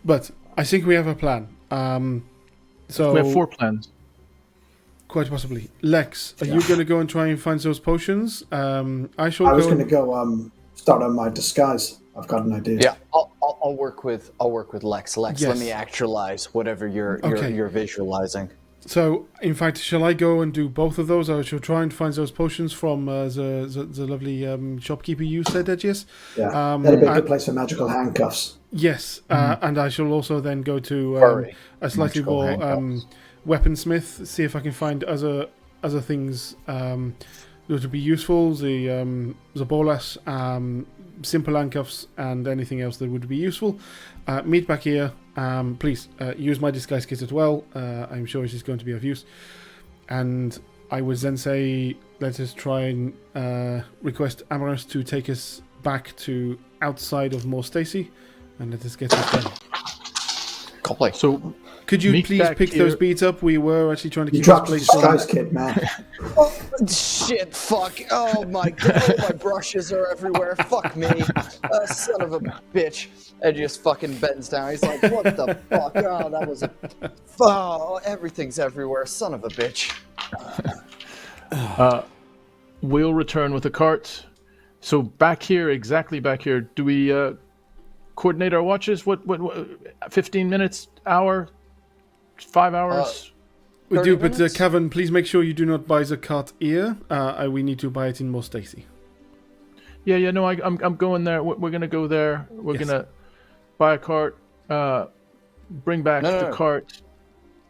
but I think we have a plan. So we have 4 plans. Quite possibly. Lex, are you going to go and try and find those potions? I was going to go start on my disguise. I've got an idea. Yeah, I'll work with Lex. Lex, yes. Let me actualize whatever you're visualizing. So, in fact, shall I go and do both of those? I shall try and find those potions from the lovely shopkeeper you said, Edgius. Yeah, that'd be a good place for magical handcuffs. Yes, and I shall also then go to a slightly more weaponsmith, see if I can find other things that would be useful. The bolas, simple handcuffs, and anything else that would be useful. Meet back here. Please use my disguise kit as well. I'm sure it is going to be of use. And I would then say, let us try and request Amaris to take us back to outside of Morse Taesi, and let us get this done. Copy. So, could you please pick those beads up? We were actually trying to keep this place disguise kit, man. Oh, shit, fuck. Oh my god, my brushes are everywhere. Fuck me. Son of a bitch. Ed just fucking bends down. He's like, what the fuck? Oh, that was everything's everywhere. Son of a bitch. We'll return with the cart. So back here, exactly back here, do we coordinate our watches? What 15 minutes, hour, 5 hours? We do, but Kevin, please make sure you do not buy the cart here. We need to buy it in Morse Taesi. Yeah, no, I'm going there. We're gonna go there. We're gonna buy a cart, bring back the cart.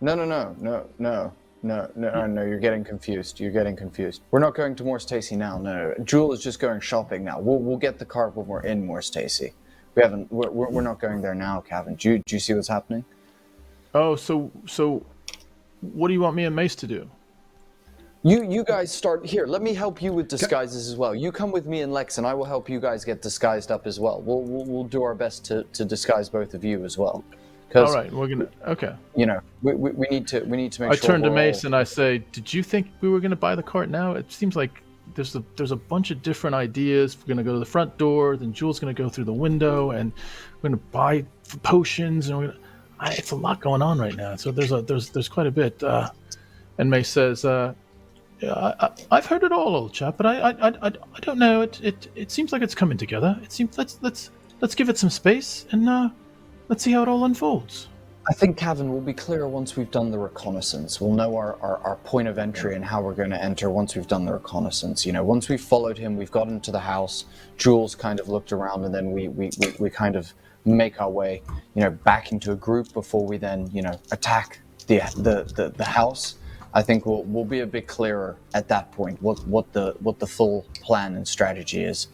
No. You're getting confused. We're not going to Morse Taesi now. No. Jewel is just going shopping now. We'll get the cart when we're in Morse Taesi. We're not going there now, Kevin. Do you see what's happening? Oh, so what do you want me and Mace to do? You guys start here. Let me help you with disguises as well. You come with me and Lex, and I will help you guys get disguised up as well. We'll do our best to disguise both of you as well. All right, we're gonna. Okay. You know, we need to make sure. I turn to Mace and I say, "Did you think we were gonna buy the cart now? It seems like there's a bunch of different ideas. We're gonna go to the front door, then Jules gonna go through the window, and we're gonna buy potions, and it's a lot going on right now. So there's quite a bit." And Mace says, "I've heard it all, old chap, but I don't know. It seems like it's coming together. It seems let's give it some space and let's see how it all unfolds." I think, Kevin, will be clearer once we've done the reconnaissance. We'll know our point of entry and how we're going to enter once we've done the reconnaissance. You know, once we've followed him, we've got into the house, Jules kind of looked around, and then we kind of make our way, back into a group before we then, attack the house. I think we'll be a bit clearer at that point what the full plan and strategy is.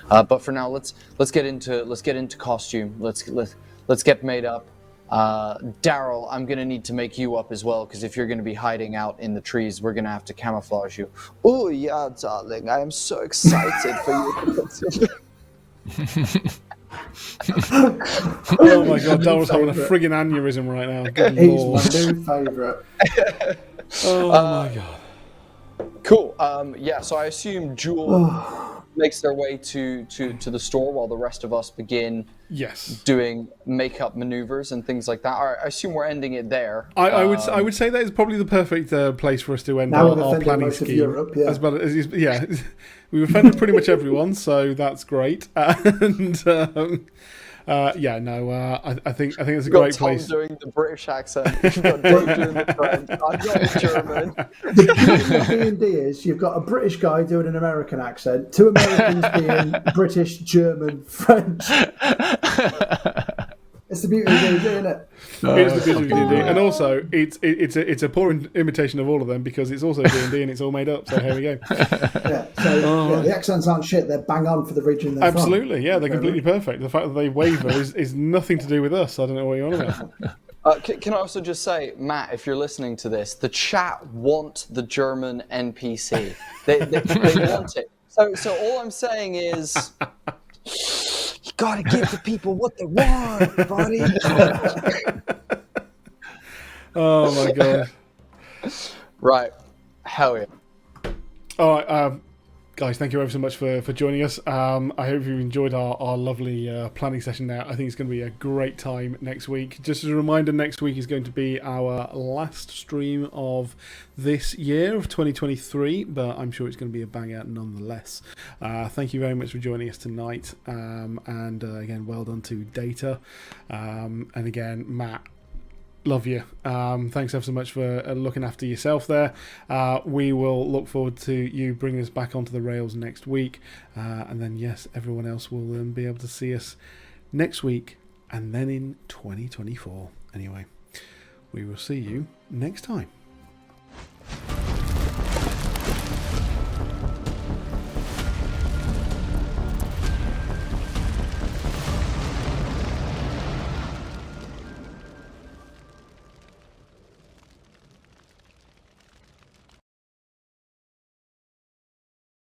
But for now, let's get into costume. Let's get made up. Daryl, I'm going to need to make you up as well, because if you're going to be hiding out in the trees, we're going to have to camouflage you. Oh, yeah, darling. I am so excited for you. Oh, my God. Daryl's having a friggin' aneurysm right now. Good He's Lord. my new favourite. Oh, my God. Cool. So I assume Jewel... makes their way to the store while the rest of us begin Yes. doing makeup maneuvers and things like that. I assume we're ending it there. I would say that is probably the perfect place for us to end Now we've our offended planning most of scheme. Europe, yeah. As well as we've offended pretty much everyone, so that's great. And I think it's a You've got great Tom place. doing the British accent. You've got Dave doing the French. I'm not German. The beauty of D&D is you've got a British guy doing an American accent, two Americans being British, German, French. It's the beauty of D&D, isn't it? It's the beauty of D&D, and also it's a poor imitation of all of them because it's also D&D and it's all made up. So here we go. The accents aren't shit; they're bang on for the region they're Absolutely, from. yeah, they're completely perfect. The fact that they waver is nothing to do with us. I don't know what you're on about. Can I also just say, Matt, if you're listening to this, the chat want the German NPC. They want it. So all I'm saying is, you gotta give the people what they want, buddy. Oh my god! Right, hell yeah. All right, guys, thank you ever so much for joining us. I hope you enjoyed our lovely planning session there. I think it's going to be a great time next week. Just as a reminder, next week is going to be our last stream of this year of 2023, but I'm sure it's going to be a banger nonetheless. Thank you very much for joining us tonight. And again, well done to Data. And again, Matt, love you. Thanks ever so much for looking after yourself there. We will look forward to you bringing us back onto the rails next week. And then, yes, everyone else will be able to see us next week and then in 2024. Anyway, we will see you next time.